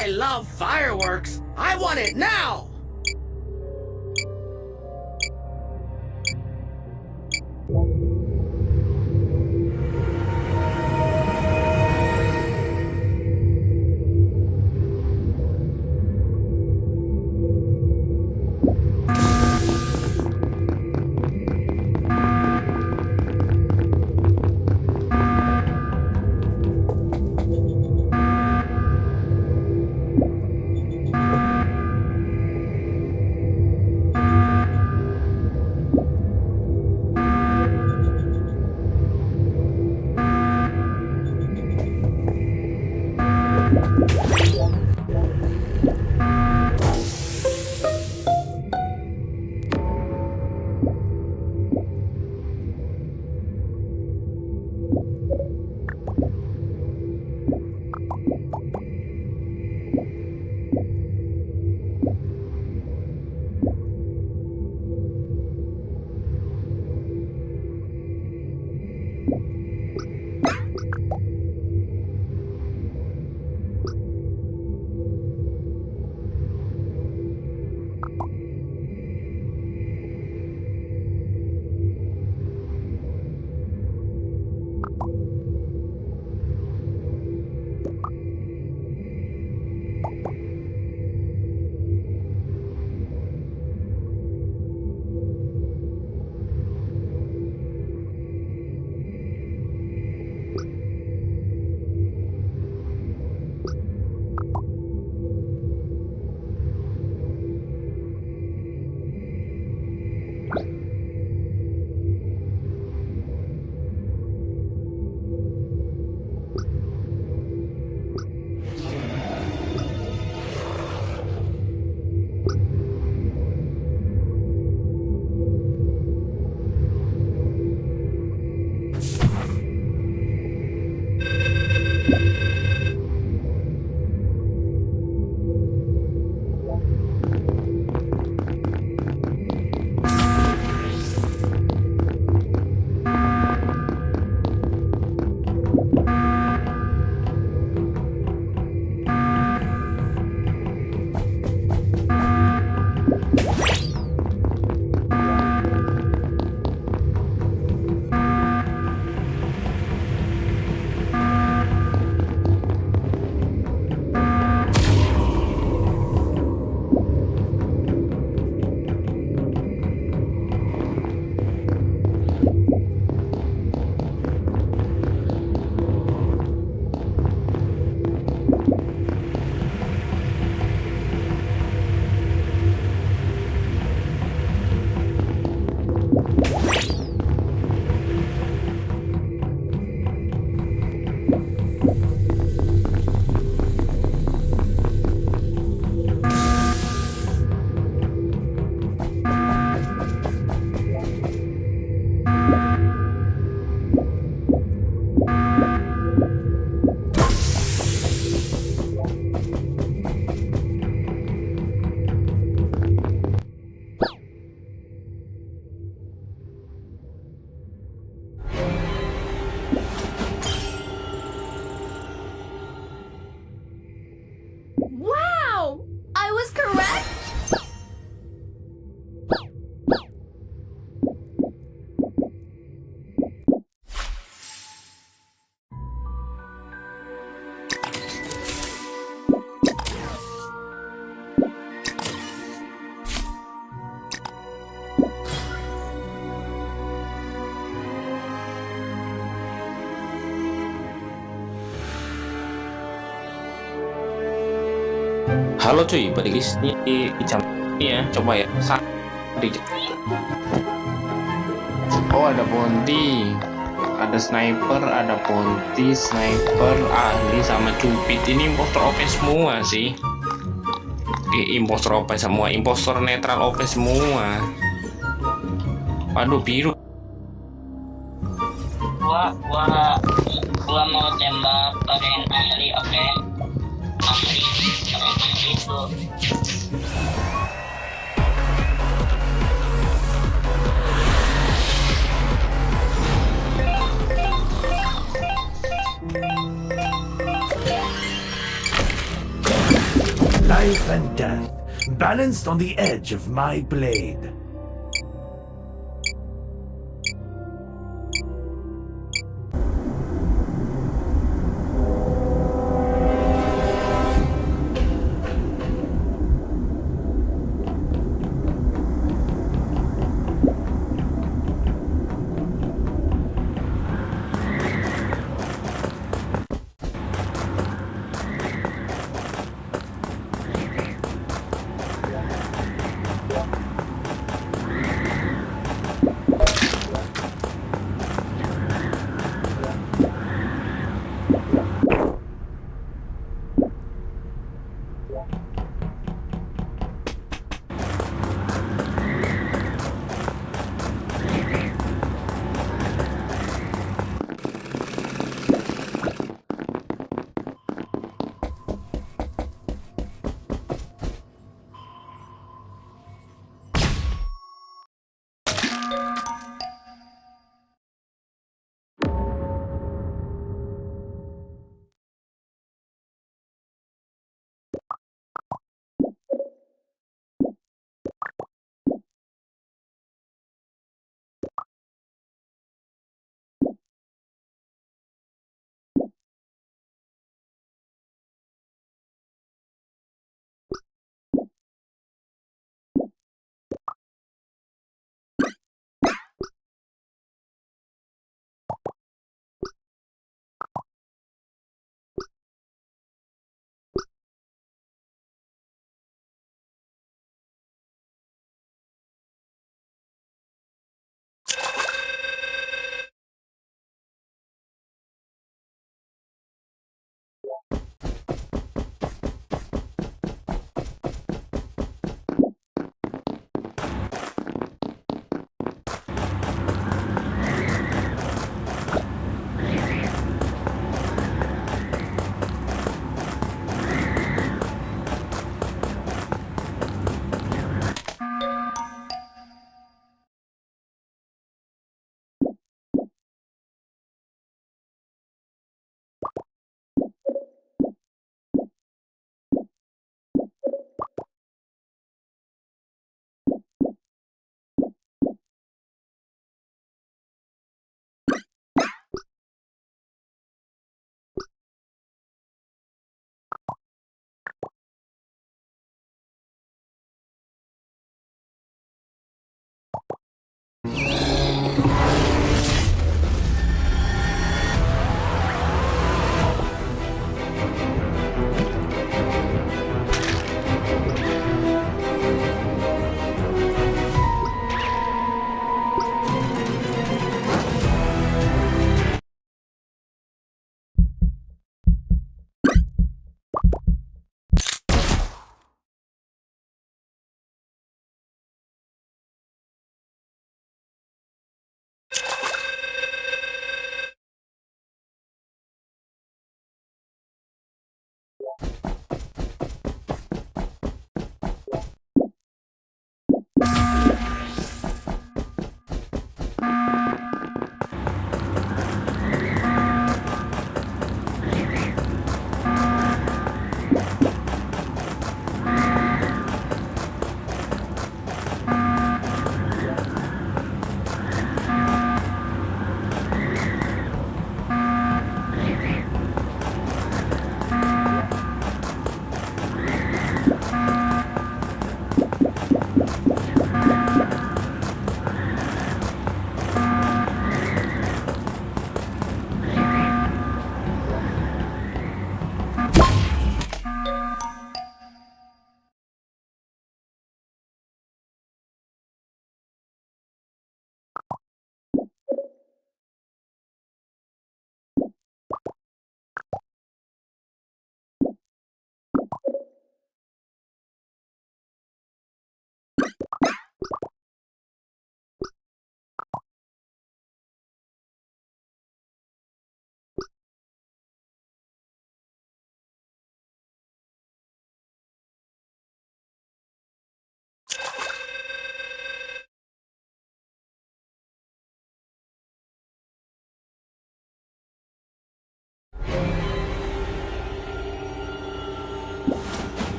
I love fireworks. I want it now. Halo cuy, balik lagi di jam ini ya, coba ya. Oh, ada bounty, ada sniper, ada bounty, sniper, ahli sama cupid. Ini impostor OP semua sih. Impostor OP semua, impostor netral OP semua. Aduh, biru. Wah, Gua mau tembak pakai yang ahli, oke? Ahli, pakai ahli itu. Life and death, balanced on the edge of my blade.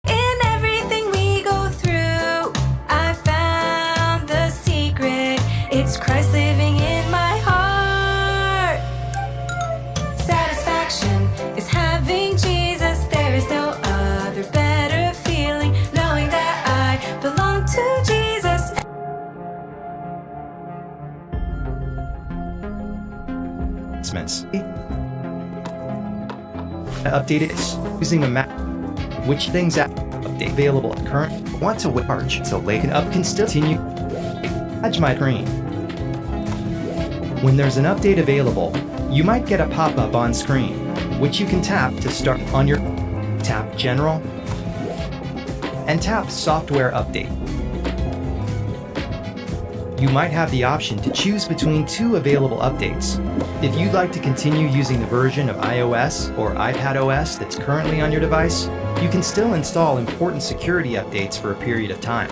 In everything we go through, I found the secret. It's Christ living in my heart. Satisfaction is having Jesus. There is no other better feeling, knowing that I belong to Jesus. Announcements. Updated using a map. Which things update available at current? Want to charge so late and up can still continue. Edge my screen. When there's an update available, you might get a pop-up on screen, which you can tap to start on your tap General and tap Software Update. You might have the option to choose between two available updates. If you'd like to continue using the version of iOS or iPadOS that's currently on your device, you can still install important security updates for a period of time.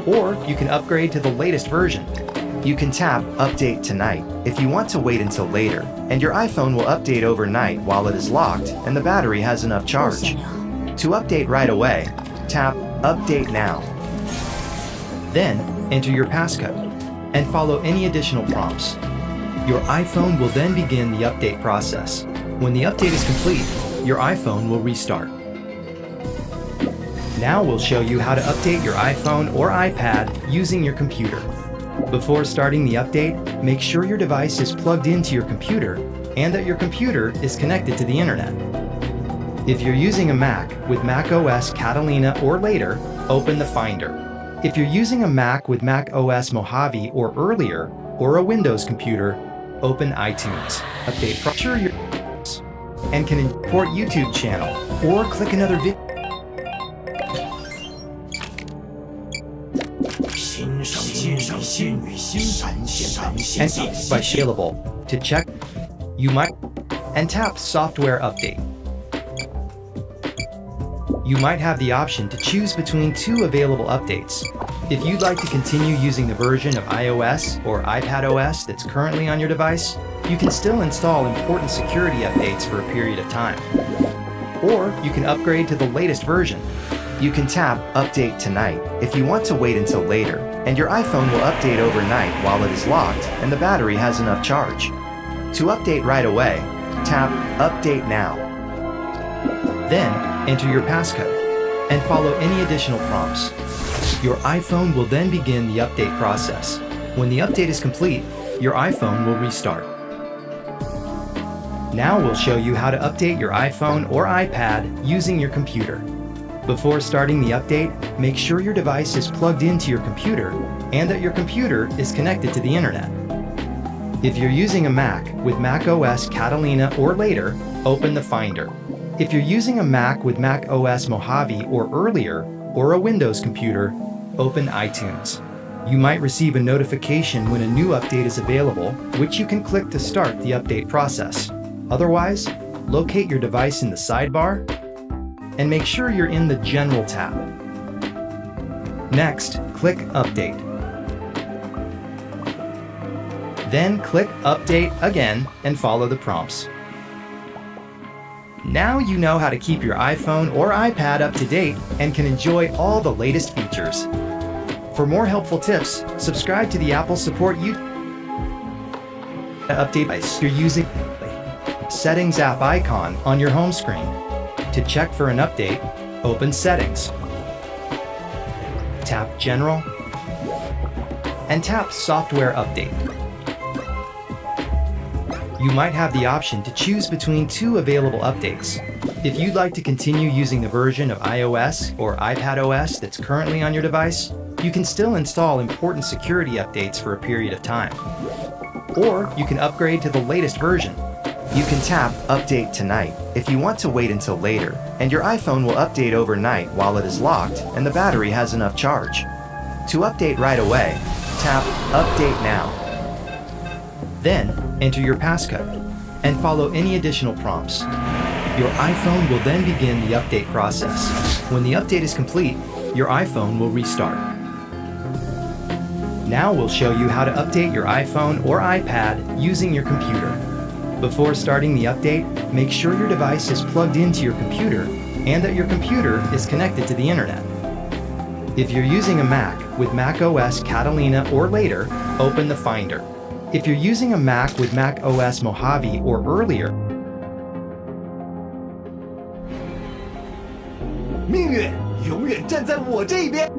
Or you can upgrade to the latest version. You can tap Update Tonight if you want to wait until later, and your iPhone will update overnight while it is locked and the battery has enough charge. To update right away, tap Update Now. Then, enter your passcode and follow any additional prompts. Your iPhone will then begin the update process. When the update is complete, your iPhone will restart. Now we'll show you how to update your iPhone or iPad using your computer. Before starting the update, make sure your device is plugged into your computer and that your computer is connected to the internet. If you're using a Mac with Mac OS Catalina or later, open the Finder. If you're using a Mac with Mac OS Mojave or earlier, or a Windows computer, open iTunes. Update sure your and can import YouTube channel or click another video. And by available to check, you might and tap Software Update. You might have the option to choose between two available updates. If you'd like to continue using the version of iOS or iPadOS that's currently on your device, you can still install important security updates for a period of time. Or you can upgrade to the latest version. You can tap Update Tonight if you want to wait until later, and your iPhone will update overnight while it is locked and the battery has enough charge. To update right away, tap Update Now. Then, enter your passcode and follow any additional prompts. Your iPhone will then begin the update process. When the update is complete, your iPhone will restart. Now we'll show you how to update your iPhone or iPad using your computer. Before starting the update, make sure your device is plugged into your computer and that your computer is connected to the internet. If you're using a Mac with Mac OS Catalina or later, open the Finder. If you're using a Mac with Mac OS Mojave or earlier, or a Windows computer, open iTunes. You might receive a notification when a new update is available, which you can click to start the update process. Otherwise, locate your device in the sidebar and make sure you're in the General tab. Next, click Update. Then click Update again and follow the prompts. Now you know how to keep your iPhone or iPad up to date and can enjoy all the latest features. For more helpful tips, subscribe to the Apple Support YouTube update device you're using. Settings app icon on your home screen. To check for an update, open Settings. Tap General and tap Software Update. You might have the option to choose between two available updates. If you'd like to continue using the version of iOS or iPadOS that's currently on your device, you can still install important security updates for a period of time. Or you can upgrade to the latest version. You can tap Update Tonight if you want to wait until later, and your iPhone will update overnight while it is locked and the battery has enough charge. To update right away, tap Update Now. Then, enter your passcode and follow any additional prompts. Your iPhone will then begin the update process. When the update is complete, your iPhone will restart. Now we'll show you how to update your iPhone or iPad using your computer. Before starting the update, make sure your device is plugged into your computer and that your computer is connected to the internet. If you're using a Mac with Mac OS Catalina or later, open the Finder. If you're using a Mac with Mac OS Mojave or earlier, 命运永远站在我这一边。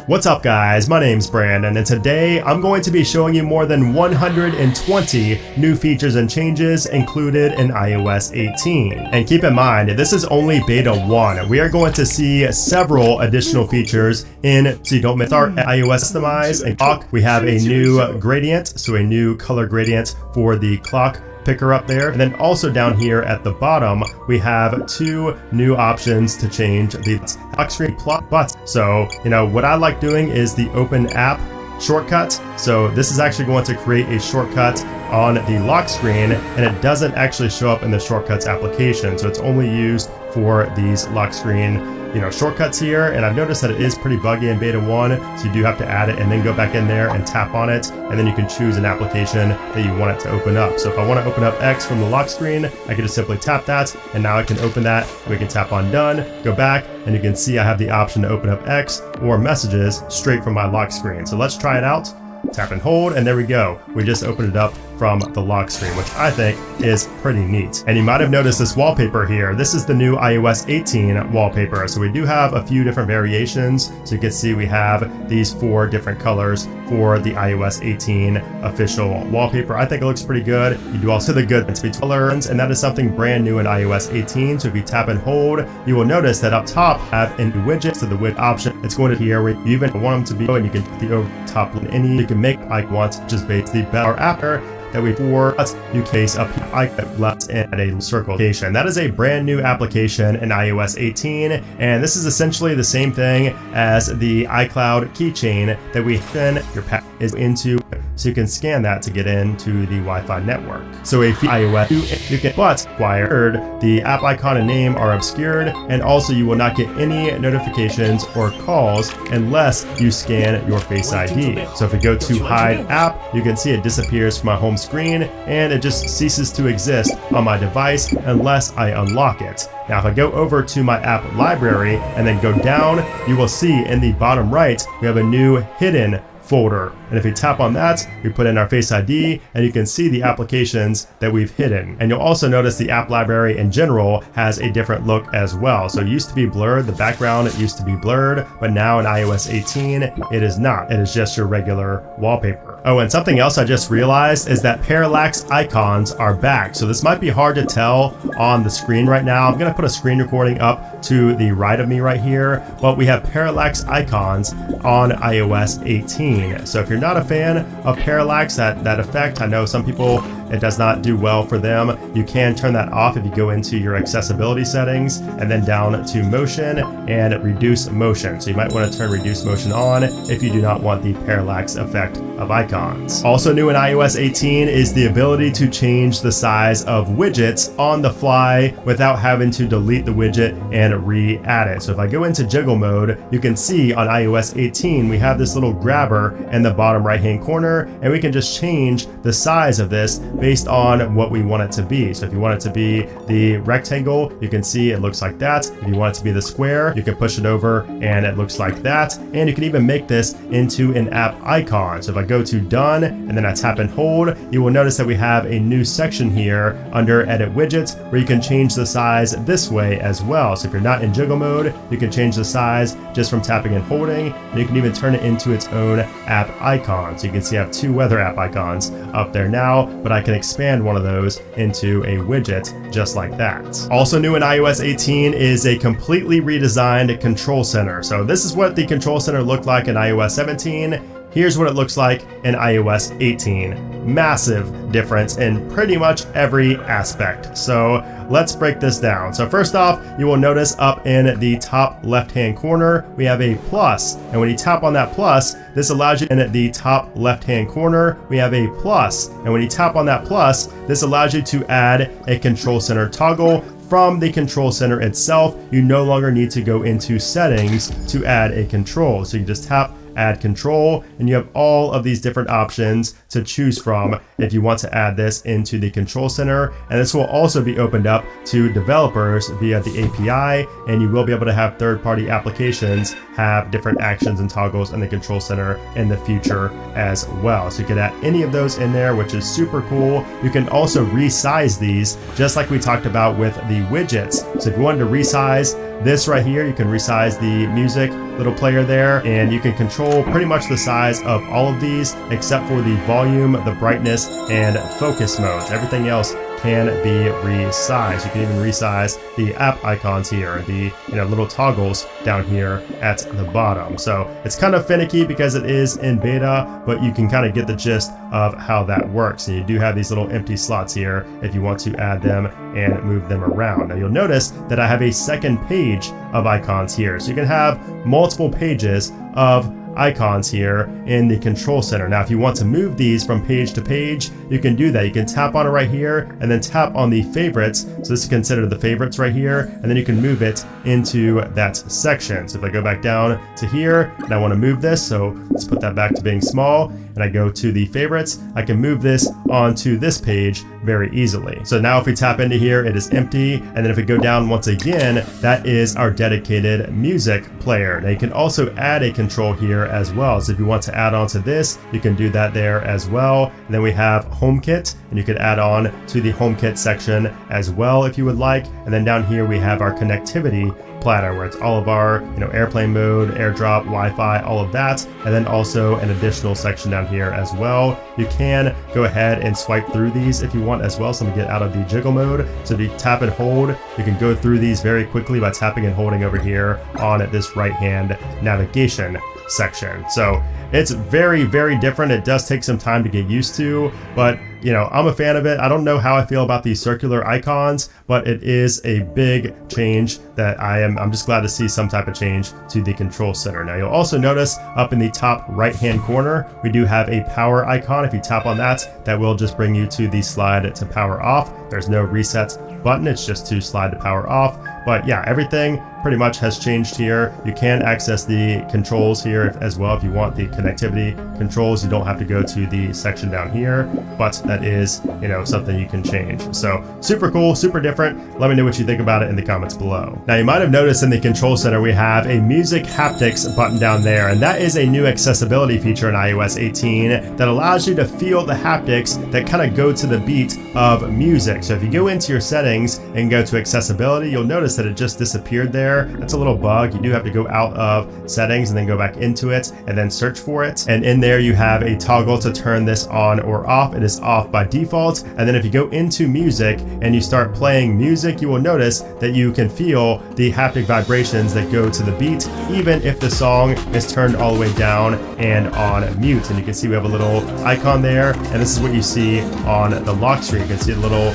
What's up guys, my name's Brandon and today I'm going to be showing you more than 120 new features and changes included in iOS 18. And keep in mind, this is only beta 1. We are going to see several additional features so you don't miss our iOS customize and clock. We have a new gradient, so a new color gradient for the clock picker up there, and then also down here at the bottom we have two new options to change the lock screen plot button. So what I like doing is the open app shortcut. So this is actually going to create a shortcut on the lock screen, and it doesn't actually show up in the shortcuts application, so it's only used for these lock screen shortcuts here. And I've noticed that it is pretty buggy in beta 1, so you do have to add it and then go back in there and tap on it, and then you can choose an application that you want it to open up. So if I want to open up X from the lock screen, I can just simply tap that, and now I can open that. We can tap on done, go back, and you can see I have the option to open up X or messages straight from my lock screen. So let's try it out. Tap and hold, and there we go. We just opened it up from the lock screen, which I think is pretty neat. And you might have noticed this wallpaper here. This is the new iOS 18 wallpaper. So we do have a few different variations. So you can see we have these 4 different colors for the iOS 18 official wallpaper. I think it looks pretty good. You do also the good colors, and that is something brand new in iOS 18. So if you tap and hold, you will notice that up top have a widget. So the widget option, it's going to here where you even want them to be, and you can put the over top any you can make like want, just basically better after that we for new case up here left in at a circle location. That is a brand new application in iOS 18, and this is essentially the same thing as the iCloud keychain that we pin your is into, so you can scan that to get into the Wi-Fi network. So if iOS, you can, but required, the app icon and name are obscured, and also you will not get any notifications or calls unless you scan your Face ID. So if we go to hide app, you can see it disappears from my home screen and it just ceases to exist on my device unless I unlock it. Now if I go over to my app library and then go down, you will see in the bottom right we have a new hidden folder. And if we tap on that, we put in our Face ID and you can see the applications that we've hidden. And you'll also notice the app library in general has a different look as well. So it used to be blurred, the background used to be blurred, but now in iOS 18, it is not. It is just your regular wallpaper. Oh, and something else I just realized is that parallax icons are back. So this might be hard to tell on the screen right now. I'm gonna put a screen recording up to the right of me right here, but we have parallax icons on iOS 18. So if you're not a fan of parallax, that effect, I know some people, it does not do well for them. You can turn that off if you go into your accessibility settings and then down to motion and reduce motion. So you might want to turn reduce motion on if you do not want the parallax effect of icons. Also new in iOS 18 is the ability to change the size of widgets on the fly without having to delete the widget and re-add it. So if I go into jiggle mode, you can see on iOS 18 we have this little grabber in the bottom right hand corner, and we can just change the size of this based on what we want it to be. So if you want it to be the rectangle, you can see it looks like that. If you want it to be the square, you can push it over and it looks like that. And you can even make this into an app icon. So if I go to done and then I tap and hold, you will notice that we have a new section here under edit widgets where you can change the size this way as well. So if you're not in jiggle mode, you can change the size just from tapping and holding, and you can even turn it into its own app icon. So you can see I have two weather app icons up there now, but I can expand one of those into a widget just like that. Also new in iOS 18 is a completely redesigned control center. So this is what the control center looked like in iOS 17. Here's what it looks like in iOS 18. Massive difference in pretty much every aspect. So let's break this down. So first off, you will notice up in the top left-hand corner, we have a plus. And when you tap on that plus, this allows you in the top left-hand corner, we have a plus. And when you tap on that plus, this allows you to add a control center toggle. From the control center itself, you no longer need to go into settings to add a control. So you just tap add control, and you have all of these different options to choose from if you want to add this into the control center. And this will also be opened up to developers via the API, and you will be able to have third-party applications have different actions and toggles in the control center in the future as well. So you can add any of those in there, which is super cool. You can also resize these, just like we talked about with the widgets. So if you wanted to resize this right here, you can resize the music little player there, and you can control pretty much the size of all of these except for the volume, the brightness, and focus modes. Everything else can be resized. You can even resize the app icons here, the little toggles down here at the bottom. So it's kind of finicky because it is in beta, but you can kind of get the gist of how that works. And you do have these little empty slots here if you want to add them and move them around. Now you'll notice that I have a second page of icons here. So you can have multiple pages of icons here in the control center. Now if you want to move these from page to page, you can do that. You can tap on it right here and then tap on the favorites. So this is considered the favorites right here, and then you can move it into that section. So if I go back down to here and I want to move this, so let's put that back to being small, and I go to the favorites, I can move this onto this page very easily. So now if we tap into here, it is empty. And then if we go down once again, that is our dedicated music player. Now you can also add a control here as well. So if you want to add on to this, you can do that there as well. And then we have HomeKit, and you could add on to the HomeKit section as well if you would like. And then down here we have our connectivity platter, where it's all of our airplane mode, airdrop, Wi-Fi, all of that, and then also an additional section down here as well. You can go ahead and swipe through these if you want as well. So I'm gonna get out of the jiggle mode. So if you tap and hold, you can go through these very quickly by tapping and holding over here on this right hand navigation section. So it's very, very different. It does take some time to get used to, but you know, I'm a fan of it. I don't know how I feel about these circular icons, but it is a big change that I'm just glad to see some type of change to the control center. Now you'll also notice up in the top right hand corner, we do have a power icon. If you tap on that, that will just bring you to the slide to power off. There's no reset button, it's just to slide to power off. But yeah, everything pretty much has changed here. You can access the controls here as well if you want the connectivity controls. You don't have to go to the section down here, but that is, you know, something you can change. So super cool, super different. Let me know what you think about it in the comments below. Now you might have noticed in the control center we have a music haptics button down there, and that is a new accessibility feature in iOS 18 that allows you to feel the haptics that kind of go to the beat of music. So if you go into your settings and go to accessibility, you'll notice that it just disappeared there. That's a little bug. You do have to go out of settings and then go back into it and then search for it. And in there you have a toggle to turn this on or off. It is off by default. And then if you go into music and you start playing music, you will notice that you can feel the haptic vibrations that go to the beat, even if the song is turned all the way down and on mute. And you can see we have a little icon there, and this is what you see on the lock screen. You can see a little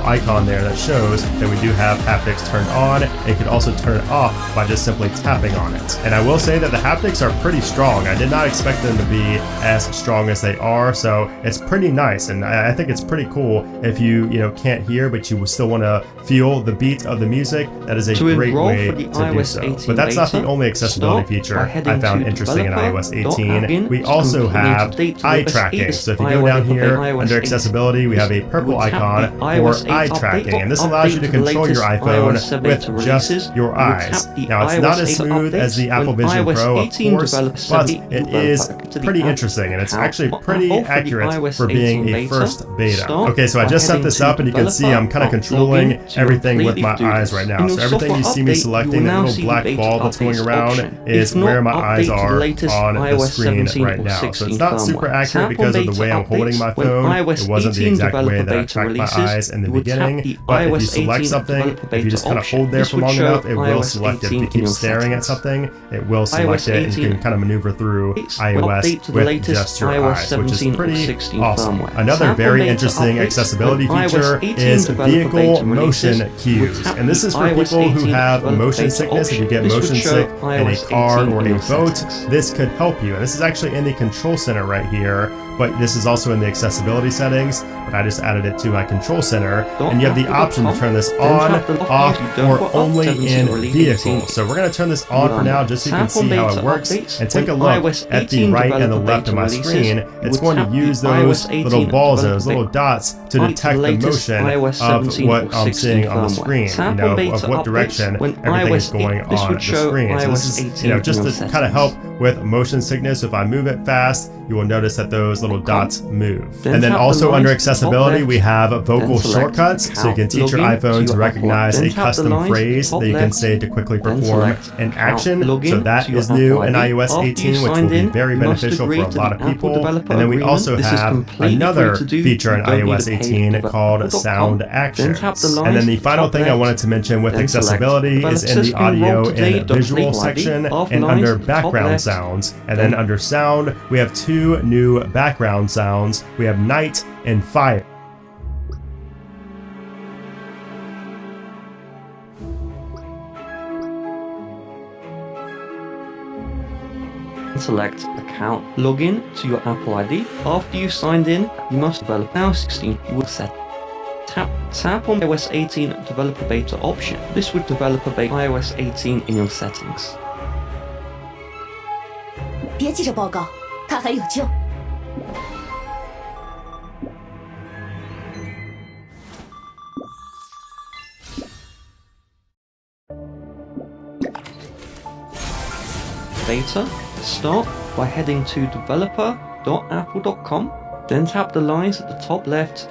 icon there that shows that we do have haptics turned on. And you can also turn it off by just simply tapping on it. And I will say that the haptics are pretty strong. I did not expect them to be as strong as they are, so it's pretty nice. And I think it's pretty cool if you can't hear, but you still want to feel the beat of the music. That is a great way to do so. But that's not the only accessibility feature I found interesting in iOS 18. We also have eye tracking. So if you go down here under accessibility, we have a purple icon for eye tracking, and this allows you to control your iPhone with just your eyes. Now it's not as smooth as the Apple Vision Pro, of course, but it is pretty interesting, and it's actually pretty accurate for being a first beta. Okay, so I just set this up, and you can see I'm kind of controlling everything with my eyes right now. So everything you see me selecting, that little black ball that's going around, is where my eyes are on the screen right now. So it's not super accurate because of the way I'm holding my phone. It wasn't the exact way that I tracked my eyes in the beginning, but if you select something, if you just kind of hold there for long enough, it will select it. If you keep staring at something, it will select it, and you can kind of maneuver through iOS with just your eyes, which is pretty awesome. Another very interesting accessibility feature is vehicle motion cues, and this is for people who have motion sickness. If you get motion sick in a car or a boat, this could help you. And this is actually in the control center right here, but this is also in the accessibility settings, but I just added it to my control center, and you have the option to turn this on, off, or only in vehicle. So we're going to turn this on for now just so you can see how it works, and take a look at the right and the left of my screen. It's going to use those little balls, those little dots, to detect the motion of what I'm seeing on the screen, of what direction everything is going on the screen. So this is, just to kind of help with motion sickness. If I move it fast, you will notice that those little dots move. And then also under accessibility, we have vocal shortcuts, so you can teach your iPhone to recognize a custom phrase that you can say to quickly perform an action. So that is new in iOS 18, which will be very beneficial for a lot of people. And then we also have another feature in iOS 18 called sound actions. And then the final thing I wanted to mention with accessibility is in the audio and visual section, and under background sounds. And then under sound, we have two new background sounds. We have night and fire. Select account, login to your Apple ID. After you've signed in, you must develop iOS 16. You will set tap on iOS 18 developer beta option. This would developer beta iOS 18 in your settings. 别急着报告，他还有救。Beta. Start by heading to developer.apple.com, then tap the lines at the top left,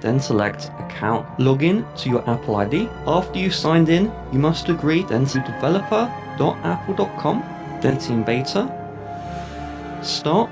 then select account, login to your Apple ID. After you've signed in, you must agree, then to developer.apple.com, then team beta. Start.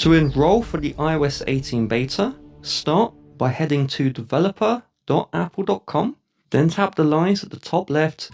To enroll for the iOS 18 beta, start by heading to developer.apple.com, then tap the lines at the top left,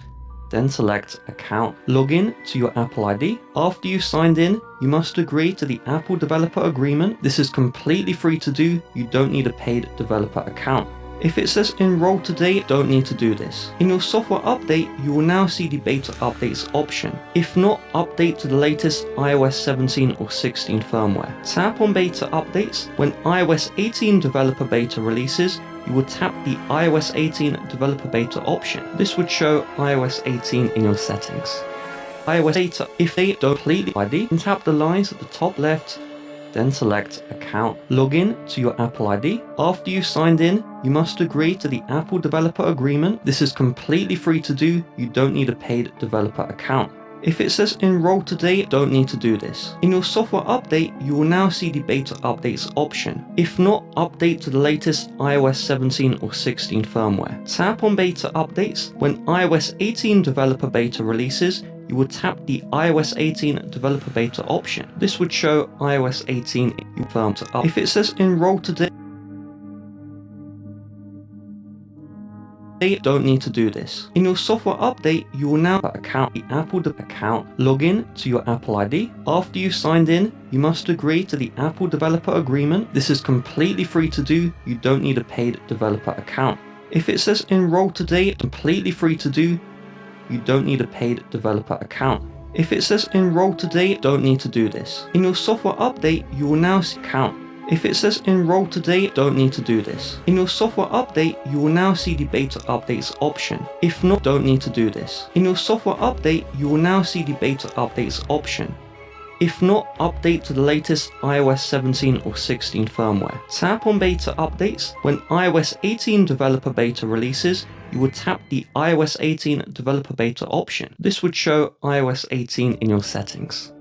then select Account. Log in to your Apple ID. After you've signed in, you must agree to the Apple Developer Agreement. This is completely free to do, you don't need a paid developer account. If it says enroll today, you don't need to do this. In your software update, you will now see the beta updates option. If not, update to the latest iOS 17 or 16 firmware. Tap on beta updates. When iOS 18 developer beta releases, you will tap the iOS 18 developer beta option. This would show iOS 18 in your settings. iOS beta, if they don't completely ID, then tap the lines at the top left, then select Account. Log in to your Apple ID. After you've signed in, you must agree to the Apple Developer Agreement. This is completely free to do, you don't need a paid developer account. If it says enroll today, you don't need to do this. In your software update, you will now see the beta updates option. If not, update to the latest iOS 17 or 16 firmware. Tap on beta updates. When iOS 18 developer beta releases, you will tap the iOS 18 developer beta option. This would show iOS 18 firmware up. If it says enroll today, you don't need to do this. In your software update, you will now account the Apple account. Log in to your Apple ID. After you've signed in, you must agree to the Apple Developer Agreement. This is completely free to do, you don't need a paid developer account. If it says enroll today, completely free to do, you don't need a paid developer account. If it says enroll today, you don't need to do this. In your software update, you will now see account. If it says enroll today, you don't need to do this. In your software update, you will now see the beta updates option. If not, don't need to do this. In your software update, you will now see the beta updates option. If not, update to the latest iOS 17 or 16 firmware. Tap on beta updates. When iOS 18 developer beta releases, you will tap the iOS 18 developer beta option. This would show iOS 18 in your settings.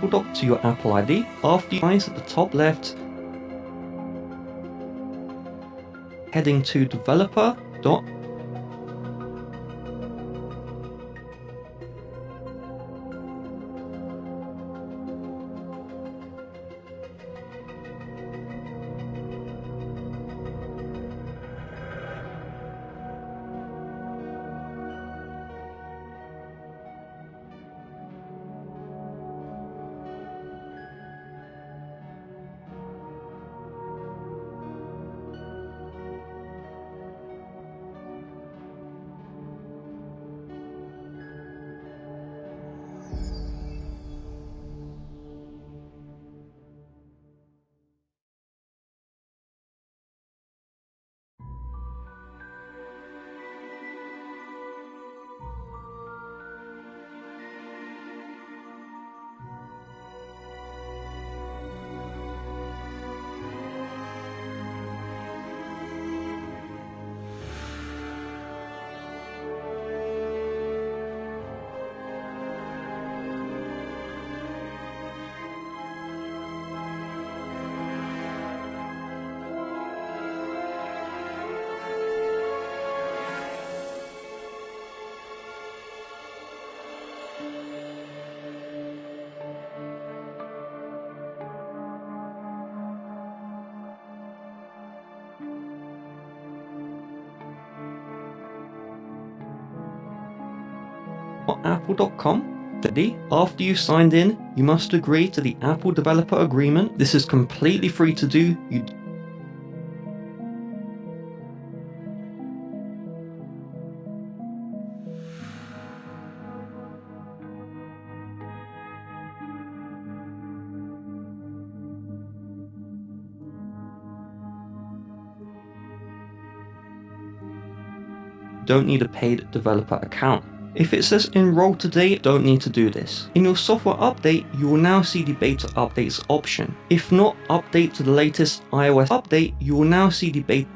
Apple to your Apple ID. After you guys at the top left, heading to developer. apple.com. After you've signed in, you must agree to the Apple Developer Agreement. This is completely free to do. You don't need a paid developer account. If it says enroll today, don't need to do this. In your software update, you will now see the beta updates option. If not, update to the latest iOS update, you will now see the beta.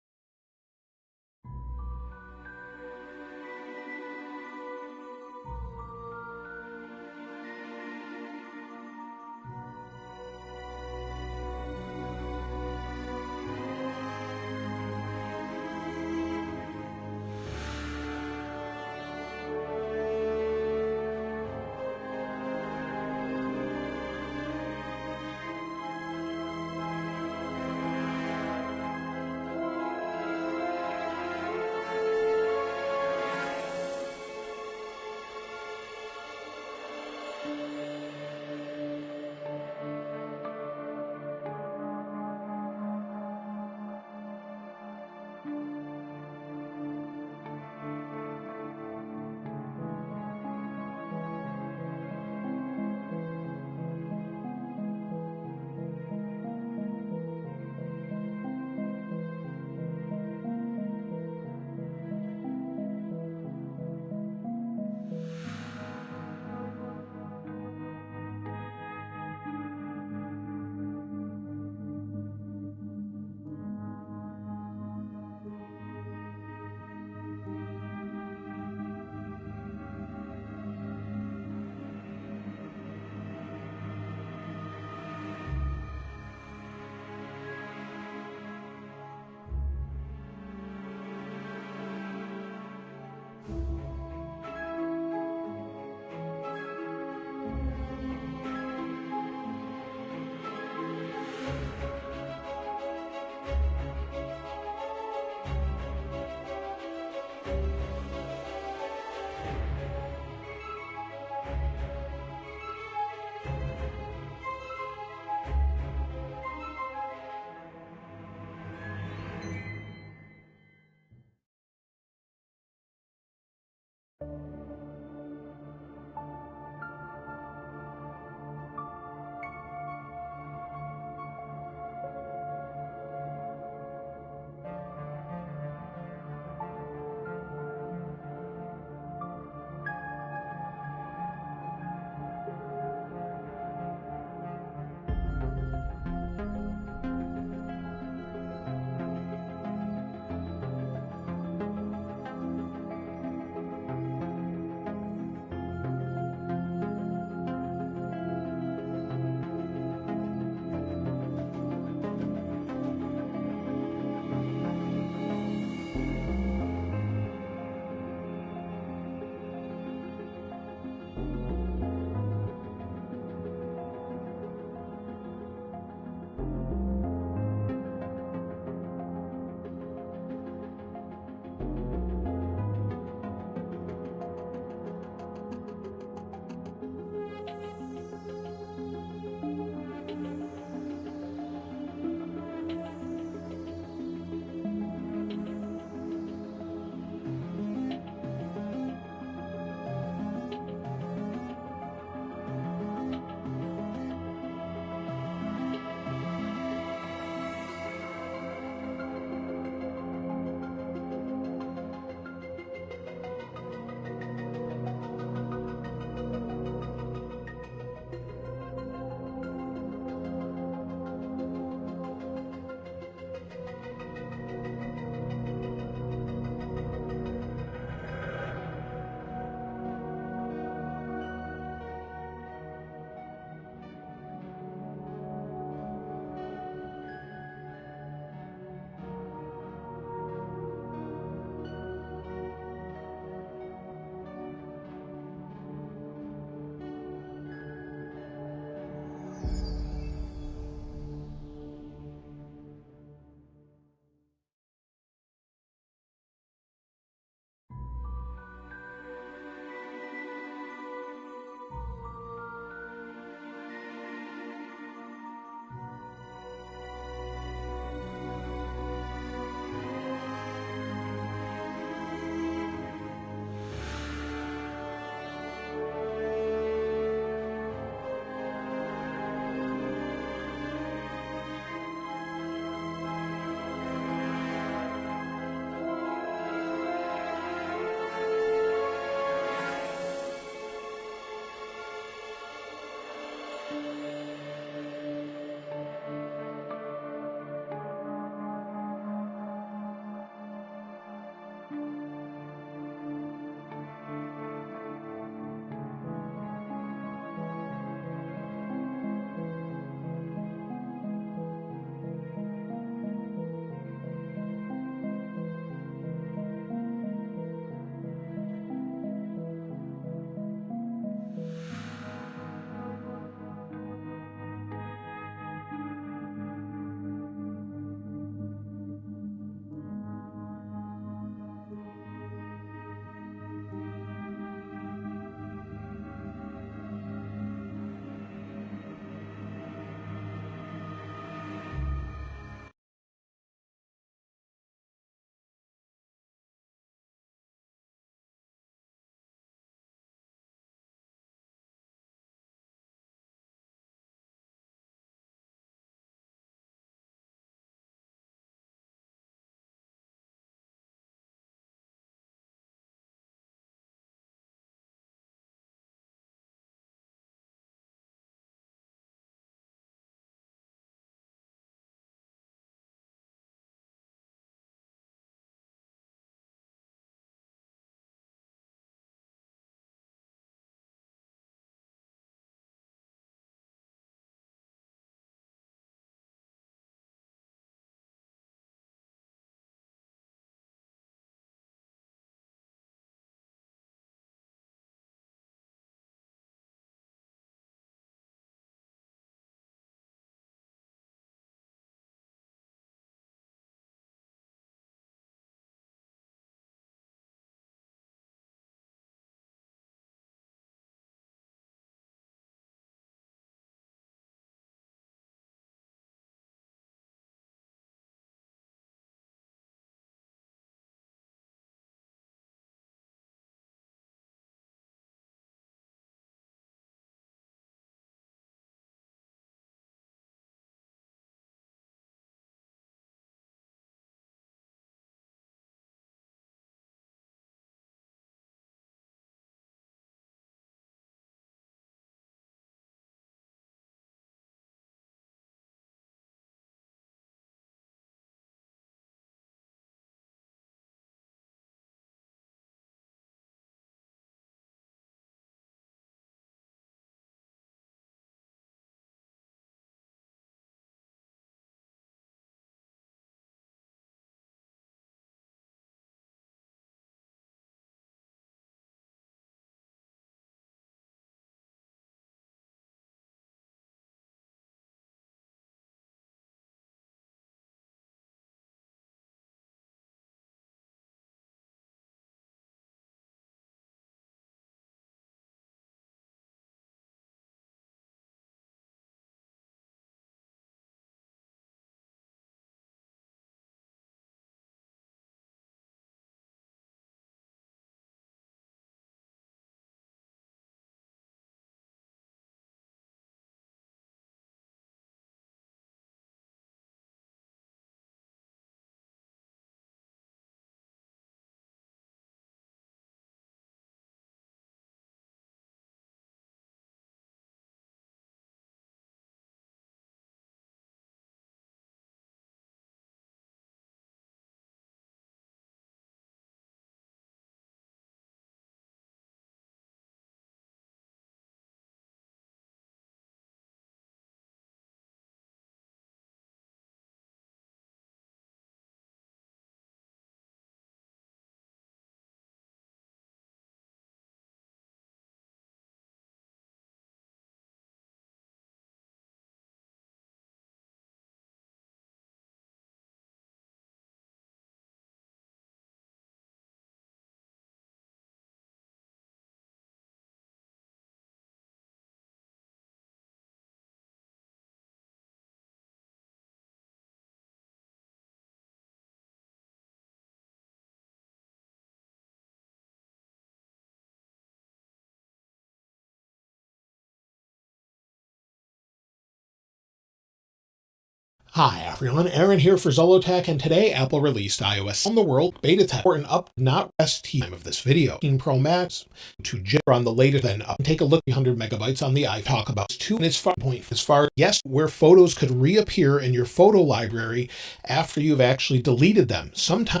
Hi everyone, Aaron here for Zolotech, and today Apple released iOS on the world beta test for an up not rest time of this video. 15 Pro Max to Jither on the latest then up. Take a look 300 megabytes on the iPhone. Talk about 2 minutes 5 point as far yes, where photos could reappear in your photo library after you've actually deleted them. Sometimes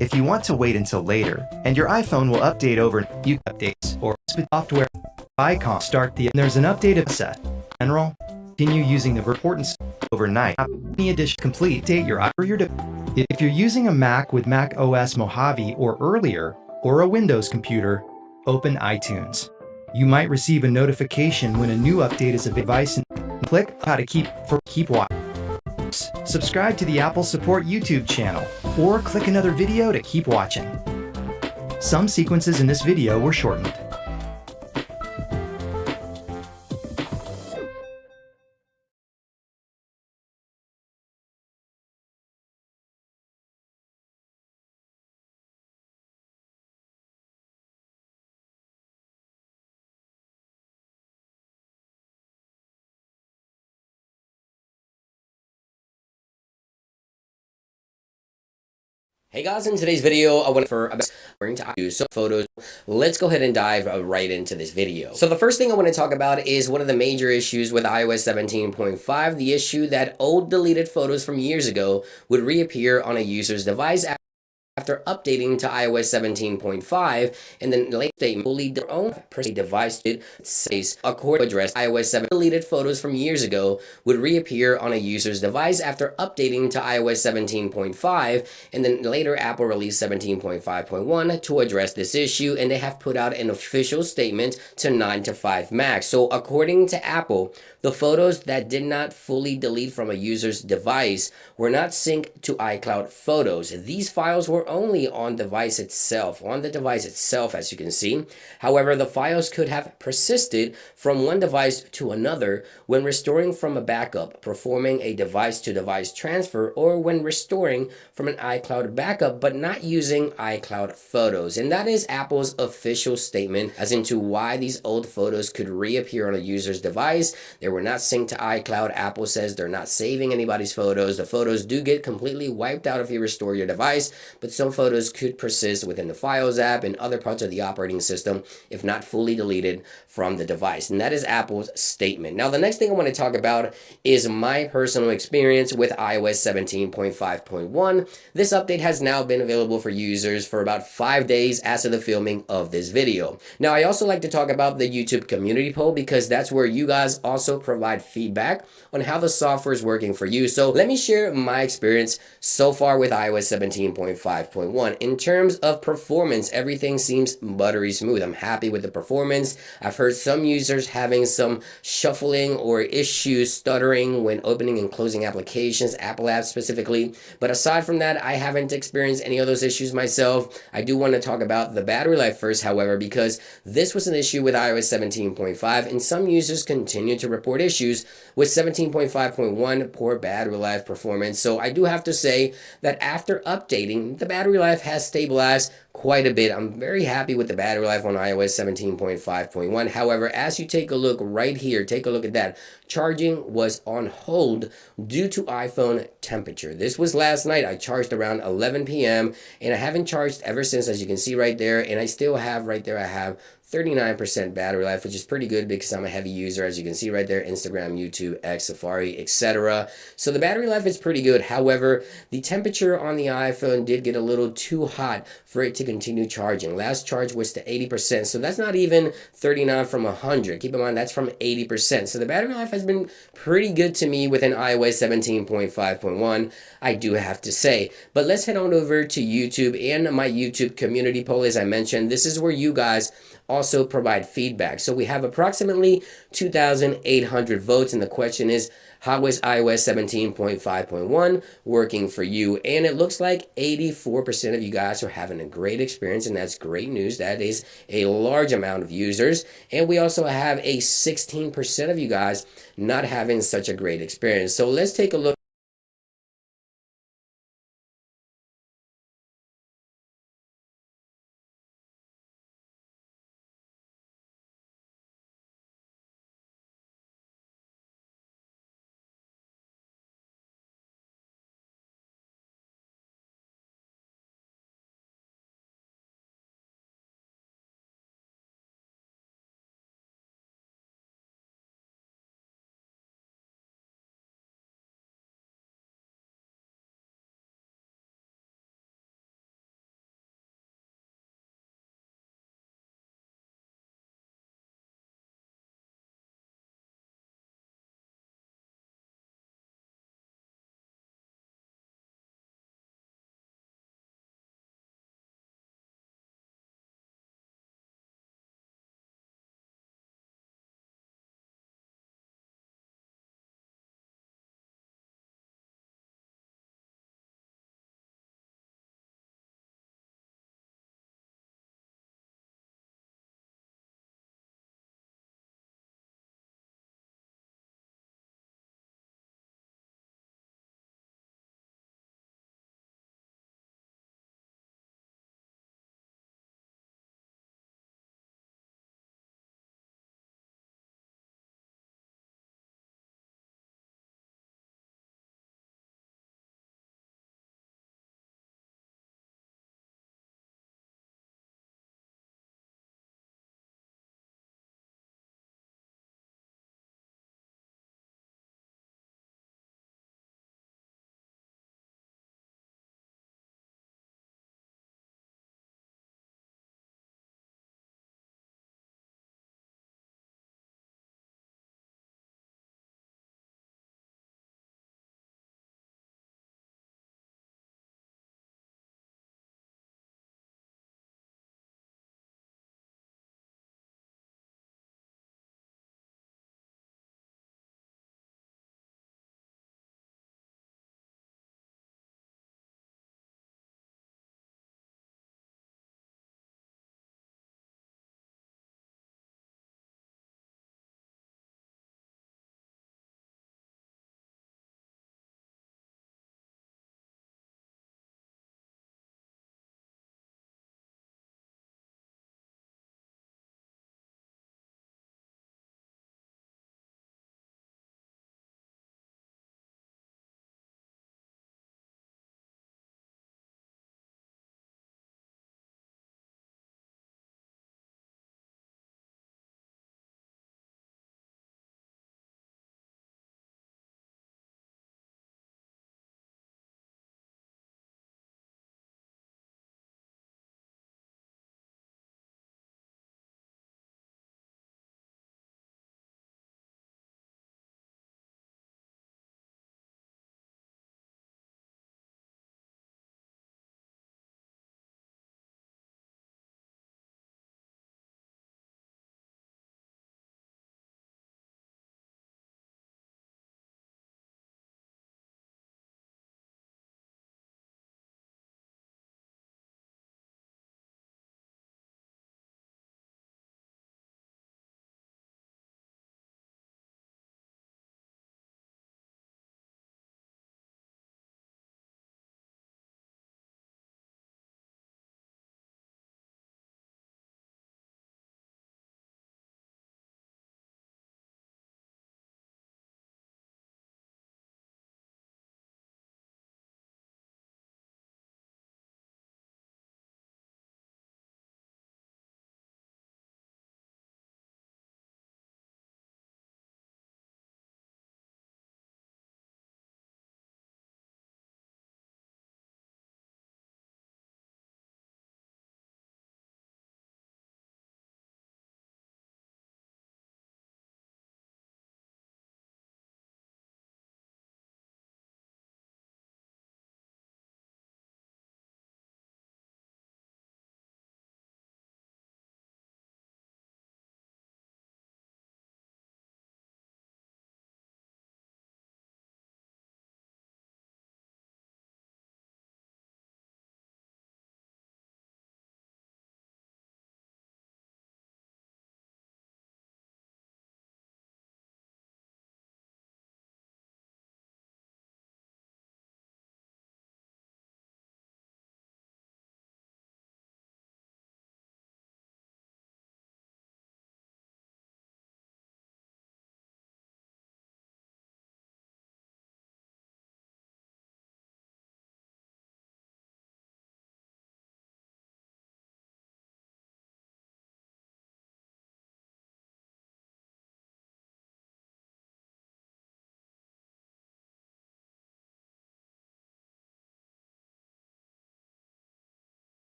If you want to wait until later, and your iPhone will update over you updates or software icon start the there's an updated set. General, continue using the importance overnight. Any addition complete date your if you're using a Mac with Mac OS Mojave or earlier, or a Windows computer, open iTunes. You might receive a notification when a new update is a device and click how to keep watching. Subscribe to the Apple Support YouTube channel, or click another video to keep watching. Some sequences in this video were shortened. Hey guys, in today's video, I want to use some photos. Let's go ahead and dive right into this video. So the first thing I want to talk about is one of the major issues with iOS 17.5, the issue that old deleted photos from years ago would reappear on a user's device after updating to iOS 17.5, and then later statement fully their own device it says according to address iOS 7 deleted photos from years ago would reappear on a user's device after updating to iOS 17.5, and then later Apple released 17.5.1 to address this issue, and they have put out an official statement to 9 to 5 Max. So according to Apple, the photos that did not fully delete from a user's device were not synced to iCloud Photos. These files were only on the device itself, as you can see. However, the files could have persisted from one device to another when restoring from a backup, performing a device-to-device transfer, or when restoring from an iCloud backup but not using iCloud Photos. And that is Apple's official statement as into why these old photos could reappear on a user's device. They were not synced to iCloud. Apple says they're not saving anybody's photos. The photos do get completely wiped out if you restore your device, but some photos could persist within the Files app and other parts of the operating system if not fully deleted from the device. And that is Apple's statement. Now, the next thing I want to talk about is my personal experience with iOS 17.5.1. This update has now been available for users for about 5 days as of the filming of this video. Now, I also like to talk about the YouTube community poll because that's where you guys also provide feedback on how the software is working for you. So let me share my experience so far with iOS 17.5.1. In terms of performance, everything seems buttery smooth. I'm happy with the performance. I've heard some users having some shuffling or issues, stuttering when opening and closing applications, Apple apps specifically. But aside from that, I haven't experienced any of those issues myself. I do want to talk about the battery life first, however, because this was an issue with iOS 17.5, and some users continue to report issues with 17.5.1, poor battery life performance. So I do have to say that after updating, the battery life has stabilized quite a bit. I'm very happy with the battery life on iOS 17.5.1. However, as you take a look right here, take a look at that. Charging was on hold due to iPhone temperature. This was last night. I charged around 11 p.m. and I haven't charged ever since, as you can see right there. And I still have right there, I have 39% battery life, which is pretty good because I'm a heavy user, as you can see right there, Instagram, YouTube, X, Safari, etc. So the battery life is pretty good. However, the temperature on the iPhone did get a little too hot for it to continue charging. Last charge was to 80%, so that's not even 39 from 100. Keep in mind, that's from 80%. So the battery life has been pretty good to me within iOS 17.5.1, I do have to say. But let's head on over to YouTube and my YouTube community poll. As I mentioned, this is where you guys also provide feedback. So we have approximately 2,800 votes, and the question is, how is iOS 17.5.1 working for you? And it looks like 84% of you guys are having a great experience, and that's great news. That is a large amount of users. And we also have a 16% of you guys not having such a great experience. So let's take a look.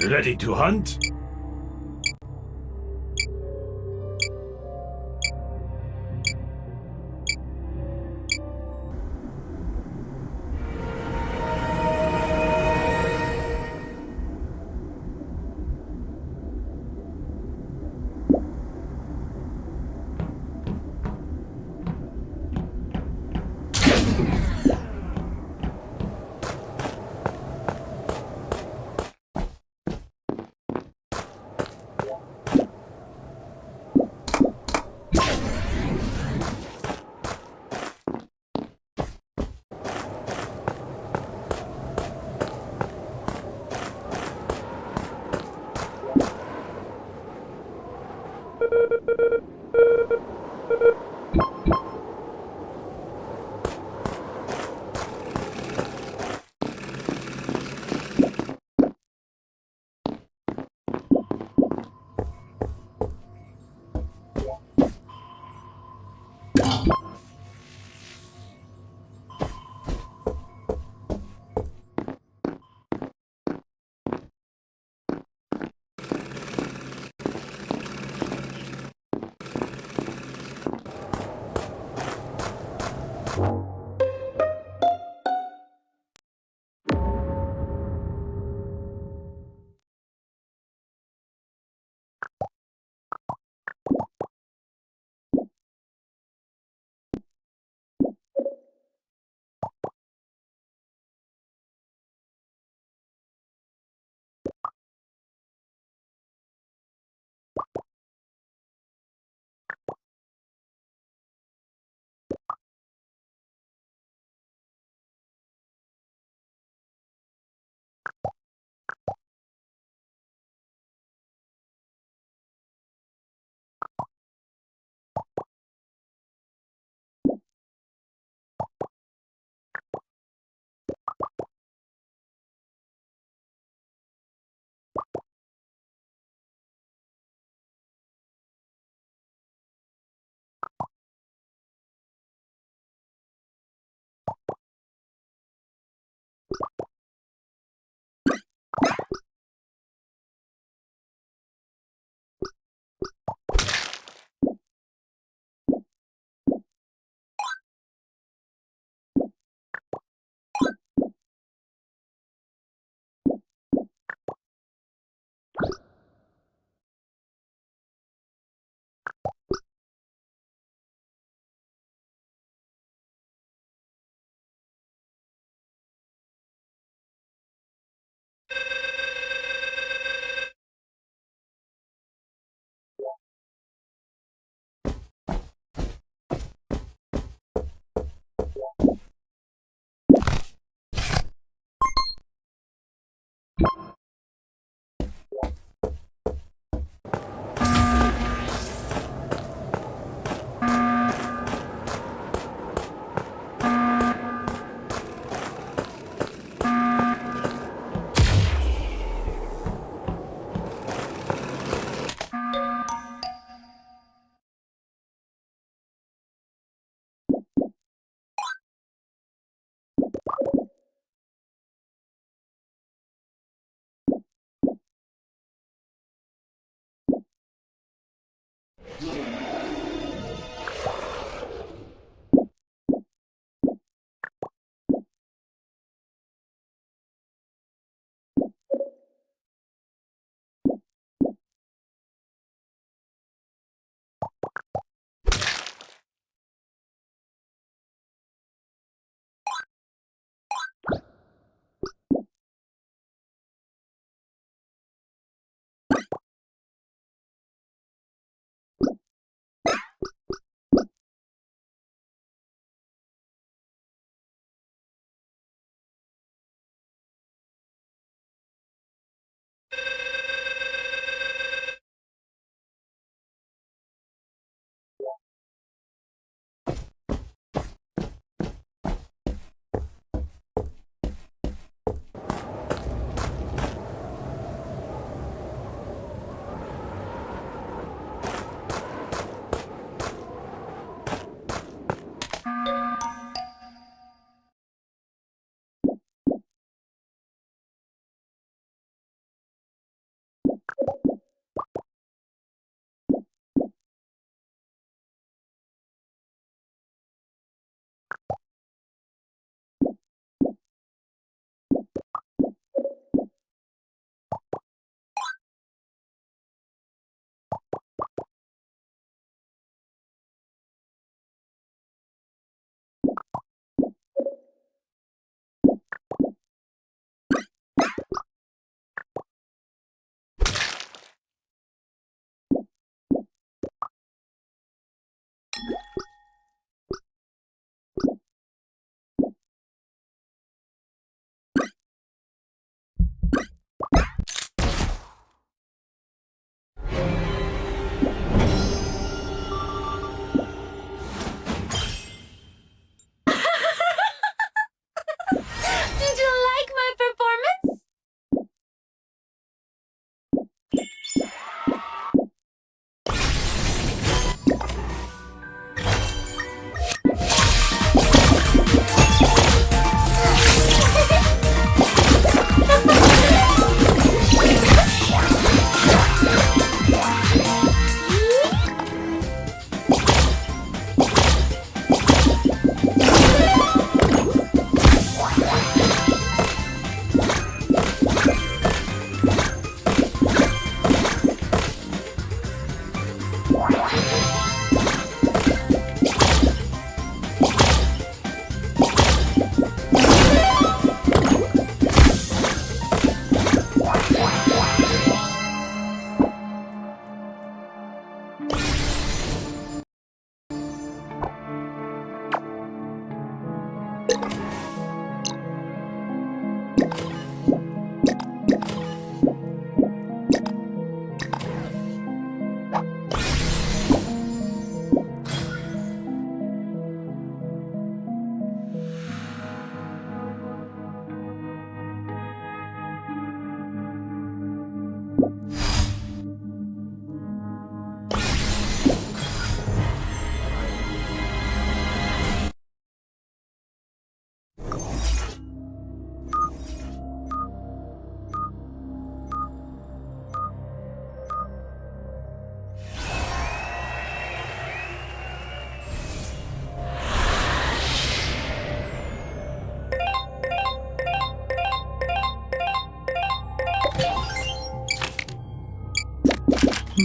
Ready to hunt?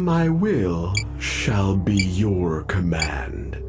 My will shall be your command.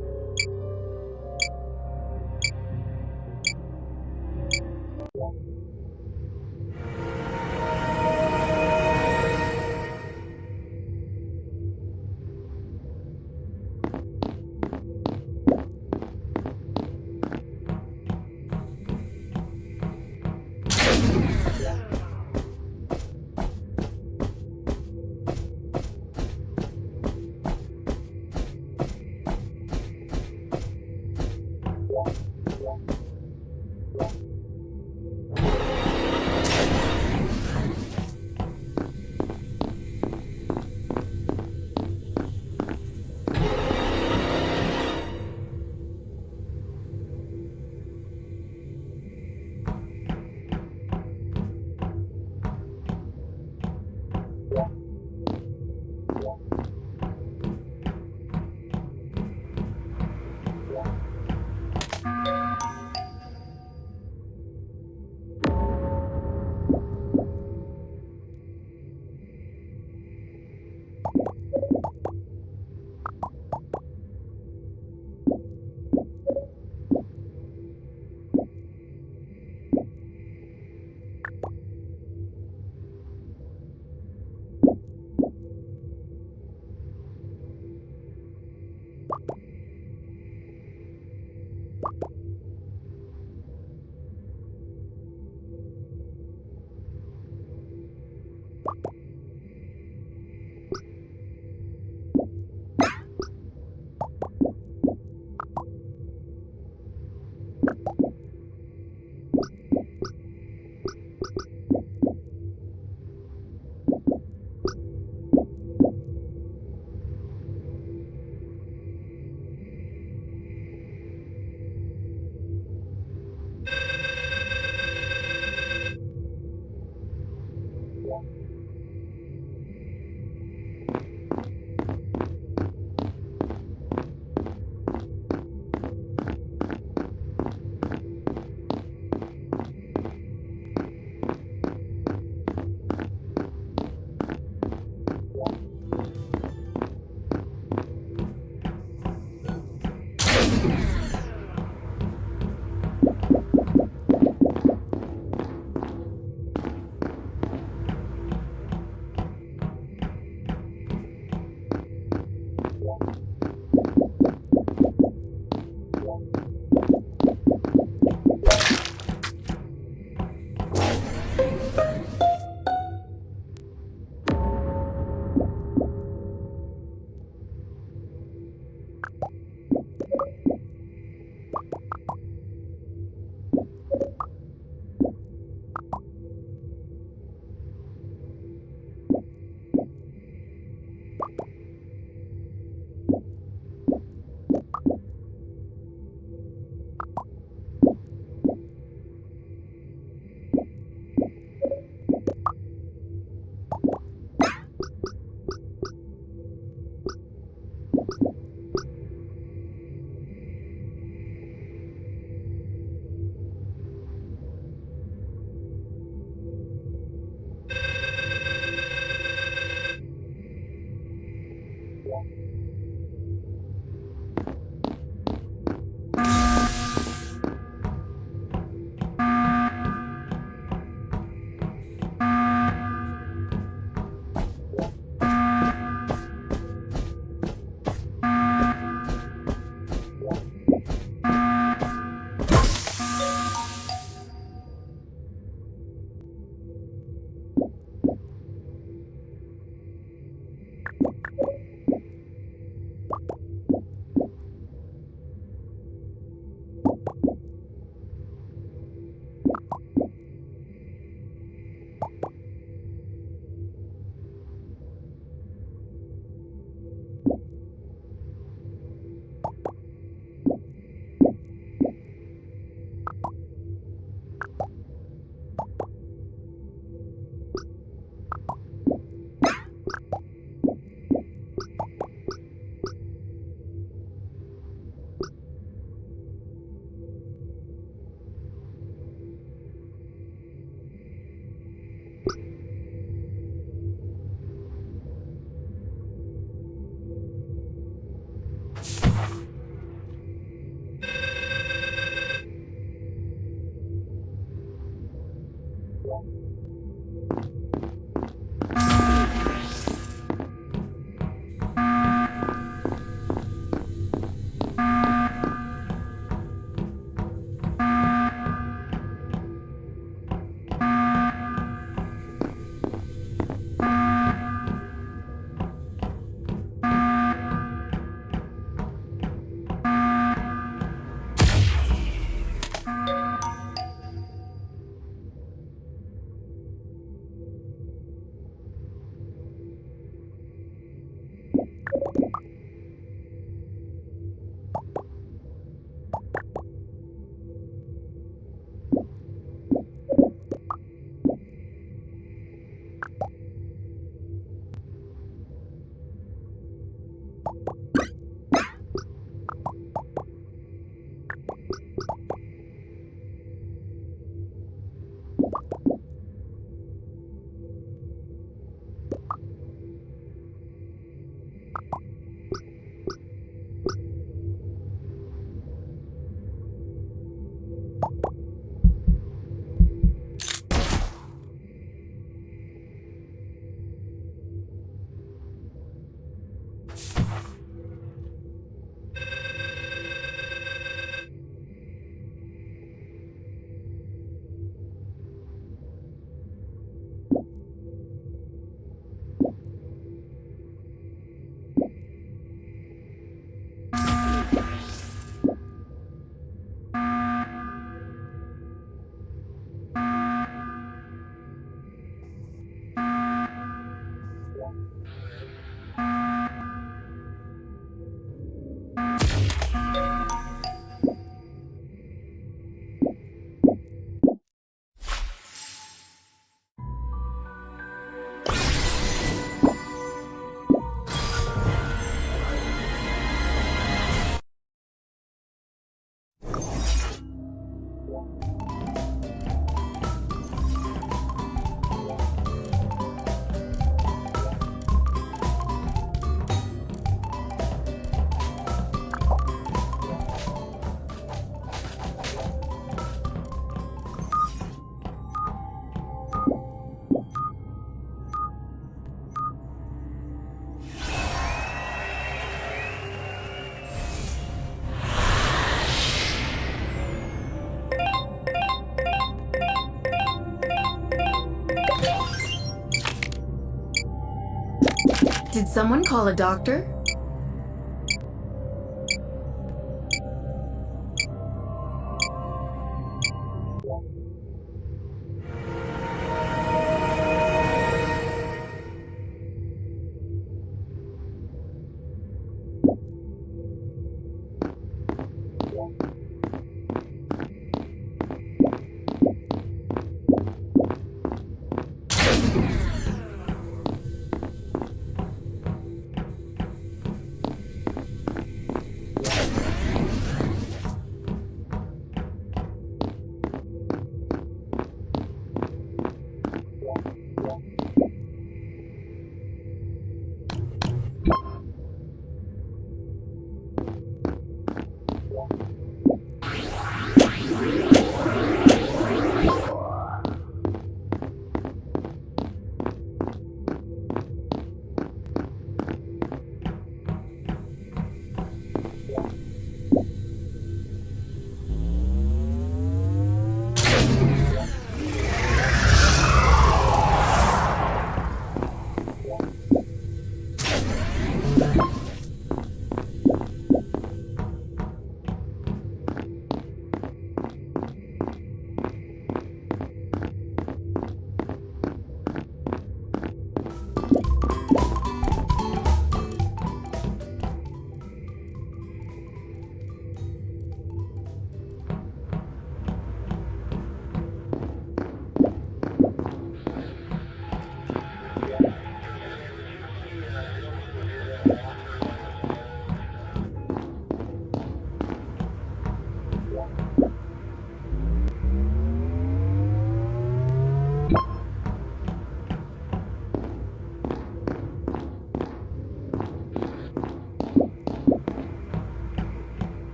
Did someone call a doctor?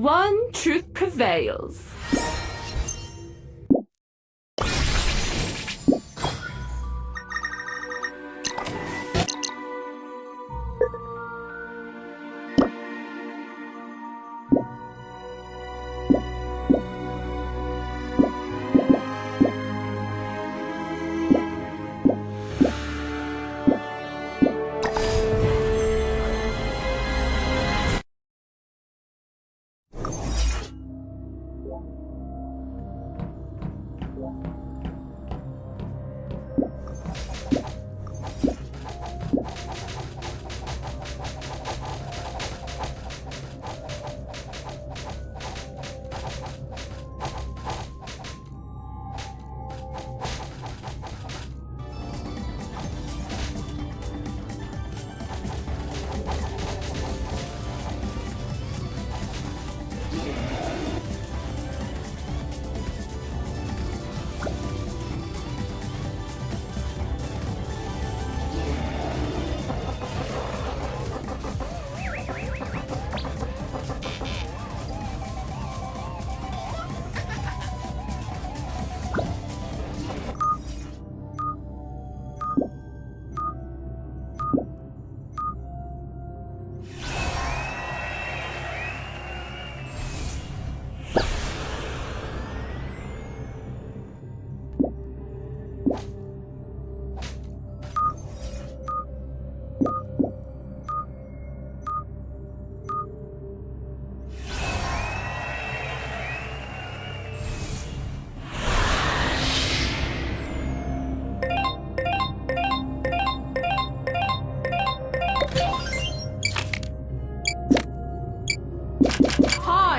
one truth prevails.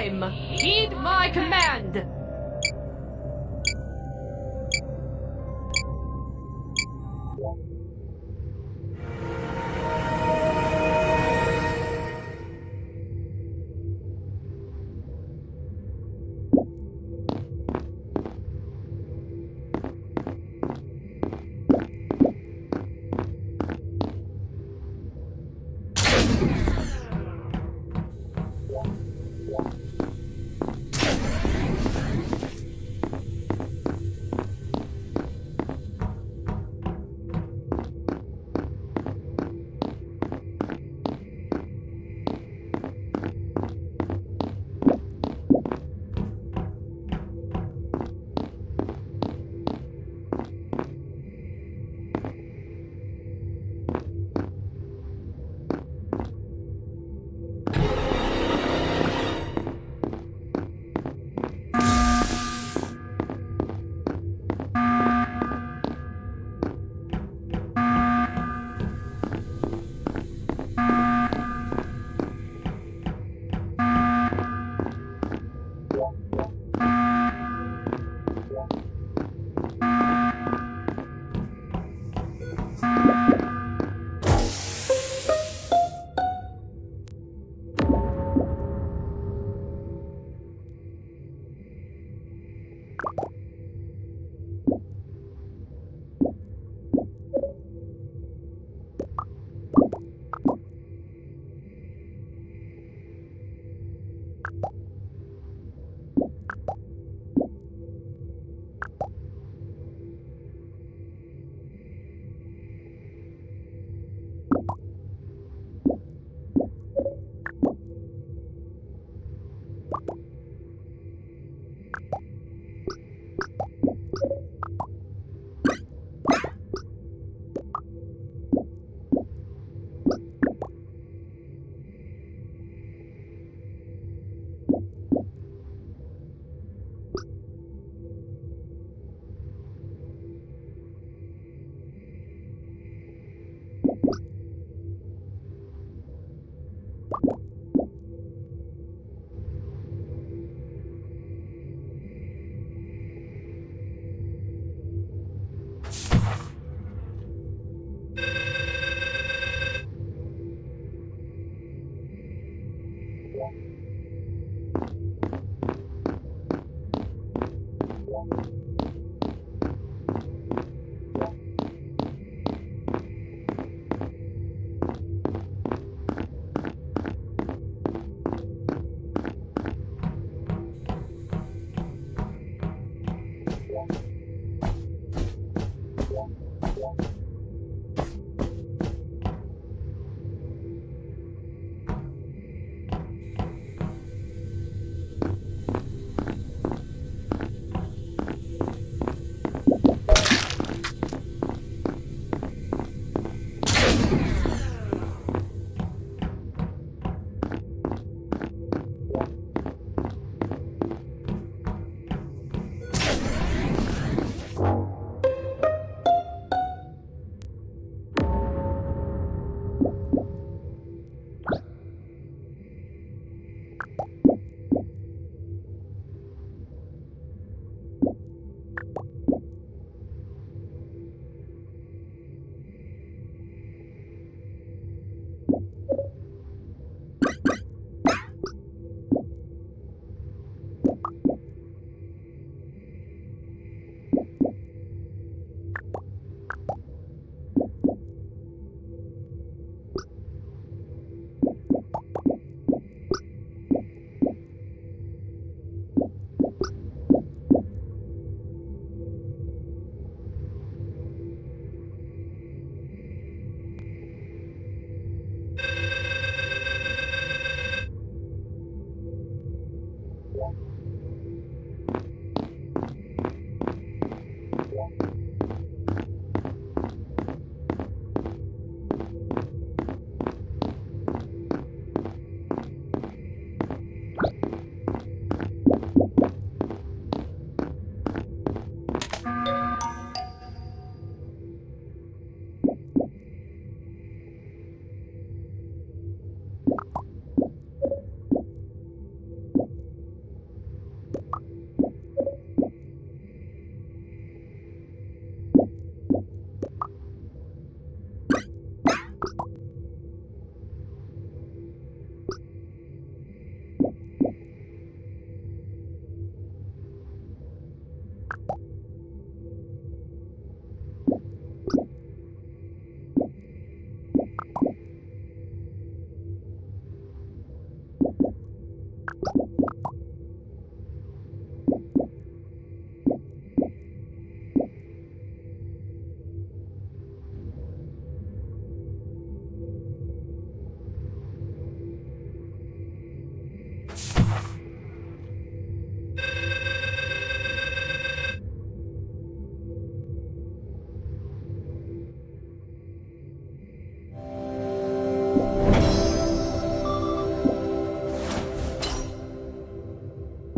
Time! Heed my command!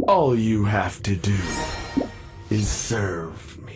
All you have to do is serve me.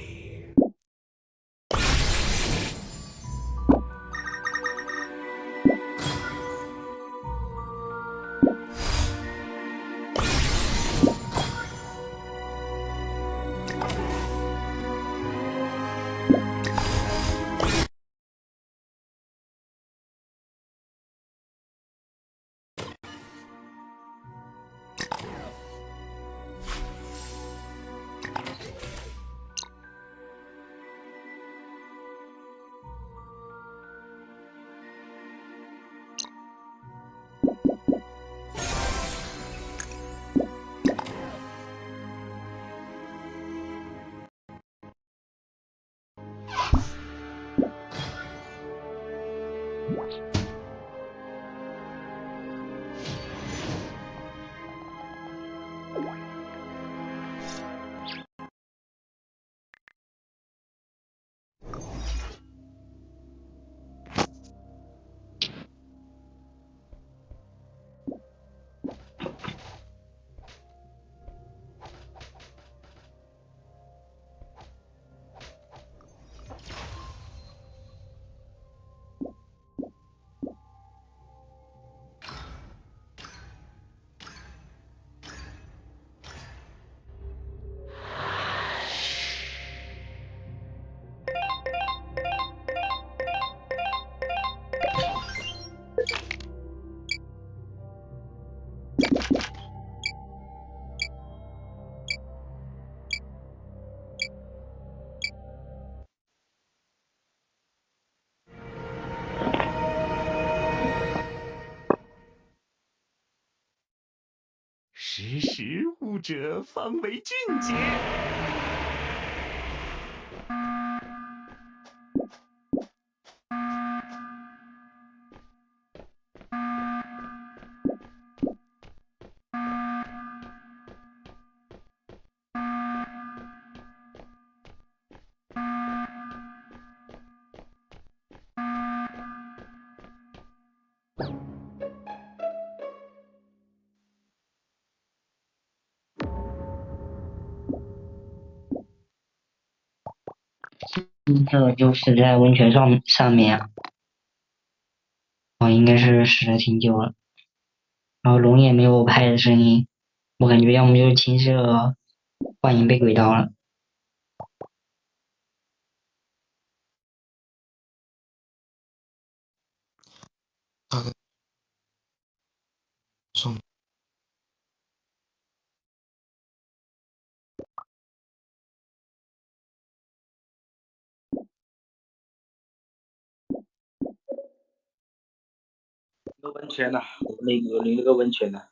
这就是在温泉上面啊，应该是使了挺久了，然后龙也没有拍的声音，我感觉要么就是青色幻影被鬼到了。个温泉呐、我们那个淋了个温泉呐、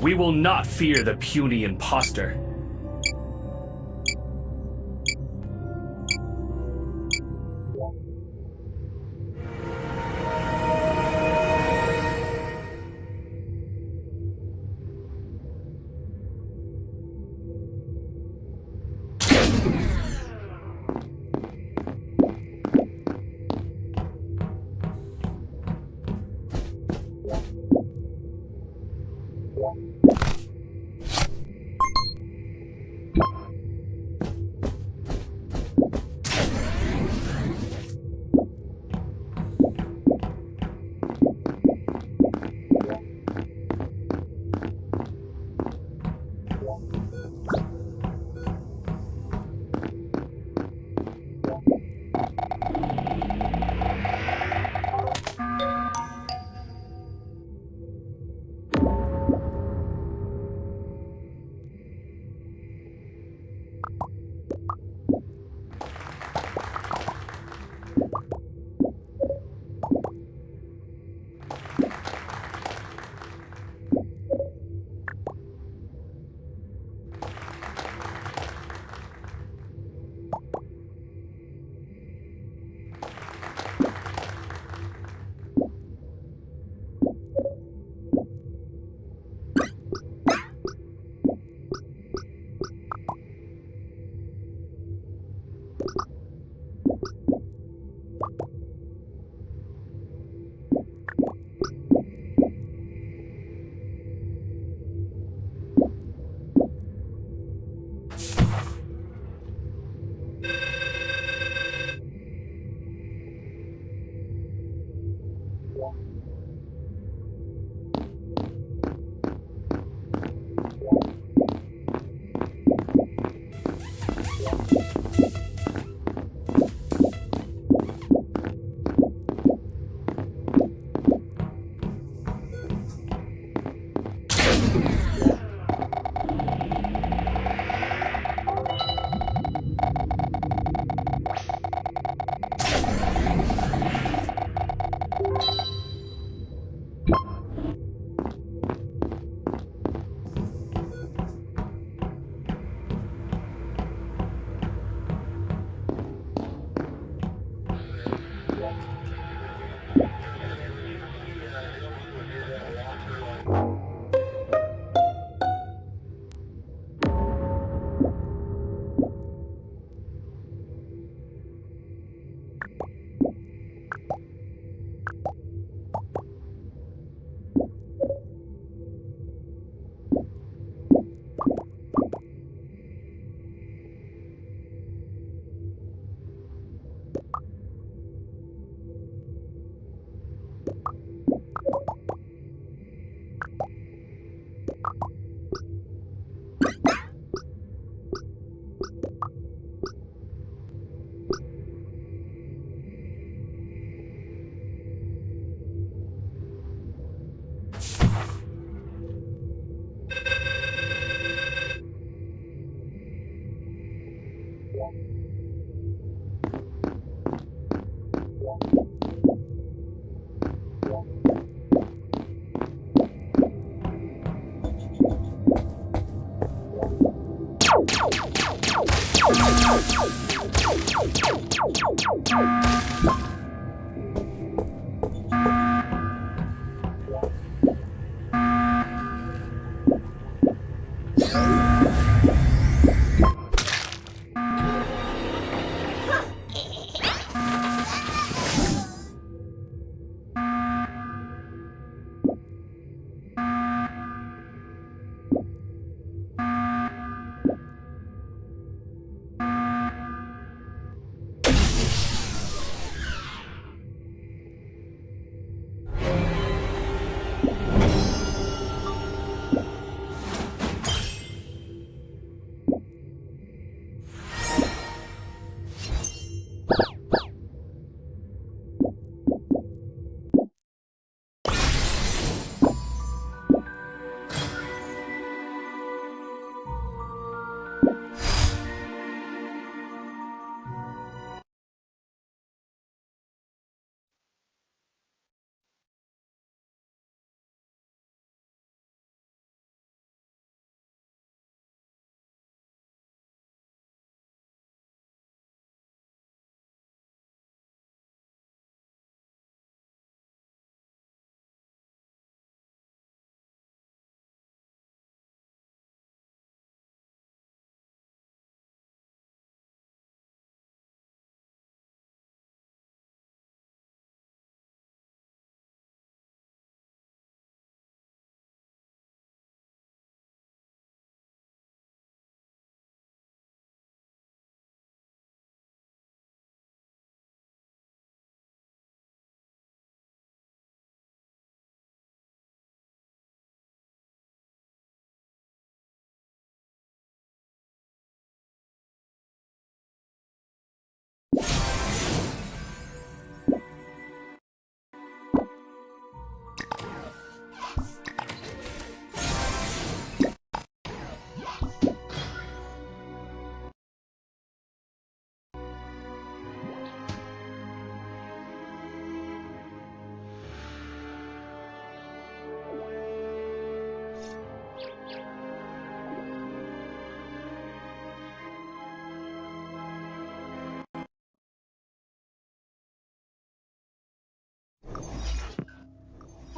We will not fear the puny imposter.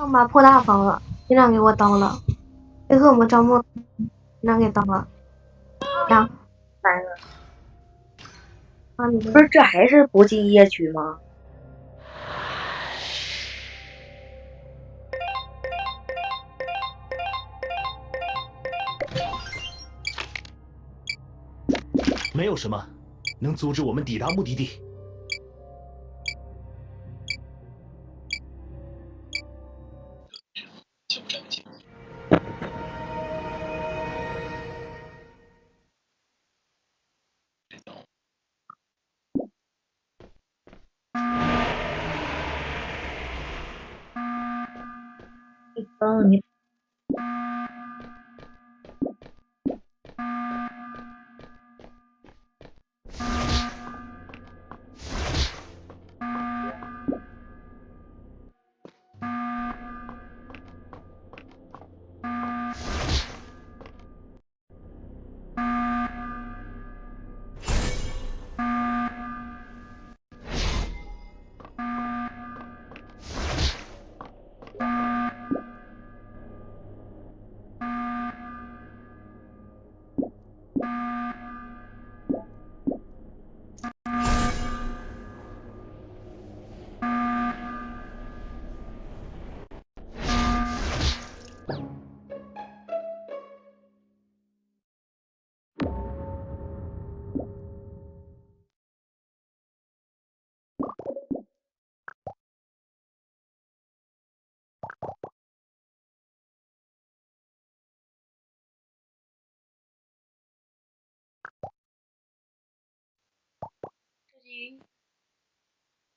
上马破大防了，队长给我刀了，配合我们招募，队长给刀了，呀，来了。啊，你不是这还是不进夜区吗？没有什么能阻止我们抵达目的地。你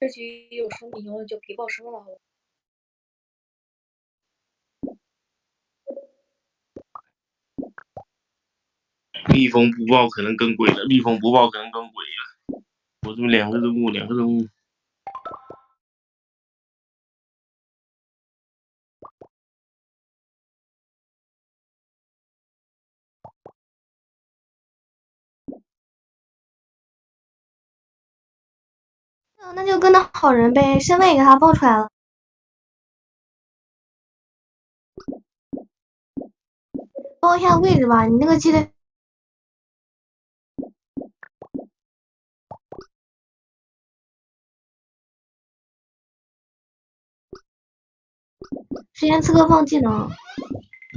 这局有输你赢了就别报声了。蜜蜂不报可能更鬼了，蜜蜂不报可能更鬼了。我这么两个任务，两个任务。那就跟那好人呗，现在也给他爆出来了。报一下位置吧，你那个记得。时间刺客放技能，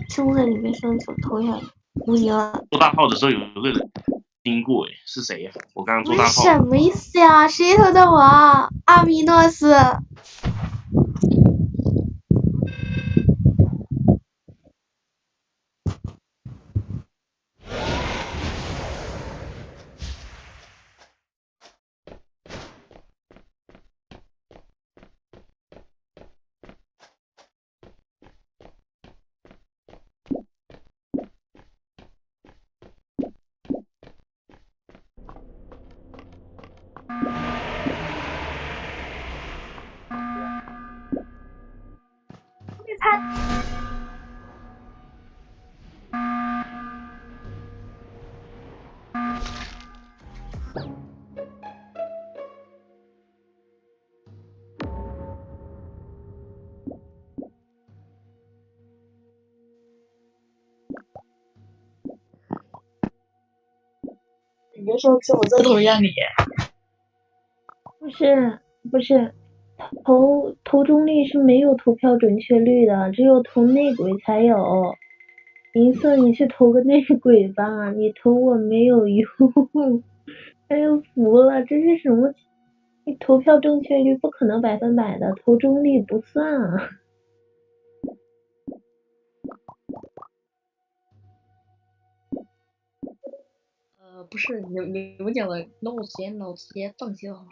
青色里面伸手投一下，无敌了。做大炮的时候有个人经过，哎，是谁呀？我刚刚做大炮。什么意思呀？谁投的我？阿米诺斯。你别说是我在讨厌你。不是，投中立是没有投票准确率的，只有投内鬼才有。银色，你去投个内鬼吧，你投我没有用。哎呦，服了，这是什么？你投票正确率不可能100%的，投中立不算啊。不是你们讲的，那我直接放弃了。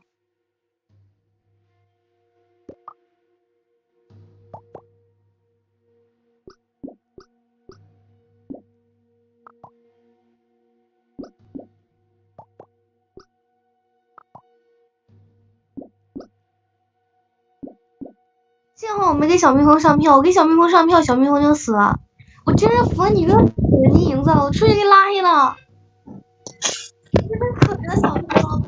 幸好我没给小蜜蜂上票，我给小蜜蜂上票，小蜜蜂就死了。我真是服了你这个死人营造，我出去给拉黑了。你这个可怜的小蜜蜂。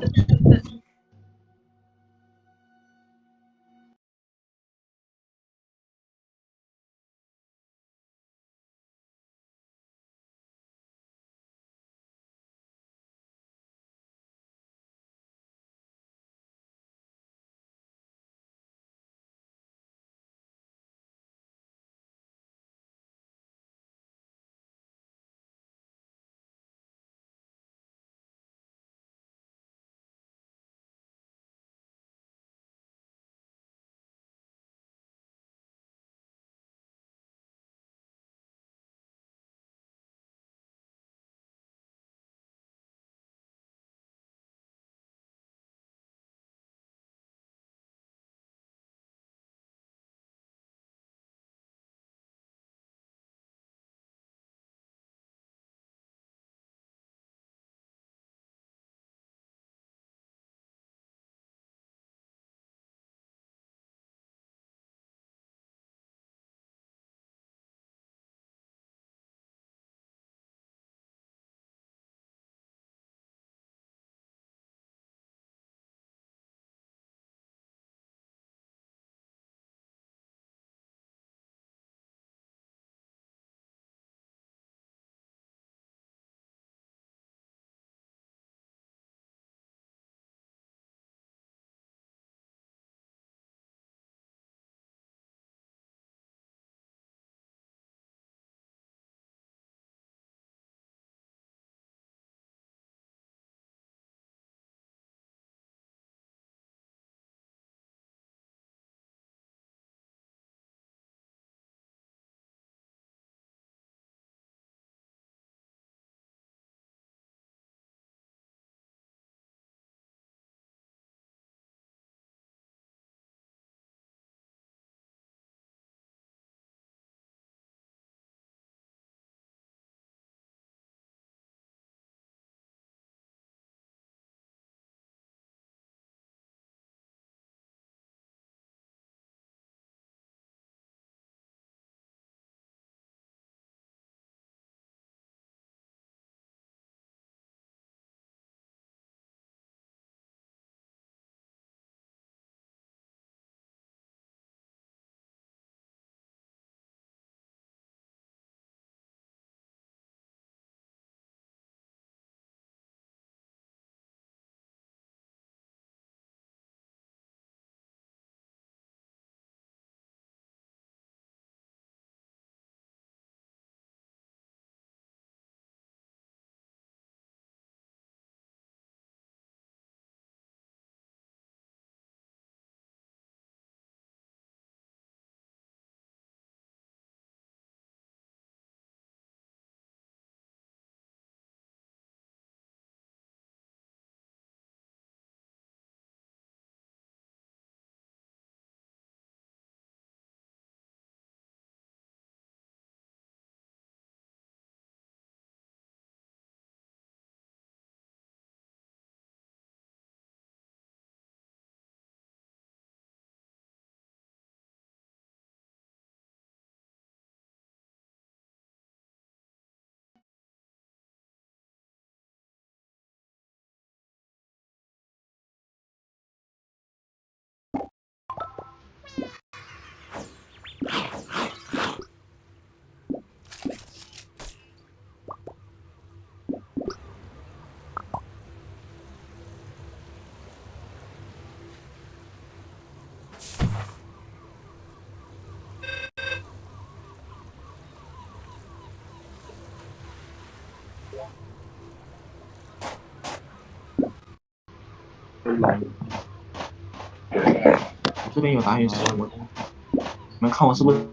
我这边有打野石，你们看我是不是？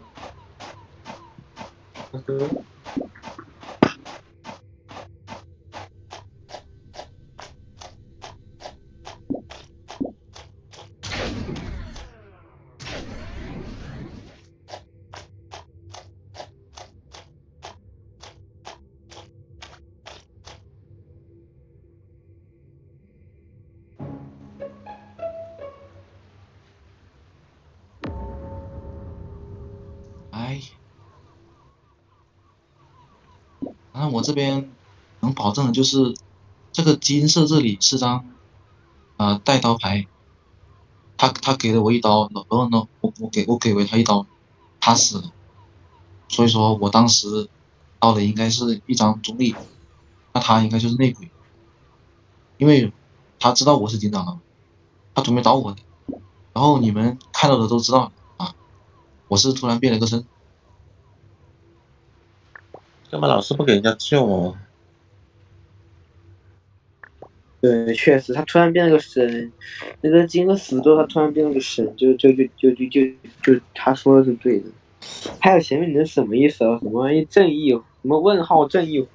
哎，然后我这边能保证的就是这个金色这里是张带刀牌，他给了我一刀，然后呢我给了他一刀，他死了，所以说我当时刀的应该是一张中立，那他应该就是内鬼，因为他知道我是警长了，他准备刀我的，然后你们看到的都知道啊，我是突然变了个身。干嘛老是不给人家救哦？对，确实，他突然变了个神，那个金个死之后，他突然变了个神，就他说的是对的。还有前面你的什么意思啊？什么玩意正义？什么问号正义虎？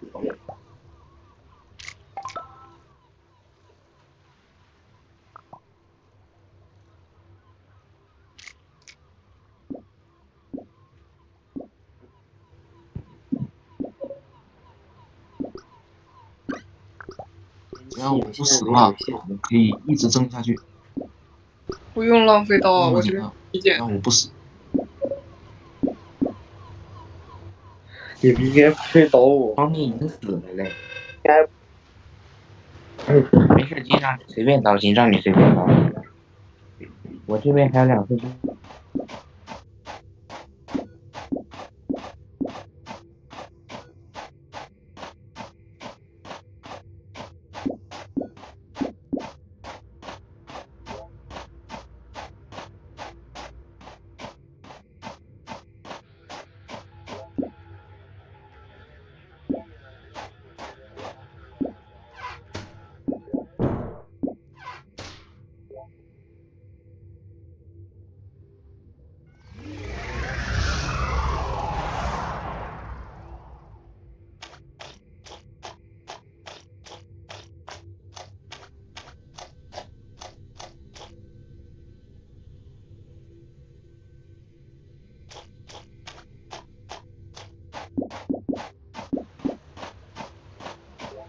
只要我不死的话，我可以一直争下去。不用浪费刀啊，我这边一件。只要我不死。你不应该推倒我，方面已经死了嘞。没事，金上你随便刀，金上你随便刀。我这边还有2分钟。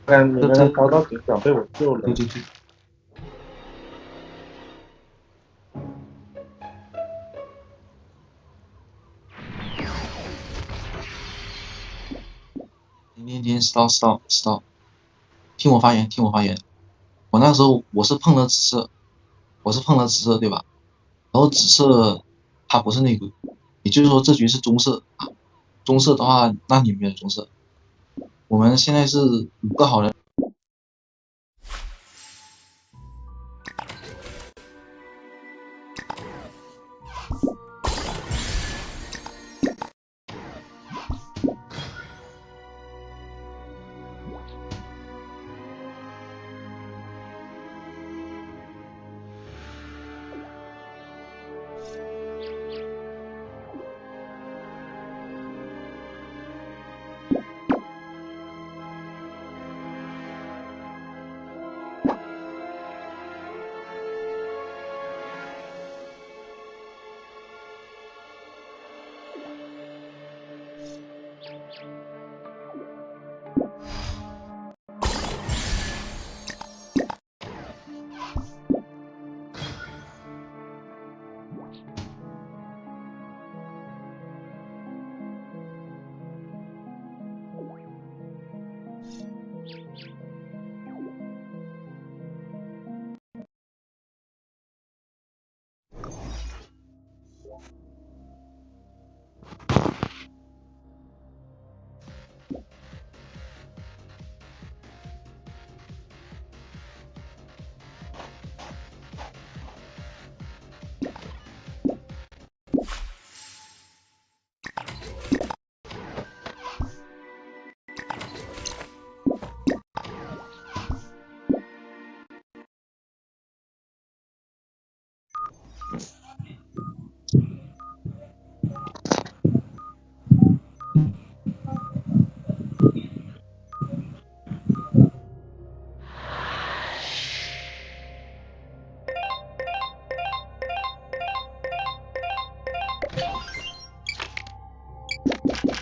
但你那个高刀警长被我救了。对对对。停 stop， 听我发言。我那时候我是碰了紫色，对吧？然后紫色它不是内鬼，也就是说这局是棕色啊。棕色的话，那你们也是棕色。我们现在是5个好人。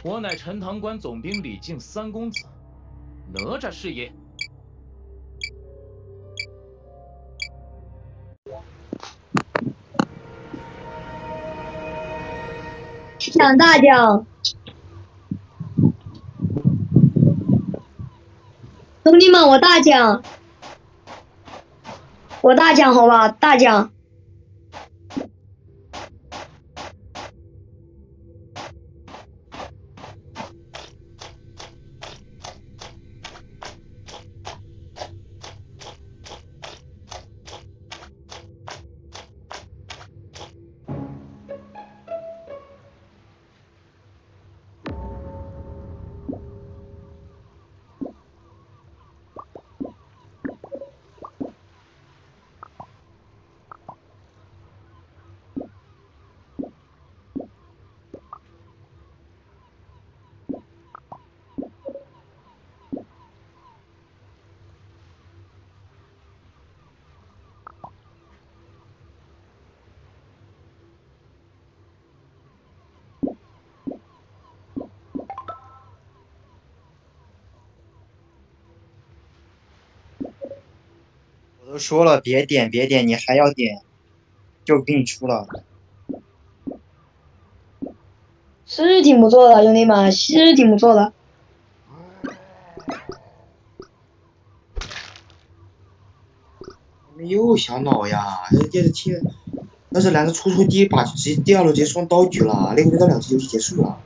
我乃陈塘关总兵李靖三公子，哪吒是也。抢大奖，兄弟们，我大奖，我大奖，好吧，大奖。我都说了别点别点，你还要点，就给你出了。是挺不错的，兄弟们，是挺不错的。没有想脑呀，这天，那是两个出第一把就直接掉了，直接双刀局了，那个味道两次游戏结束了。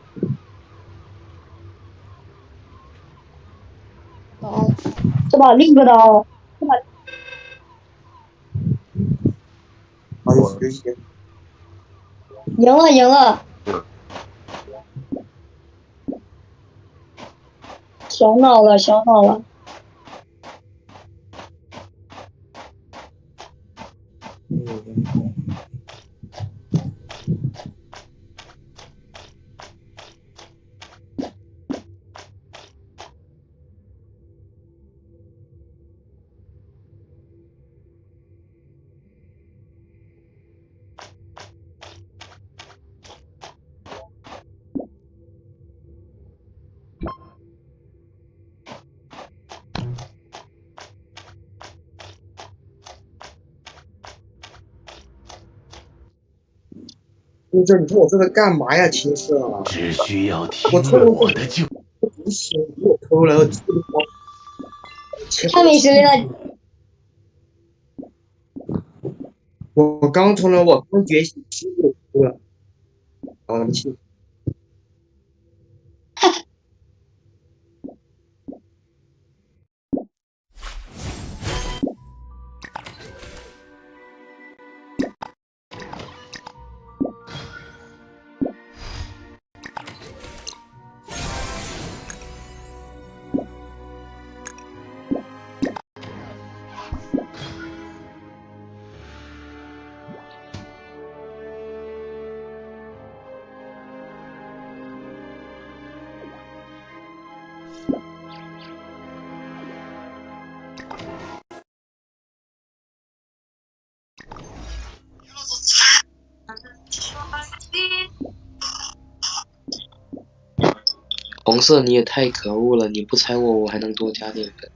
刀，这把另一个刀，这把。游戏结束。赢了，赢了。小脑了，小脑了。你说我这在干嘛呀？青色，只需要听我的就。不行，我偷了，太没实力了。我刚偷了，我刚觉醒，就偷了，搞什么气？红色你也太可恶了！你不踩我，我还能多加点分。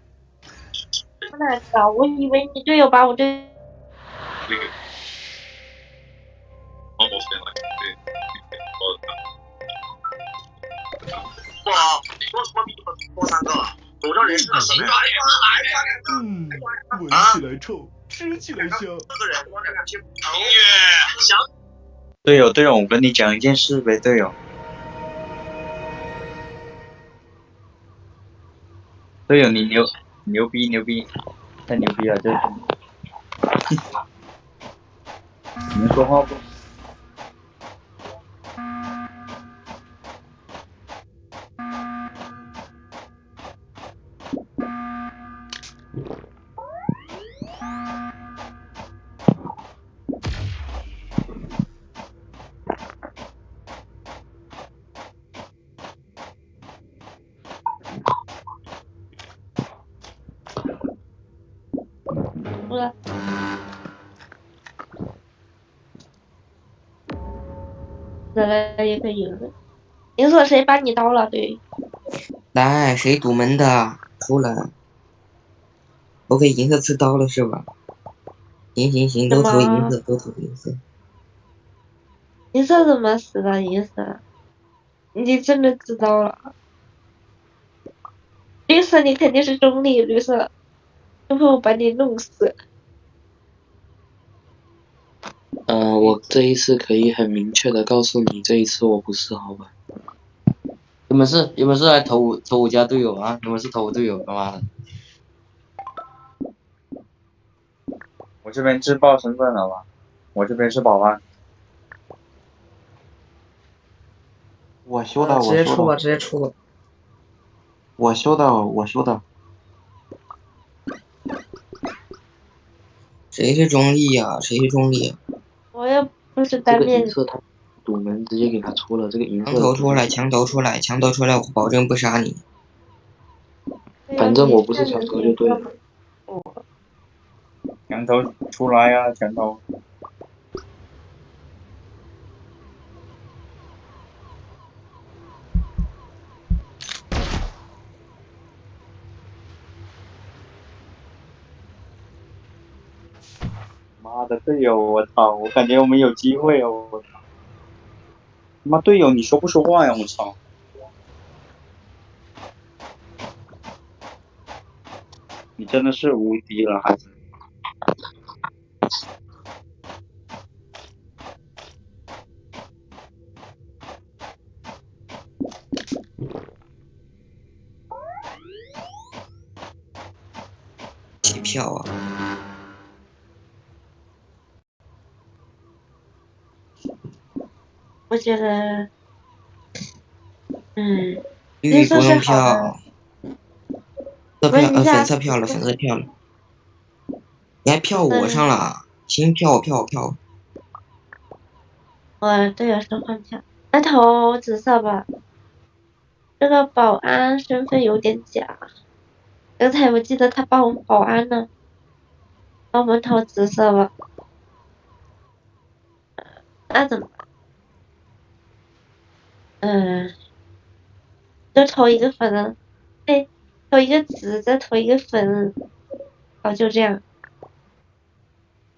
我哪知道？我以为你队友把我队。哇！你说什么逼多三个？手上人是哪个？闻起来臭，吃起来香。四个人，光这两期音乐响。队友，我跟你讲一件事呗，队友。队友，你牛逼，太牛逼了，这是。你们说话不？再来也可以了。银色谁把你刀了？对，来，谁堵门的？出来。我给银色刺刀了是吧？行行行，都投银色，都投银色。银色怎么死的？银色，你真的知道了？绿色你肯定是中立，绿色，要不我把你弄死。我这一次可以很明确的告诉你，这一次我不是，好吧？有本事来投我家队友啊！有本事投我队友，他妈的！我这边自爆身份了吧？我这边是保安。我修的，直接出吧，直接出吧。我修的。谁是中立呀？谁是中立？我也不是单面。这个银色他堵门直接给他戳了，这个银色。墙头出来，我保证不杀你。反正我不是墙头就对了。墙头出来呀，墙头。妈的队友，我操！我感觉我们有机会哦，我操！他妈队友，你说不说话呀？我操！你真的是无敌了，孩子！起票啊！我觉得，绿不用票，粉色票了。你还票我上了，行，票我。我队友是换票，那投紫色吧。这个保安身份有点假，刚才我记得他报保安呢。那我们投紫色吧。那怎么办？就投一个粉了，投一个紫，再投一个粉，好，就这样。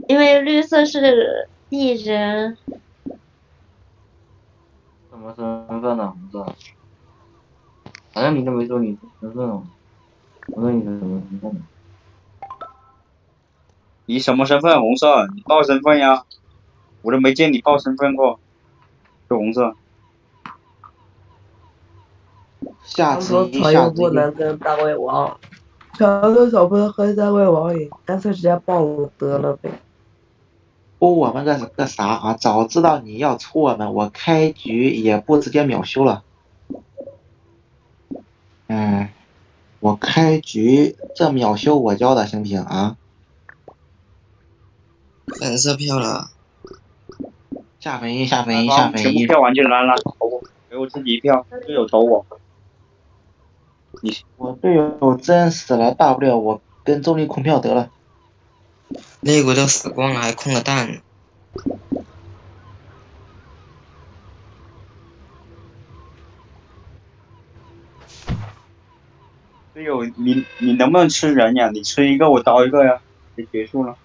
因为绿色是艺人。什么身份呢？红色。反正你都没说你身份哦。我说你什么身份？你什么身份？红色，你报身份呀！我都没见你报身份过。是红色。下次又不能跟大胃王，强的小不能和大胃王赢，干脆直接报我得了呗。我们个啥啊？早知道你要出我们，我开局也不直接秒修了。我开局这秒修我交的，行不行啊？粉色票了，下粉一。全部票完就来投我，给我自己一票，队友投我。我队友真死了，大不了我跟中立控票得了。那个都死光了，还空个蛋。队友，你能不能吃人呀？你吃一个我刀一个呀，就结束了。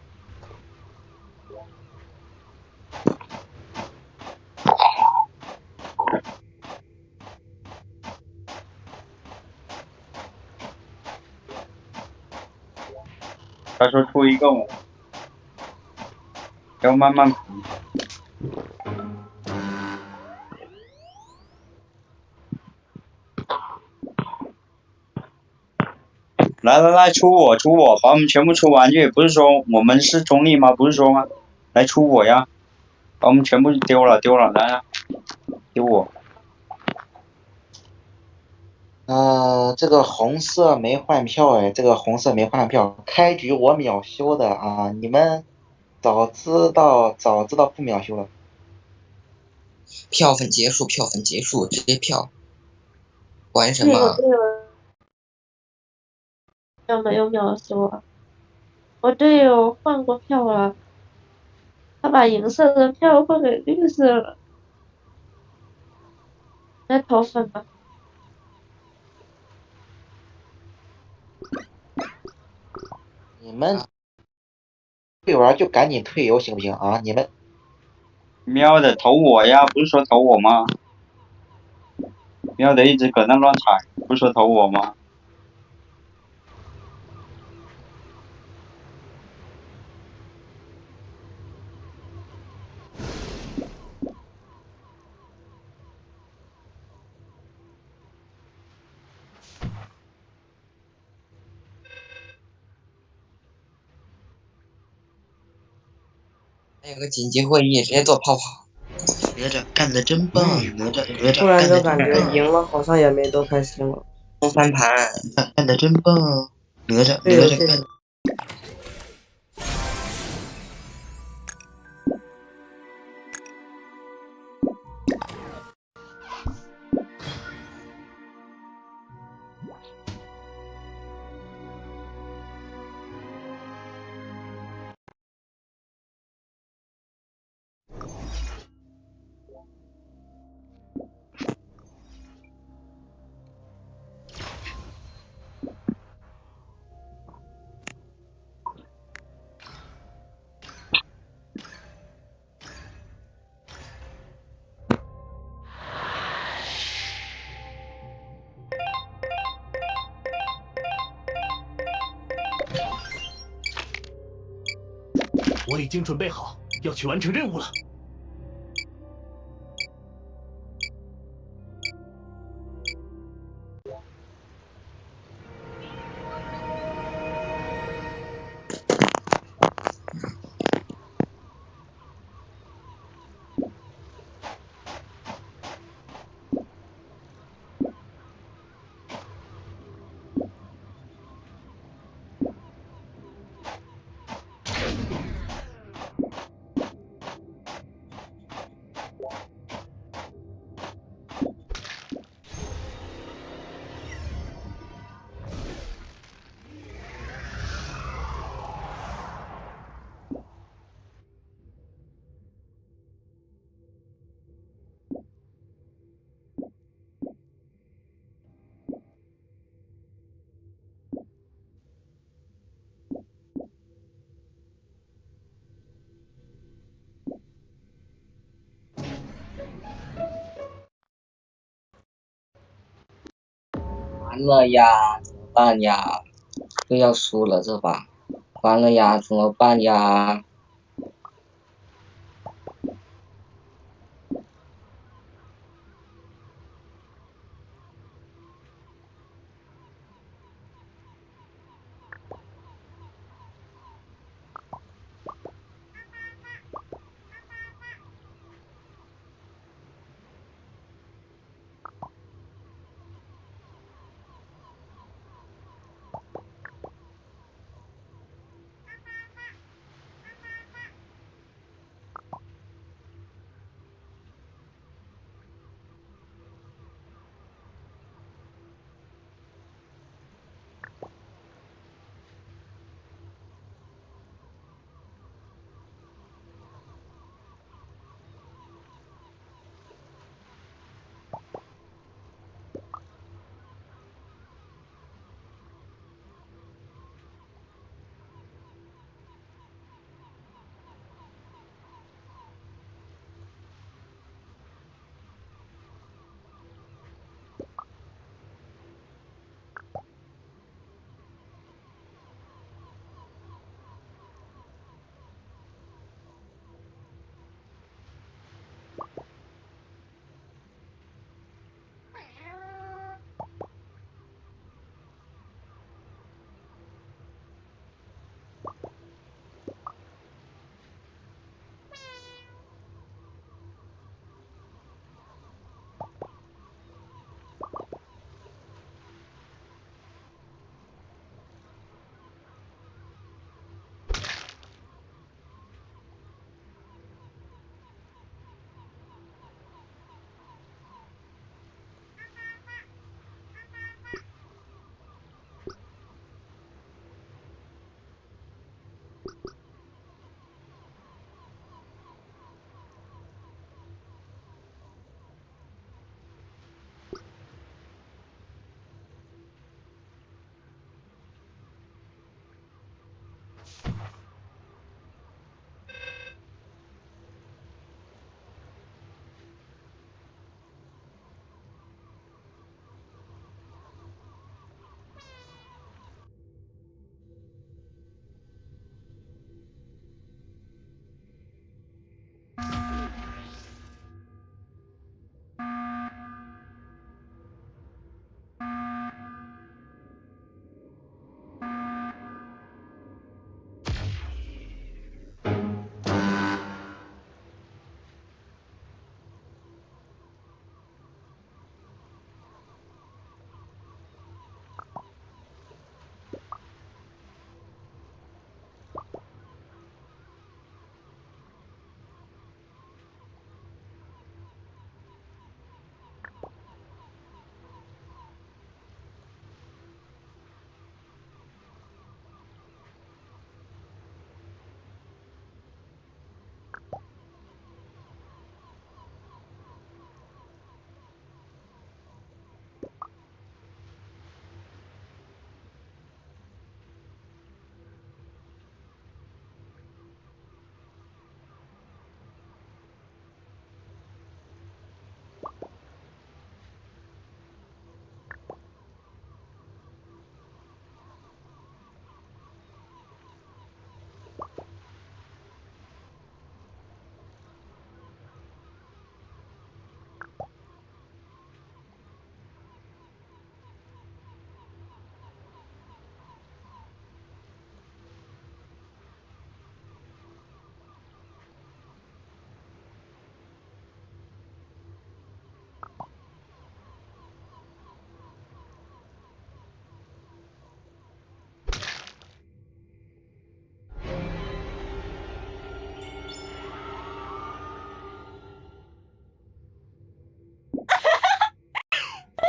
他说出一个我，要慢慢补。来，出我，把我们全部出完就不是说我们是中立吗？不是说吗？来出我呀，把我们全部丢了，来，丢我。这个红色没换票哎，开局我秒修的啊，你们早知道不秒修了。票粉结束，直接票，玩什么？有没有秒修啊？我队友换过票了，他把银色的票换给绿色了。来投粉吧。你们退完就赶紧退游行不行啊？你们喵的投我呀，不是说投我吗？喵的一直搁那乱踩，不是说投我吗？还有个紧急会议，直接做泡泡。哪吒干的真棒，哪吒突然干的就感觉真棒，赢了，好像也没多开心了。中翻盘，干的真棒，哪吒对的，谢谢。干。我已经准备好要去完成任务了。完了呀，怎么办呀？又要输了这把，完了呀，怎么办呀？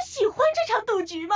喜欢这场赌局吗？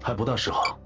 还不到时候。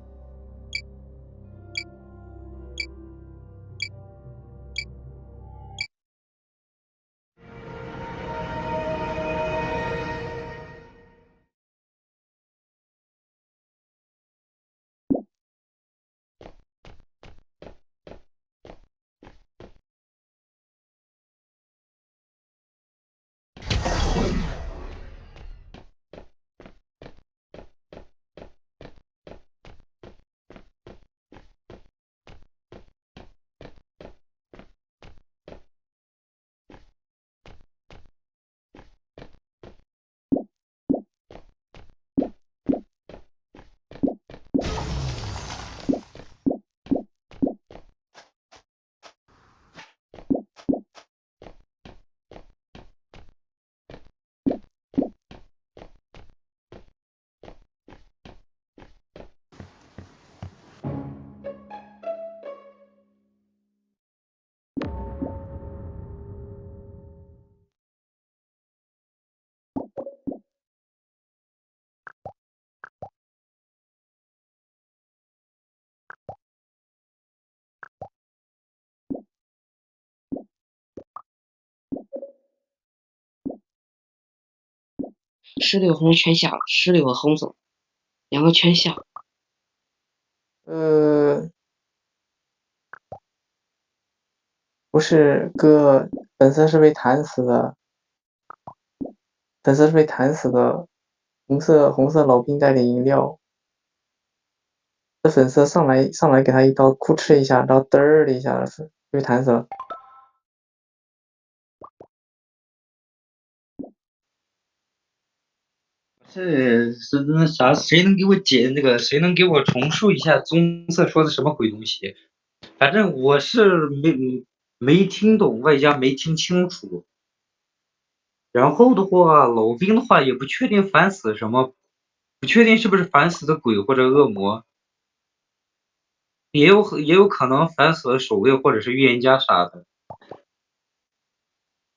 16红全下了，16和红色两个全下。不是哥，粉色是被弹死的，粉色是被弹死的，红色老兵带点饮料，这粉色上来给他一刀，哭哧一下，然后嘚儿的一下子就被弹死了。是那啥，谁能给我解那个？谁能给我重述一下棕色说的什么鬼东西？反正我是没听懂，外加没听清楚。然后的话，老兵的话也不确定反死什么，不确定是不是反死的鬼或者恶魔，也有可能反死的守卫或者是预言家啥的。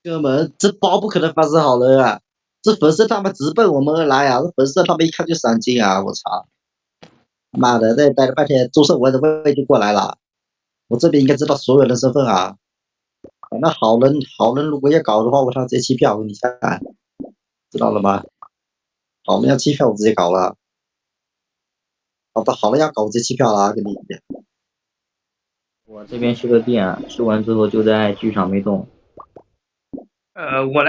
哥们，这包不可能反死好人啊！这粉色他妈直奔我们而来啊！这粉色他们一看就闪劲啊！我操！妈的，这待了半天，周胜文的位就过来了，我这边应该知道所有人身份啊。那好人如果要搞的话，我他妈直接弃票，我跟你讲，知道了吗？好人要弃票，我直接搞了。好人要搞，我直接弃票了，跟你讲。我这边去个店，吃完之后就在剧场没动。我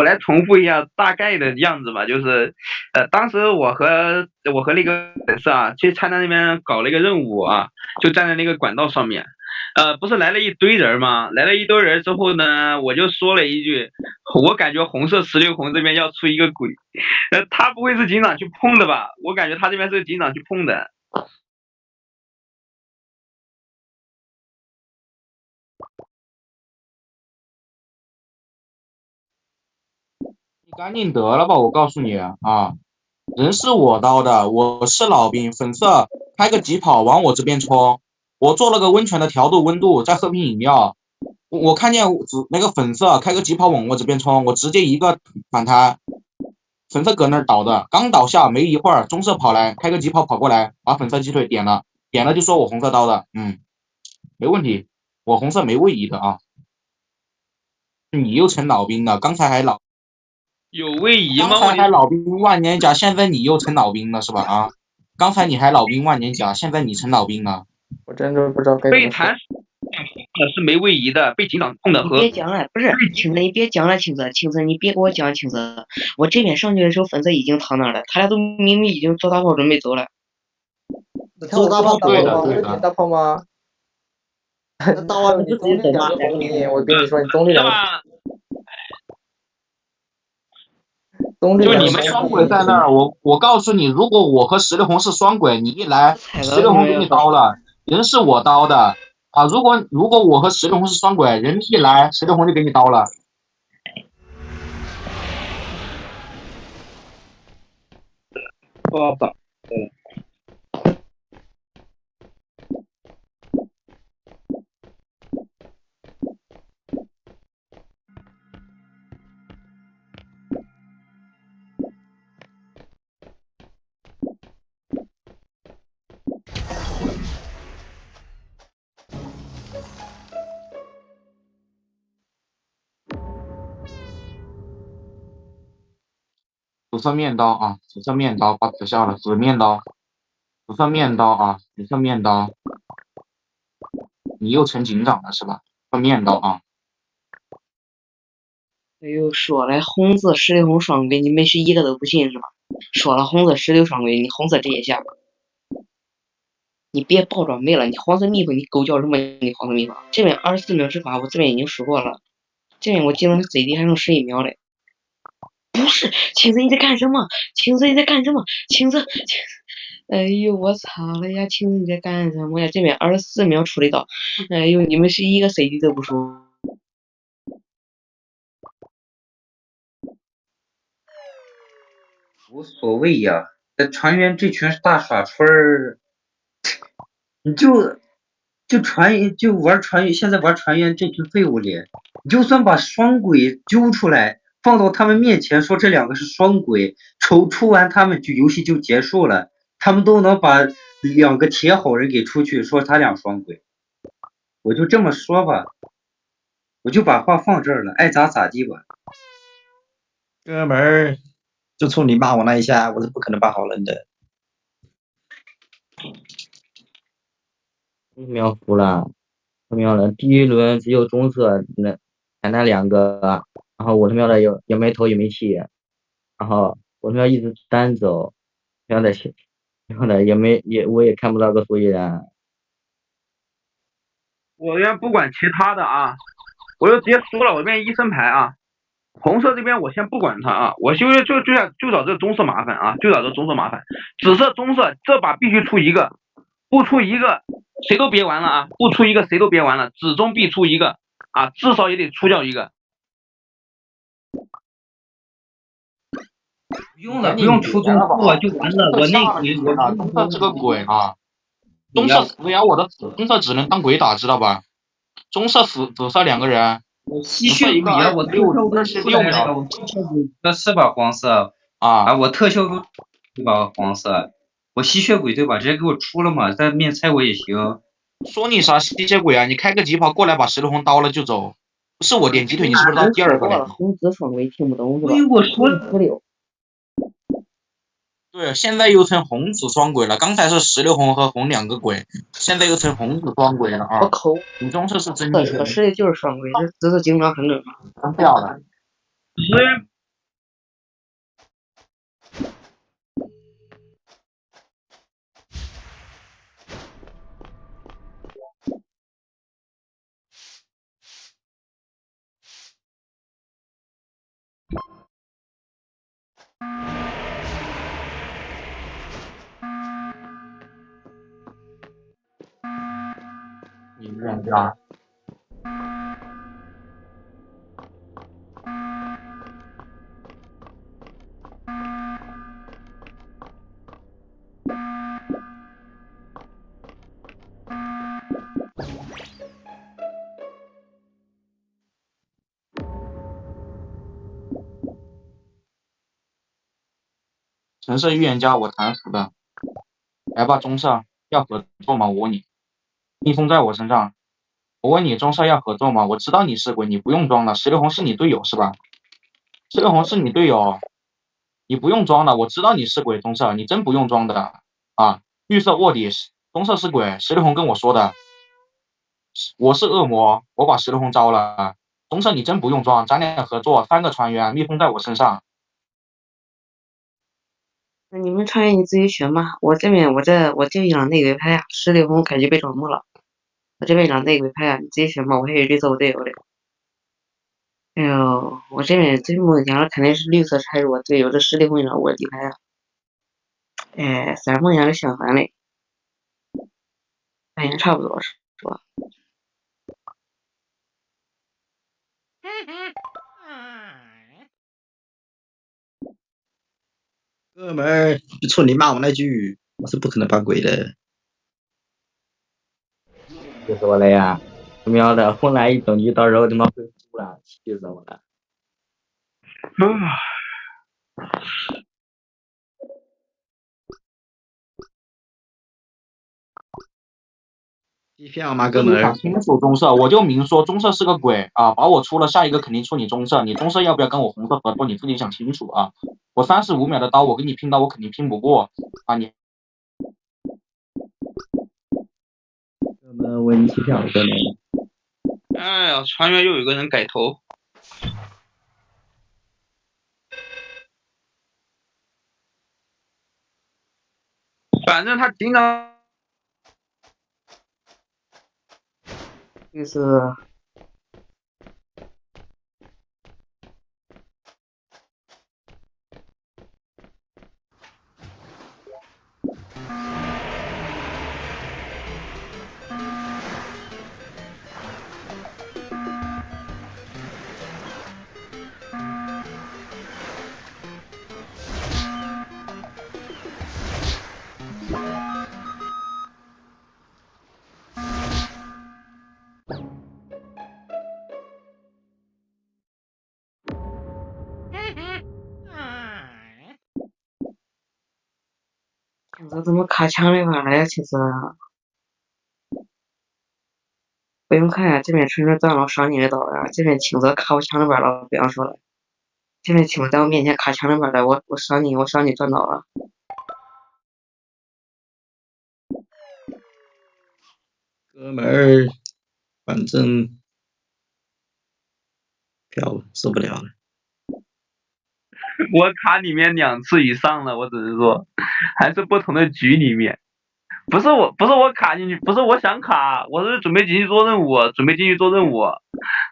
来重复一下大概的样子吧，就是，当时我和那个粉丝啊，去参加那边搞了一个任务啊，就站在那个管道上面，不是来了一堆人吗？来了一堆人之后呢，我就说了一句，我感觉红色16红这边要出一个鬼，他不会是警长去碰的吧？我感觉他这边是警长去碰的。你赶紧得了吧，我告诉你啊，人是我刀的，我是老兵，粉色开个疾跑往我这边冲，我做了个温泉的调度温度，再喝瓶饮料，我看见那个粉色开个疾跑往我这边冲，我直接一个反弹，粉色搁那儿倒的，刚倒下没一会儿，棕色跑来开个疾跑跑过来，把粉色鸡腿点了就说我红色刀的，没问题，我红色没位移的啊，你又成老兵了，刚才还有位移吗？刚才还老兵万年甲，现在你又成老兵了是吧？啊，刚才你还老兵万年甲，现在你成老兵了。我真的不知道该怎么被弹是没位移的，被警长碰的和。你别讲了，不是青子，你别讲了，青子，你别给我讲青子。我这边上去的时候，粉色已经躺那儿了，他俩都明明已经做大炮准备走了。做大炮对的对的。大炮吗？那大炮你中立讲就红你，我跟你说，你中立讲。就你们双轨在那儿，我告诉你，如果我和16红是双轨，你一来16红给你刀了，人是我刀的啊。如果我和16红是双轨，人一来16红就给你刀了。我操！紫色面刀啊，紫色面刀把紫下了，紫面刀，紫色面刀啊，紫色面刀，你又成警长了是吧？紫色面刀啊。哎呦，说了红色16红双轨，你们是一个都不信是吧？说了红色16双轨，你红色直接下。你别爆装没了，你黄色蜜蜂，你狗叫什么？你黄色蜜蜂，这边24秒执法，我这边已经输过了，这边我技能 CD 还剩11秒嘞。不是，青子你在干什么？青子你在干什么？青子，哎呦我操了呀！青子你在干什么呀？这边24秒处理到，哎呦你们是一个 CD 都不输。无所谓呀，这船员这群大耍春儿，你就玩船员，现在玩船员这群废物里，你就算把双轨揪出来，放到他们面前说这两个是双轨，出完他们就游戏就结束了，他们都能把两个铁好人给出去说他俩双轨，我就这么说吧，我就把话放这儿了，爱咋咋地吧。哥们儿，就冲你骂我那一下，我是不可能扮好人的。秒服了，他喵的，第一轮只有棕色那两个，然后我他喵的也没头也没气，然后我他妈一直单走，然后我也看不到个所以然。我先不管其他的啊，我就直接说了，我这边医生牌啊，红色这边我先不管它啊，我就找这棕色麻烦啊，就找这棕色麻烦。紫色棕色这把必须出一个，不出一个谁都别玩了啊，不出一个谁都别玩了，紫中必出一个啊，至少也得出掉一个。不用了，不用出棕色就完了。我那鬼棕色是个鬼啊，棕色死不了我的紫，棕色只能当鬼打，知道吧？棕色紫色两个人，吸血鬼啊！我特效都出来了，我特效鬼这是把黄色啊，我特效都对吧？黄色，我吸血鬼对吧？直接给我出了嘛，在面猜我也行。说你啥吸血鬼啊？你开个疾跑过来把石头红刀了就走，不是我点击腿，你是不是到第二个了？红紫双鬼听不懂是吧？我说对，现在又成红紫双鬼了，刚才是石榴红和红两个鬼，现在又成红紫双鬼了啊！我抠，你棕色是真可是的就是双鬼，这是经常很正常。真漂亮。你认家。橙色预言家我弹死的，来吧，棕色要合作吗？我问你，蜜蜂在我身上，我问你，棕色要合作吗？我知道你是鬼，你不用装了。石榴红是你队友是吧？石榴红是你队友，你不用装了，我知道你是鬼，棕色你真不用装的啊。绿色卧底，棕色是鬼，石榴红跟我说的，我是恶魔，我把石榴红招了。棕色你真不用装，咱俩合作，3个船员，蜜蜂在我身上。那你们船员你自己选吧，我这边一张内鬼牌啊，石榴红开局被招募了，我这边一张内鬼牌啊，你自己选吧，我还有绿色我队友的。哎呦，我这边最梦想的肯定是绿色才是我队友，这石榴红一张卧底牌啊。哎，3梦想是相反的，反正差不多是吧？哥们儿，就冲你骂我那句，我是不可能扮鬼的。气死我了呀！他喵的，混来一整局，到时候他妈会输了，气死我了！欺骗我吗，哥们儿？想清楚棕色，我就明说棕色是个鬼啊，把我出了，下一个肯定出你棕色，你棕色要不要跟我红色合作，你自己想清楚啊！我35秒的刀，我跟你拼刀，我肯定拼不过啊你。哥们，我你欺骗我哥们。哎呀，船员又有个人改头。反正他经常就是这怎么卡墙里边了呀？其实不用看呀，这边纯纯断了伤你的刀呀，这边青色卡我墙里边了，不想说了。现在请在我面前卡墙那边的，我赏你赚到了。哥们儿，反正票受不了了。我卡里面2次以上了，我只是说，还是不同的局里面。不是我卡进去，不是我想卡，我是准备进去做任务，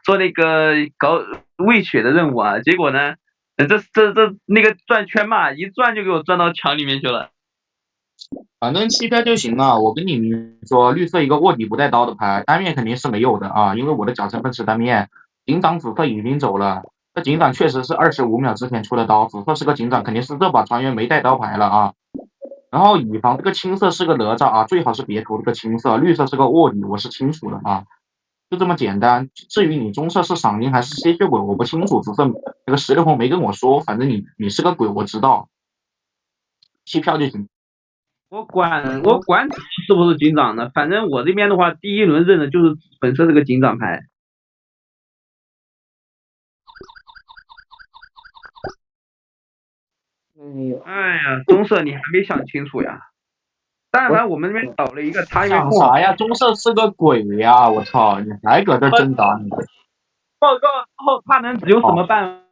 做那个搞喂血的任务啊。结果呢，这那个转圈嘛，一转就给我转到墙里面去了。反正弃票就行了。我跟你明说，绿色一个卧底不带刀的牌，单面肯定是没有的啊，因为我的假成分是单面。警长紫色已经走了，这警长确实是25秒之前出的刀，紫色是个警长，肯定是这把船员没带刀牌了啊。然后以防这个青色是个哪吒啊，最好是别投这个青色，绿色是个卧底，我是清楚的啊，就这么简单。至于你棕色是赏金还是吸血鬼，我不清楚，只是那个16红没跟我说，反正你是个鬼，我知道，弃票就行。我管是不是警长呢？反正我这边的话，第一轮认的就是本色这个警长牌。哎呀，棕色你还没想清楚呀？但凡我们那边倒了一个，他因为想啥呀？棕色是个鬼呀！我操，你还搁这挣扎呢？报告后，他能只有什么办法？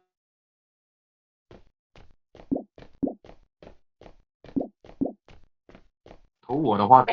投我的话，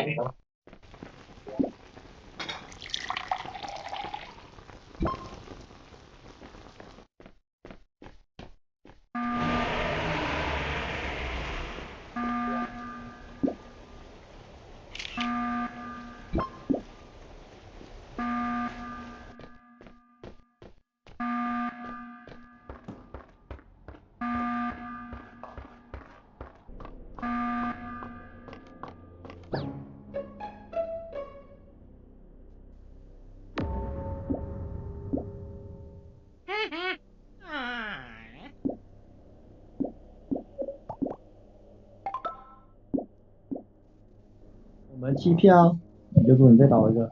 我们弃票，刘总你再倒一个。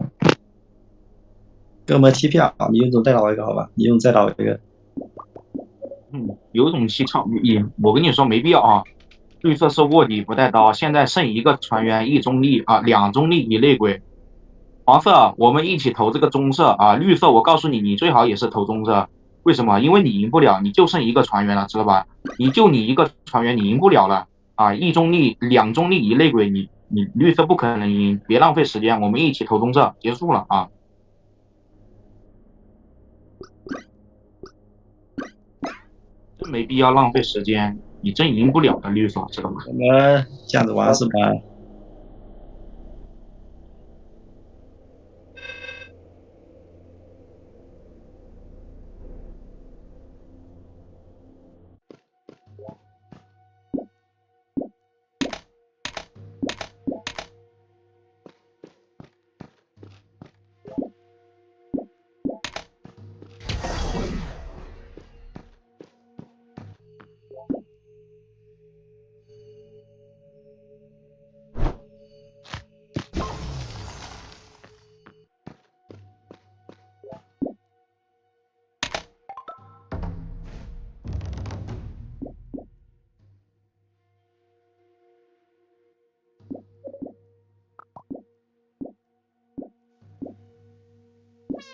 哥们弃票，你刘总再倒一个好吧？你刘总再倒一个。有种弃票，我跟你说没必要啊。绿色是卧底不带刀，现在剩一个船员1中立啊，2中立1内鬼。黄色我们一起投这个棕色啊，绿色我告诉你，你最好也是投棕色。为什么？因为你赢不了，你就剩一个船员了，知道吧？你一个船员，你赢不了了啊！1中立2中立1内鬼，你绿色不可能赢，别浪费时间，我们一起投棕色，结束了啊！真没必要浪费时间，你真赢不了的绿色，知道吗？我们这样子玩是吧？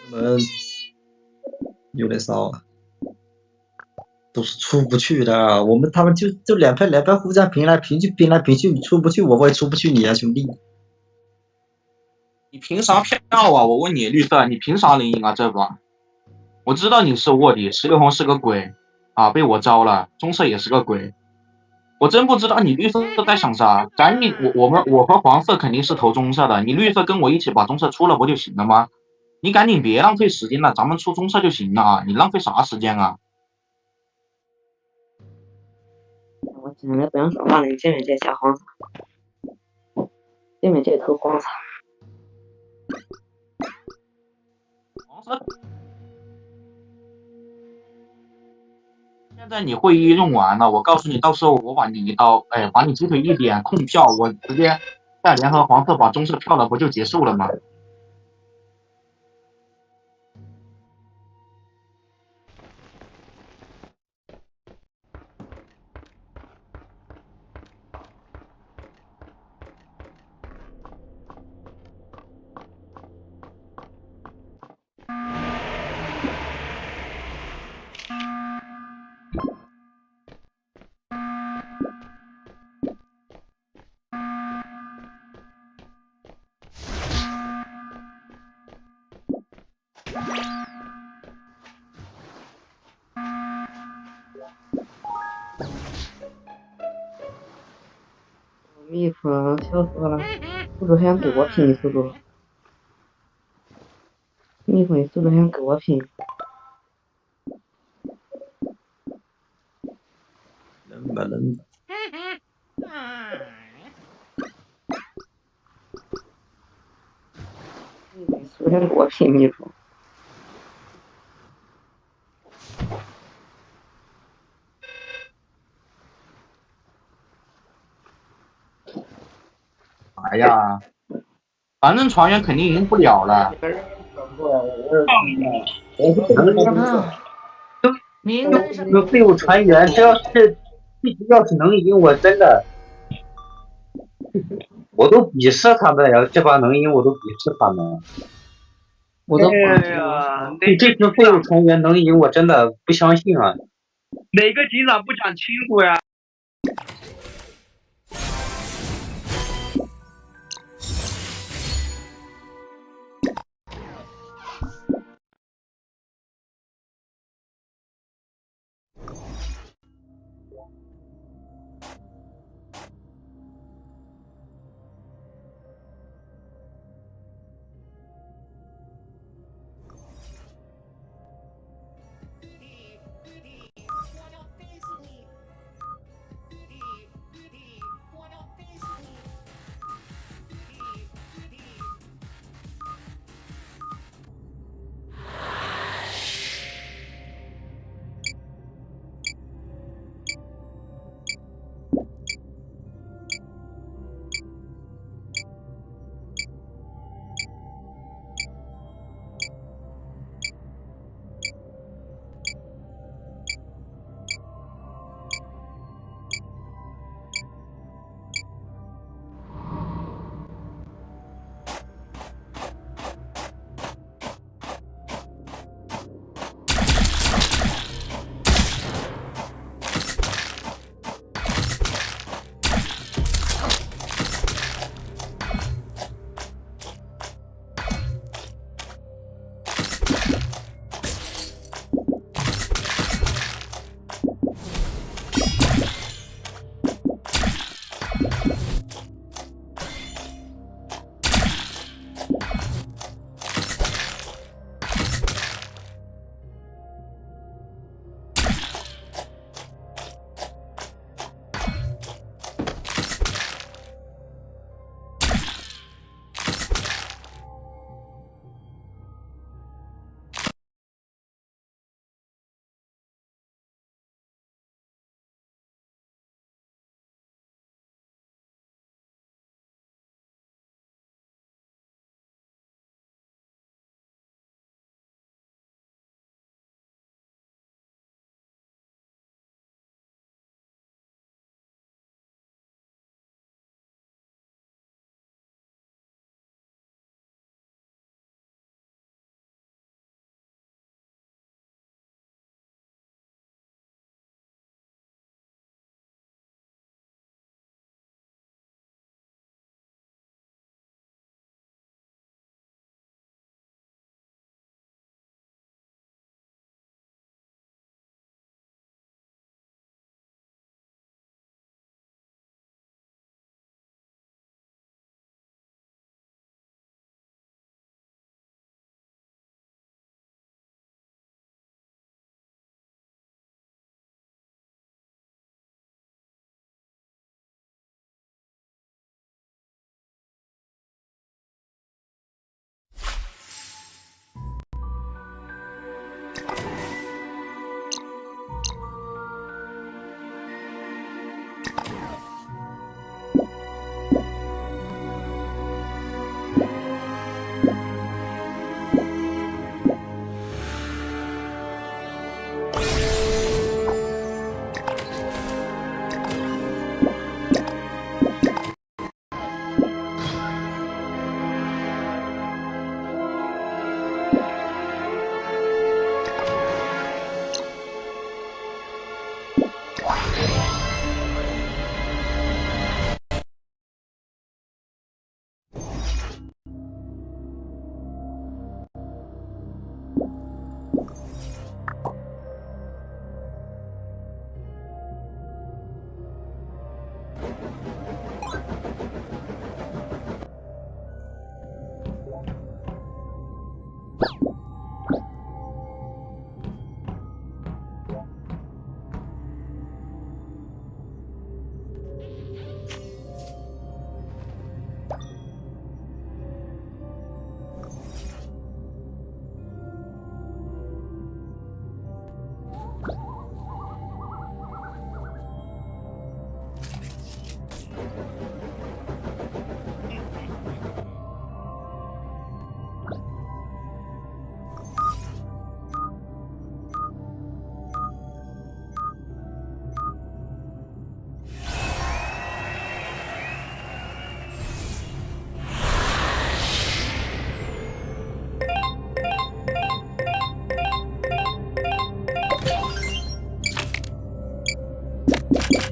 我们有点骚啊，都是出不去的。他们就两派互相平来平去，你出不去，我也出不去你啊，兄弟。你凭啥票啊？我问你，绿色，你凭啥能赢啊？这把我知道你是卧底，16红是个鬼啊，被我招了，棕色也是个鬼。我真不知道你绿色在想啥，赶紧我和黄色肯定是投棕色的，你绿色跟我一起把棕色出了不就行了吗？你赶紧别浪费时间了，咱们出棕色就行了啊！你浪费啥时间啊？我现在不想说话了，你这边再下黄色，这边再投黄色。黄色。现在你会议用完了，我告诉你，到时候我把你一刀，把你鸡腿一点控票，我直接再联合黄色把棕色票了，不就结束了吗？蜜蜂笑死我了，速度还想跟我拼速度，蜜蜂的速度还想跟我拼。能吧能吧。速度还跟我拼蜜蜂。哎呀，反正船员肯定赢不了了。这个废物船员，这要是能赢，我真的，我都鄙视他们呀！这帮能赢，我都鄙视他们。我都哎呀，这群废物船员能赢，我真的不相信啊！哪个警长不讲清楚呀？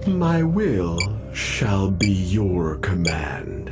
My will shall be your command.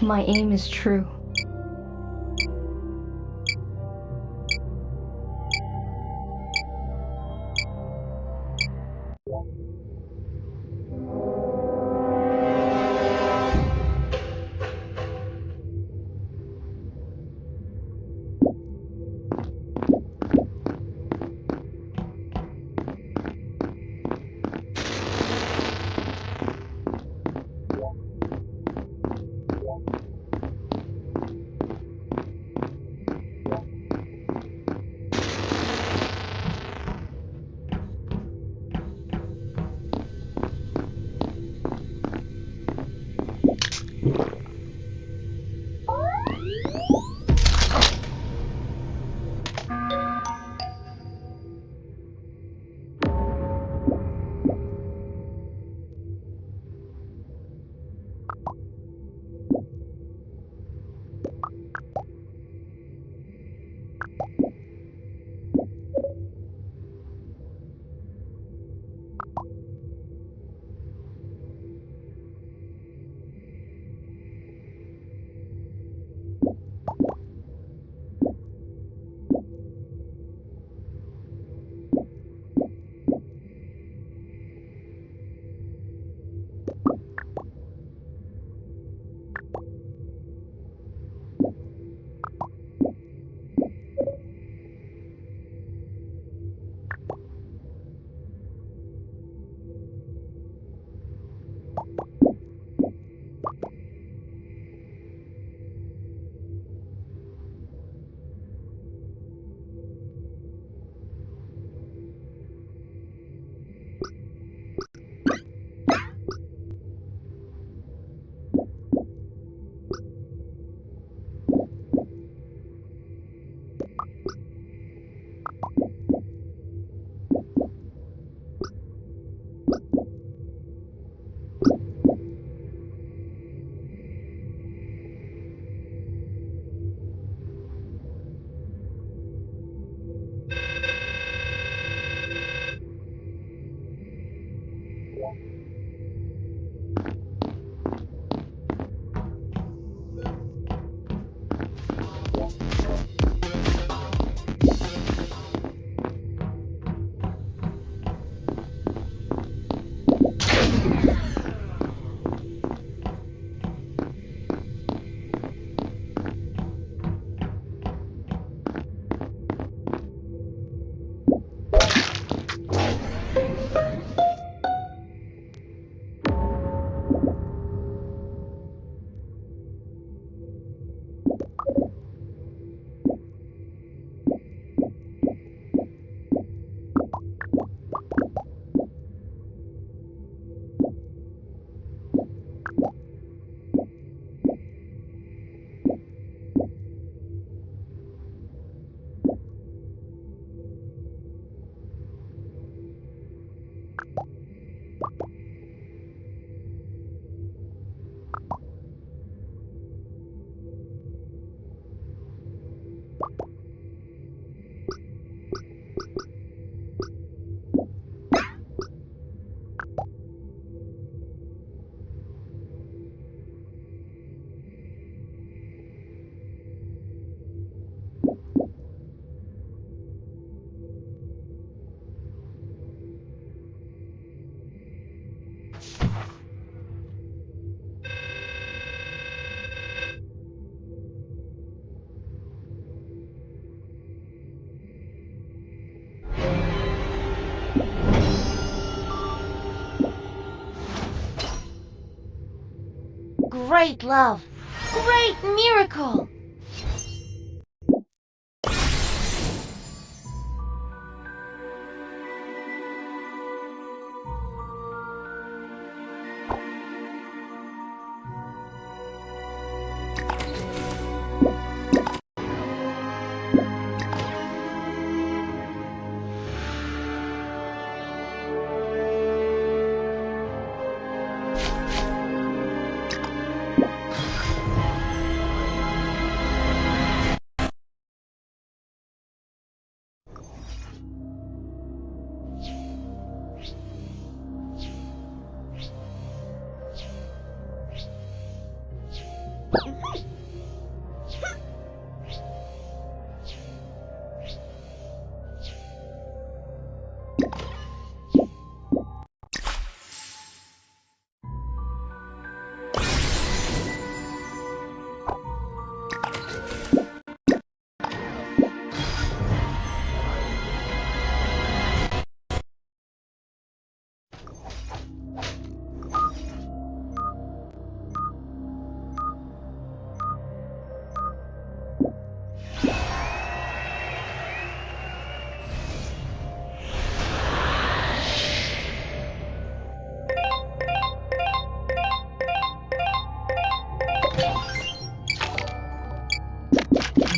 My aim is true. Great love. Great miracle.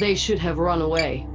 They should have run away.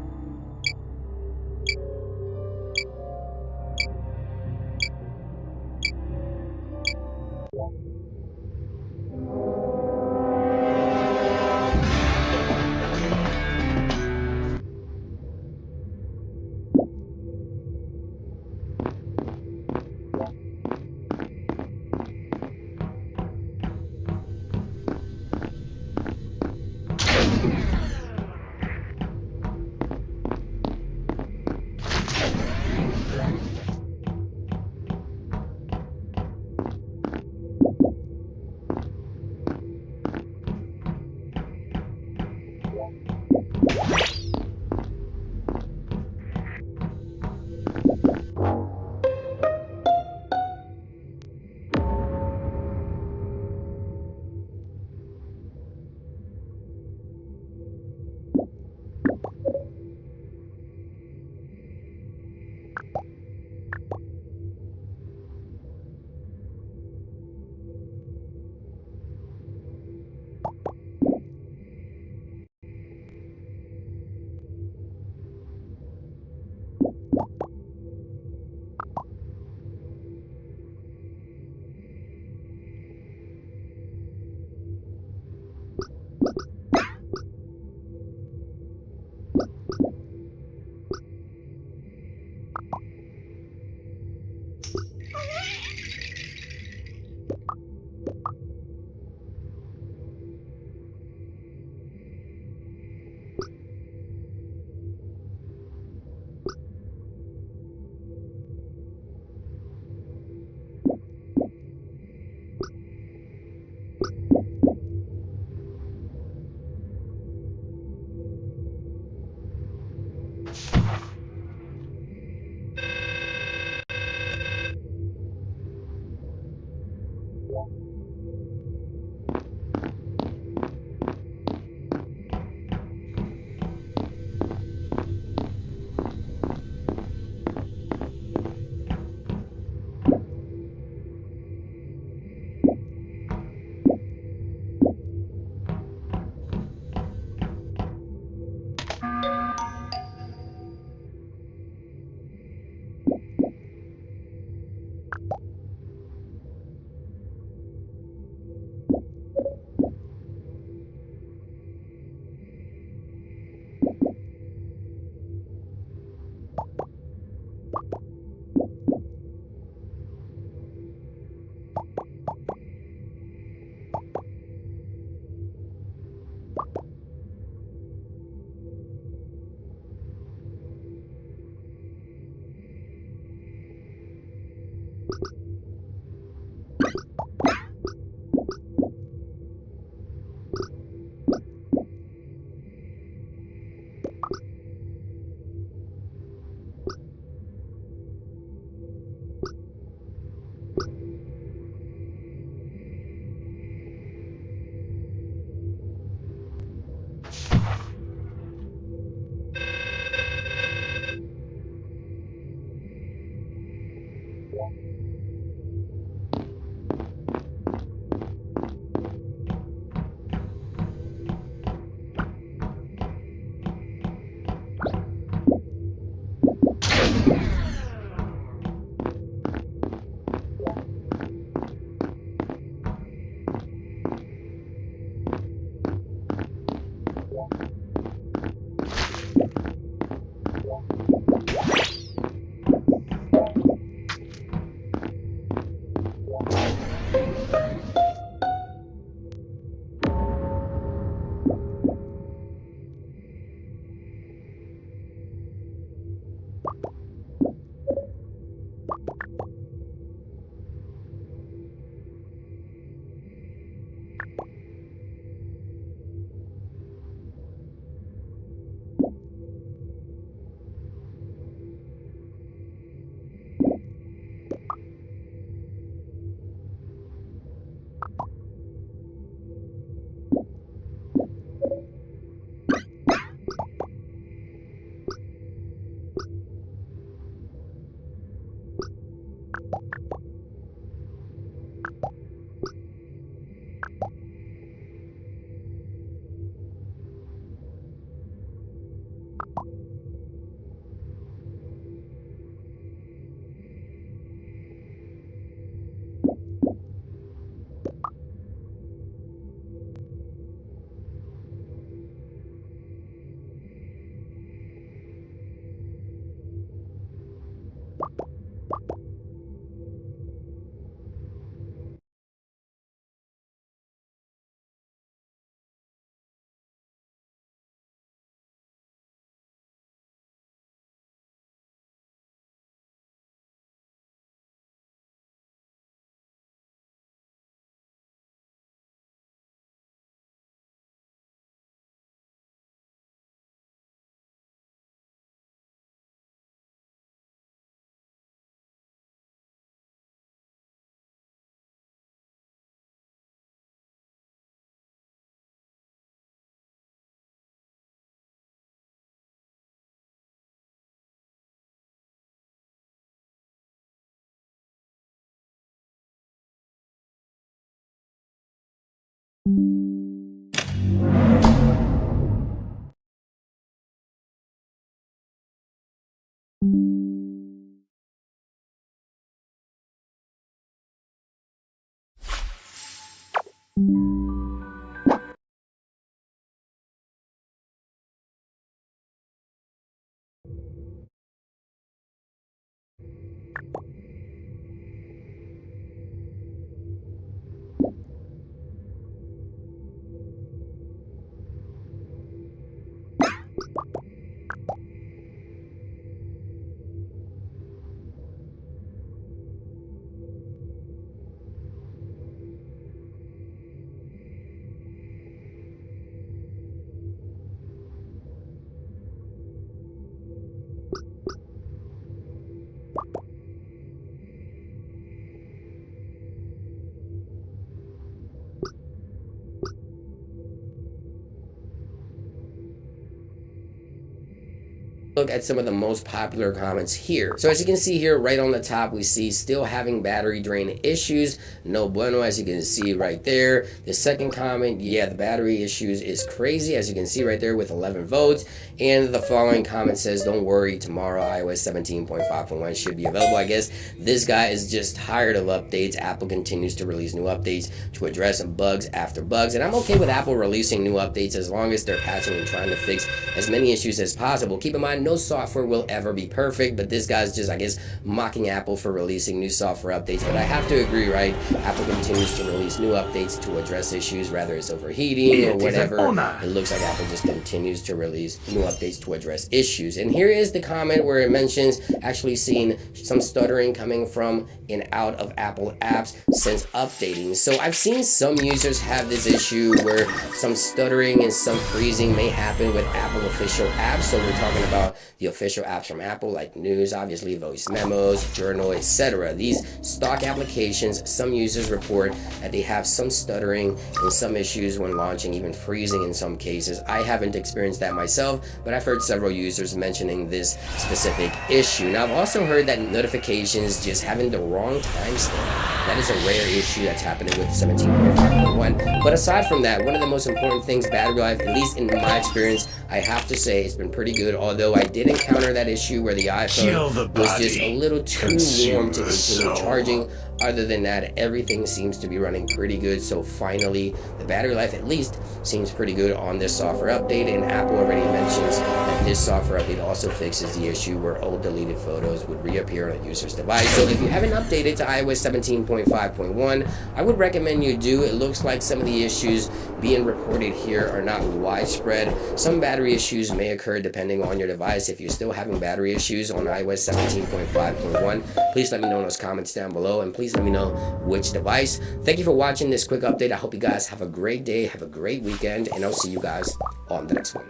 Look at some of the most popular comments here. So as you can see here, right on the top, we see still having battery drain issues. No bueno, as you can see right there. The second comment, yeah, the battery issues is crazy, as you can see right there with 11 votes. And the following comment says, don't worry, tomorrow iOS 17.5.1 should be available. I guess this guy is just tired of updates. Apple continues to release new updates to address bugs after bugs. And I'm okay with Apple releasing new updates as long as they're patching and trying to fix as many issues as possible. Keep in mind, no software will ever be perfect, but this guy's just, I guess, mocking Apple for releasing new software updates. But I have to agree, right? Apple continues to release new updates to address issues, whether it's overheating or whatever. It looks like Apple just continues to release new updates to address issues. And here is the comment where it mentions actually seeing some stuttering coming from and out of Apple apps since updating. So I've seen some users have this issue where some stuttering and some freezing may happen with Apple official apps. So we're talking about the official apps from Apple, like News, obviously, Voice Memos, Journal, etc. These stock applications, some users report that they have some stuttering and some issues when launching, even freezing in some cases. I haven't experienced that myself, but I've heard several users mentioning this specific issue. Now, I've also heard that notifications just having the wrong timestamp. That is a rare issue that's happening with 17.5.1. But aside from that, one of the most important things, battery life, at least in my experience, I have to say it's been pretty good, although I did encounter that issue where the iPhone was just a little too warm to continue charging. Other than that, everything seems to be running pretty good. So finally, the battery life at least seems pretty good on this software update. And Apple already mentions that this software update also fixes the issue where old deleted photos would reappear on a user's device. So if you haven't updated to iOS 17.5.1, I would recommend you do. It looks like some of the issues being reported here are not widespread. Some battery issues may occur depending on your device. If you're still having battery issues on iOS 17.5.1, please let me know in those comments down below, and please let me know which device. Thank you for watching this quick update. I hope you guys have a great day, have a great weekend, and I'll see you guys on the next one.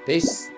Peace.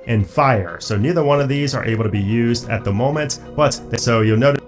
and fire. So neither one of these are able to be used at the moment, but so you'll notice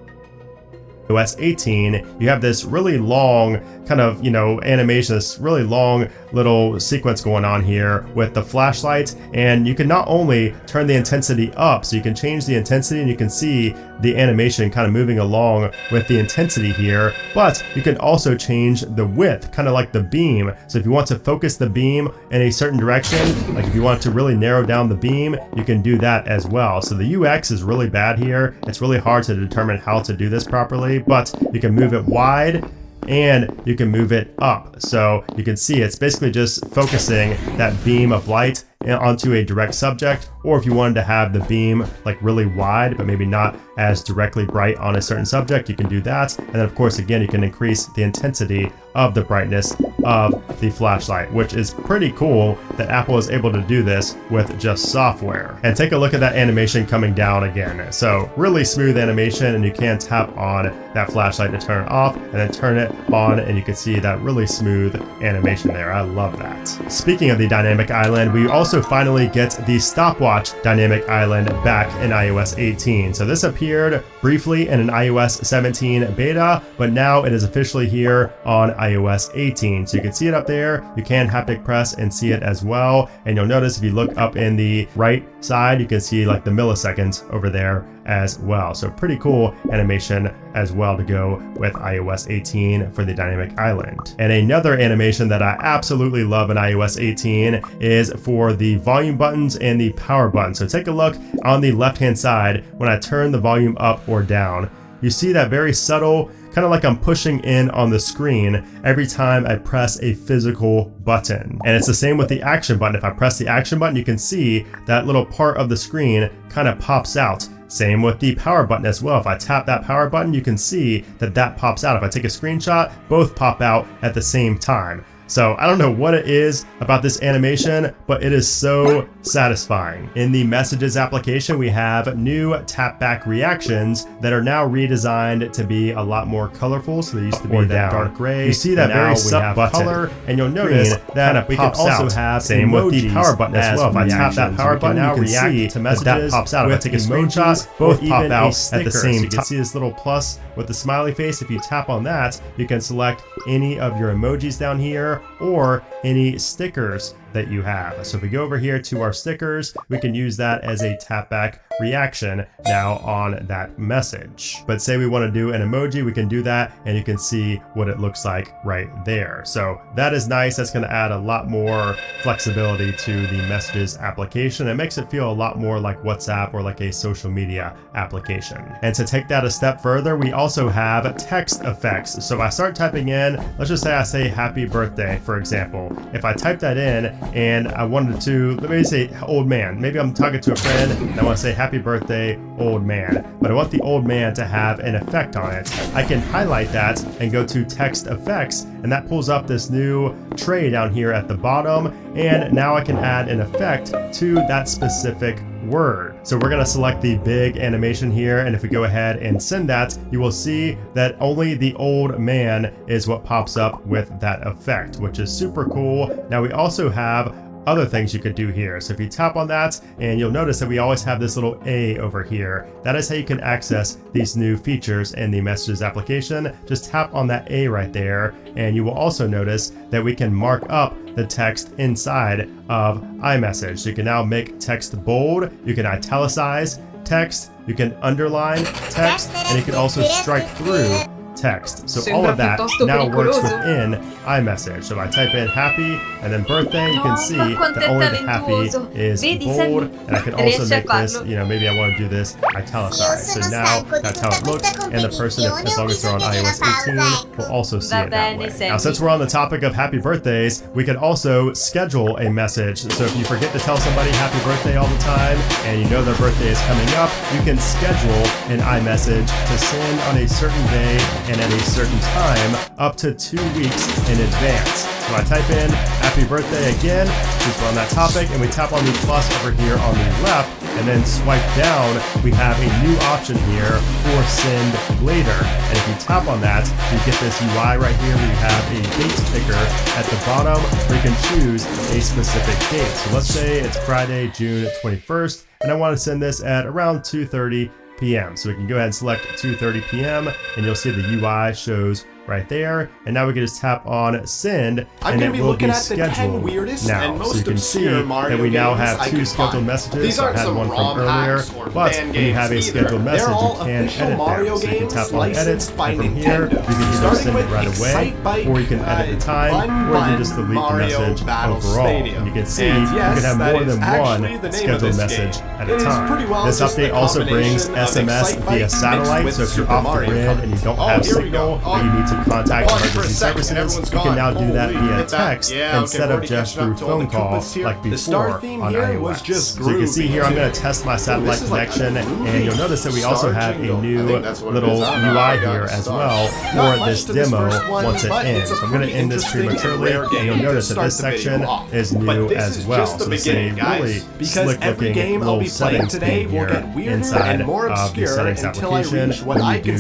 iOS 18, you have this really long kind of, animation, this really long little sequence going on here with the flashlight, and you can not only turn the intensity up, so you can change the intensity and you can see the animation kind of moving along with the intensity here, but you can also change the width, kind of like the beam. So if you want to focus the beam in a certain direction, like if you want to really narrow down the beam, you can do that as well. So the UX is really bad here. It's really hard to determine how to do this properly, but you can move it wide and you can move it up. So you can see it's basically just focusing that beam of light onto a direct subject, or if you wanted to have the beam like really wide but maybe not as directly bright on a certain subject, you can do that. And then of course, again, you can increase the intensity of the brightness of the flashlight, which is pretty cool that Apple is able to do this with just software. And take a look at that animation coming down again. So really smooth animation, and you can tap on that flashlight to turn it off and then turn it on, and you can see that really smooth animation there. I love that. Speaking of the dynamic island, we also finally get the stopwatch dynamic island back in iOS 18. So this appeared briefly in an iOS 17 beta, but now it is officially here on iOS 18. So you can see it up there. You can haptic press and see it as well. And you'll notice if you look up in the right side, you can see like the milliseconds over there as well. So pretty cool animation as well to go with iOS 18 for the dynamic island. And another animation that I absolutely love in iOS 18 is for the volume buttons and the power button. So take a look on the left hand side when I turn the volume up or down. You see that very subtle, kind of like I'm pushing in on the screen every time I press a physical button. And it's the same with the action button. If I press the action button, you can see that little part of the screen kind of pops out. Same with the power button as well. If I tap that power button, you can see that that pops out. If I take a screenshot, both pop out at the same time. So I don't know what it is about this animation, but it is so satisfying. In the messages application, we have new tap back reactions that are now redesigned to be a lot more colorful. So they used to be that dark gray. You see that very sub color, and you'll notice that we can also have same with the power button as well. If I tap that power button, you can see to messages that pops out. If I take a screenshot, both pop out at the same time. You can see this little plus with the smiley face. If you tap on that, you can select any of your emojis down here or any stickers that you have. So if we go over here to our stickers, we can use that as a tap back reaction now on that message. But say we want to do an emoji, we can do that, and you can see what it looks like right there. So that is nice. That's going to add a lot more flexibility to the messages application. It makes it feel a lot more like WhatsApp or like a social media application. And to take that a step further, we also have text effects. So if I start typing in, let's just say I say happy birthday, for example. If I type that in and I wanted to, let me say old man. Maybe I'm talking to a friend and I want to say happy birthday, old man. But I want the old man to have an effect on it. I can highlight that and go to text effects, and that pulls up this new tray down here at the bottom. And now I can add an effect to that specific word. So we're going to select the big animation here, and if we go ahead and send that, you will see that only the old man is what pops up with that effect, which is super cool. Now we also have other things you could do here. So if you tap on that, and you'll notice that we always have this little A over here. That is how you can access these new features in the Messages application. Just tap on that A right there, and you will also notice that we can mark up the text inside of iMessage. So you can now make text bold, you can italicize text, you can underline text, and you can also strike through text. So all of that now works within iMessage. So if I type in happy and then birthday, you can see that only the happy is bold, and I can also make this, maybe I want to do this italicized. So now that's how it looks, and the person, as long as they're on iOS 18, will also see it that way. Now, since we're on the topic of happy birthdays, we can also schedule a message. So if you forget to tell somebody happy birthday all the time, and you know their birthday is coming up, you can schedule an iMessage to send on a certain day and at a certain time up to 2 weeks in advance. So I type in happy birthday again, since we're on that topic, and we tap on the plus over here on the left, and then swipe down, we have a new option here for send later. And if you tap on that, you get this UI right here where you have a date picker at the bottom where you can choose a specific date. So let's say it's Friday, June 21st, and I want to send this at around 2:30 p.m. So we can go ahead and select 2:30 p.m. and you'll see the UI shows right there, and now we can just tap on send, and it will be scheduled now. So you can see that we now have 2 scheduled messages. I had one from earlier, but when you have a scheduled message, you can edit them. So you can tap on edit, and from here, you can either send it right away, or you can edit the time, or you can just delete the message overall. And you can see you can have more than one scheduled message at a time. This update also brings SMS via satellite, so if you're off the grid and you don't have signal, or you need to contact emergency services, you can now do that via text instead of just through phone call like before on iOS. So you can see here I'm going to test my satellite connection, and you'll notice that we also have a new little UI here as well for this demo once it ends. So I'm going to end this prematurely, and you'll notice that this section is new as well. So this is a really slick looking little settings pane here inside of the settings application when you do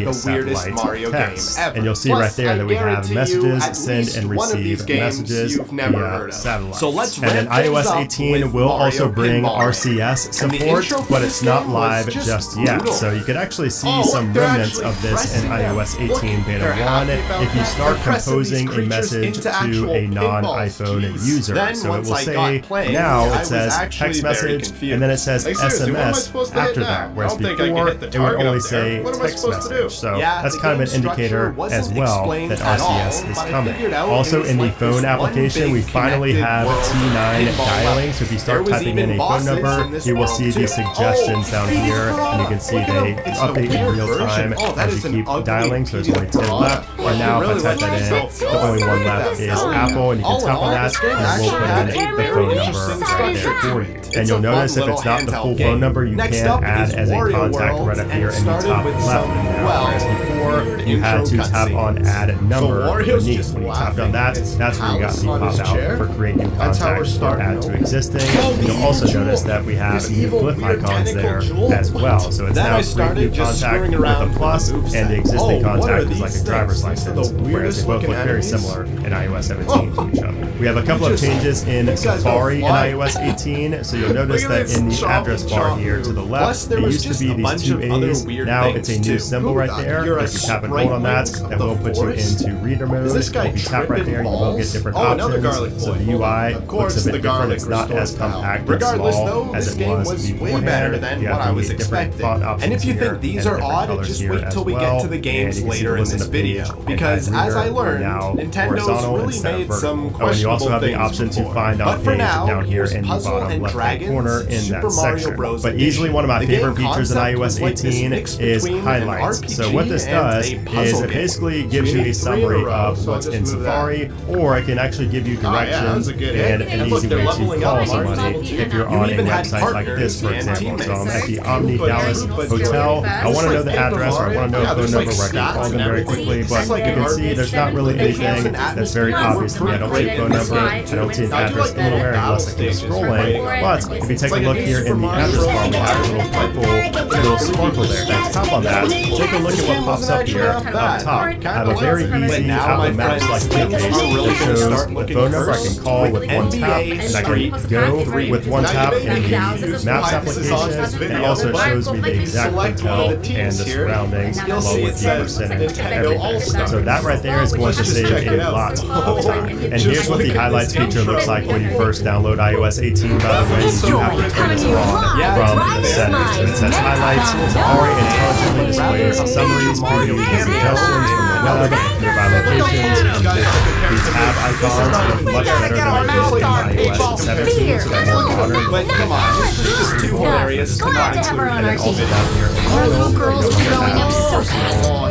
the satellite test. And you'll see right there that we have messages, send and receive messages via satellite. And then iOS 18 will also bring RCS support, but it's not live just yet. So you could actually see some remnants of this in iOS 18 Beta 1 if you start composing a message to a non-iPhone user. So it will say, now it says text message, and then it says SMS after that, whereas before it would only say text message. So that's kind of an indicator as well that RCS is coming. Also in the phone application, we finally have T9 dialing. So if you start typing in a phone number, you will see these suggestions down here, and you can see they update in real time as you keep dialing. So there's only 10 left. And now if I type that in, the only one left is Apple, and you can tap on that, and it will put in the phone number right there for you. And you'll notice if it's not the full phone number, you can add as a contact right up here in the top left now, whereas before you had to tap on add number beneath. When you tapped on that, that's where you got the pop out for create new contacts or add to existing. And you'll also notice that we have new glyph icons there as well. So it's now create new contact with a plus, and the existing contact is like a driver's license, whereas they both look very similar in iOS 17 to each other. We have a couple of changes in Safari in iOS 18. So you'll notice that in the address bar here to the left, there used to be these 2 A's. Now it's a new symbol right there. If you tap and hold on that, that will put you into reader mode. If you tap right there, you will get different options. So the UI looks a bit different. It's not as compact and small as it was beforehand. You have the different font options and if you think these are odd, just wait till we get to the games later in this video, because as I learned, Nintendo's really made some questionable you also have the things option to before. find on page down here in the bottom left corner in that section. But easily one of my favorite features in iOS 18 is highlights. So what this does is it basically gives you a summary of what's in Safari, or it can actually give you directions and an easy way to call somebody if you're on a website like this, for example. So I'm at the Omni Dallas Hotel. I want to know the address, or I want to know a phone number where I can call them very quickly, but you can see there's not really anything that's very obvious to me. I don't see a phone number, I don't see an address anywhere unless I keep scrolling. But if you take a look here in the address bar, we have a little purple little sparkle there. Now tap on that, take a look at what pops up here up top. I have a very easy Apple Maps like interface that shows the phone number I can call with one tap, and I can go with one tap in the Maps application. It also shows me the exact hotel and the surroundings along with the percentage and everything. So that right there is going to save a lot of time. And here's what the highlights feature looks like when you first download iOS 18. By the way, you do have to turn this on from the settings. It says highlights, Safari intelligently displays summaries, previews, and suggestions from the web, nearby locations. The tab icons look much better than they did in iOS 17, so they're more modern. But come on, just too hilarious to not include. And then also down here,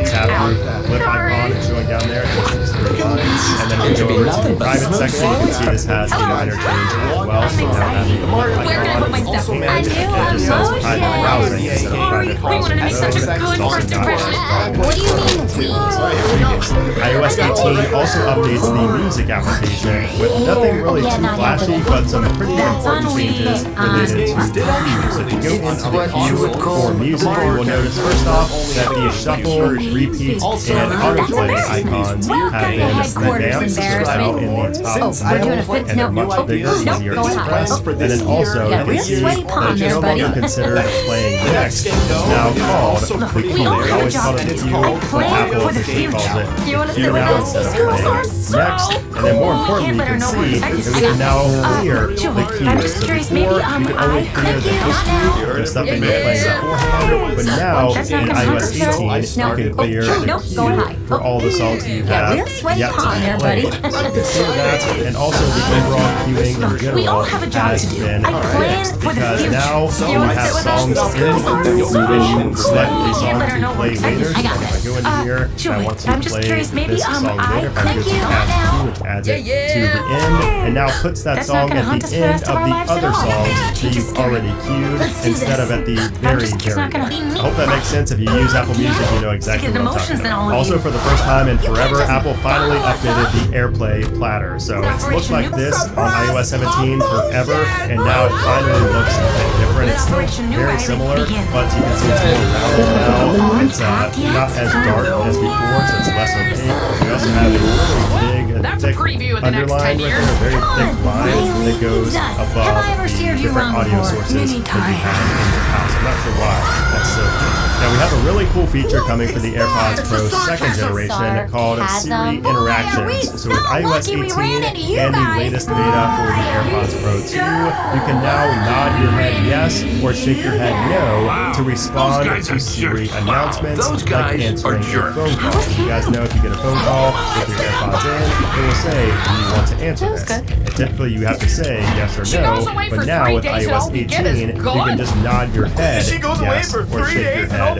tab group flip icon is showing down there. And then we go over to the private section. You can see this has the interchange as well. So now having the flip icon is also in. It just says private browsing instead of private browsing. What do you mean? iOS 18 also updates the music application with nothing really too flashy, but some pretty important changes related to queues. If you go into the queue for music, you will notice first off that the shuffle, repeat, and autoplay icons have been revamped. So they're now in the top middle, and they're much bigger, easier to express. And then also you can see that it's no longer considered playing next. It's now called the queue. We always call it the queue, but Apple officially calls it queue now instead of playing next. And then more importantly, you can see that we can now clear the queues. So before, you could only clear the history, the stuff that you're playing beforehand, but now in iOS 18, you can clear the queue for all the songs that you have yet to be played. So you can see that, and also the overall queuing in general has been fixed, because now when you have songs in the queue, you can select a song to play later. So if I go into here, and I want to play this song later, if I go to add queue, which adds it to the end, and now puts that song at the end of the other songs that you've already queued instead of at the very end. I hope that makes sense. If you use Apple Music, you know exactly what I'm talking about. Also, for the first time in forever, Apple finally updated the AirPlay platter. So it's looked like this on iOS 17 forever, and now it finally looks a bit different. It's still very similar, but you can see it's more rounded now. It's not as dark as before, so it's less opaque. We also have a really big and thick underline with a very thick line that goes above the different audio sources that you have in your house. I'm not sure why. That's so cool. Now we have a really cool feature coming for the AirPods Pro 2nd generation called Siri Interactions. So with iOS 18 and the latest beta for the AirPods Pro 2, you can now nod your head yes or shake your head no to respond to Siri announcements like answering your phone call. You guys know if you get a phone call with your AirPods in, it will say, do you want to answer this? And typically you have to say yes or no, but now with iOS 18, you can just nod your head yes or shake your head no,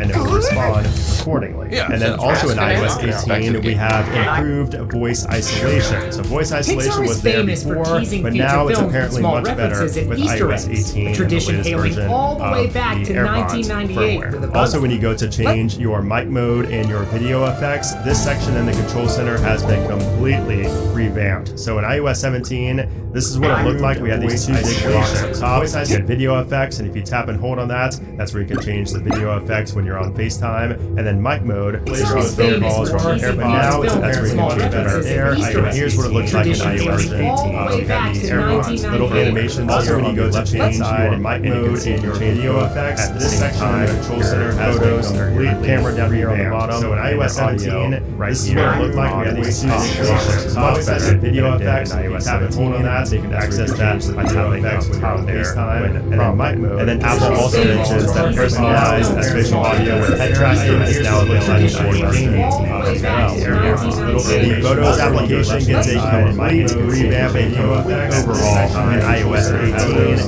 and it will respond accordingly. And then also in iOS 18, we have improved voice isolation. So voice isolation was there before, but now it's apparently much better with iOS 18 and the latest version of the AirPods firmware. Also, when you go to change your mic mode and your video effects, this section in the control center has been completely revamped. So in iOS 17, this is what it looked like. We had these two big blocks at the top. You had video effects, and if you tap and hold on that, that's where you can change the video effects when you're on FaceTime. And then mic mode, so you're on phone calls or on AirPods, now that's where you can change better there. Here's what it looks like in iOS 18. You have these AirPods, little animations. Also, when you go to change your mic mode and your video effects, at this section in the control center has been complete camera down here on the bottom. So in iOS 17, this is what it looked like. We had these two things. Much better video effects. If you tap and hold on that, so you can access that by tapping effects when you're on FaceTime and then mic mode. And then Apple also mentions that personalized spatial audio with head tracking is now available for gaming as well. The Photos application gets a complete revamp overall in iOS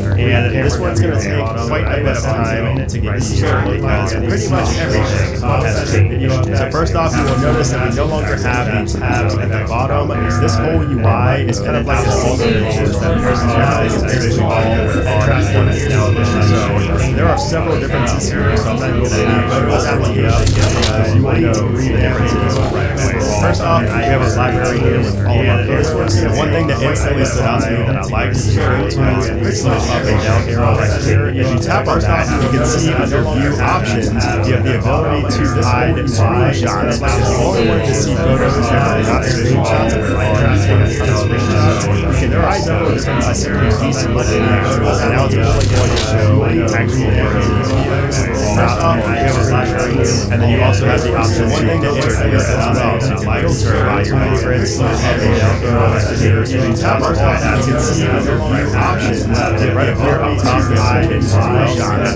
18, and this one's going to take quite a bit of time to get used to because pretty much everything has changed. So first off, you will notice that we no longer have the tabs at the bottom. This whole UI is kind of like the also mentions that personalized spatial audio with head tracking is now available. So there are several differences here, so I'm not going to leave Photos application because you will know the differences right away. First off, we have a library here with all of our photos. And one thing that instantly stood out to me that I like is the go to is the up and down arrow right here. If you tap on that, you can see under view options, you have the ability to hide screenshots. If you only want to see photos that are not screenshots or you can hide those by simply deselecting the photos, and now it's only going to show actual photos. First off, you have a library here, and then you also have the option one thing that instantly stood out to me is you can filter by your favorites up and down photos here. So if you tap on that, you can see under view options, right up here on top is hide and screenshots.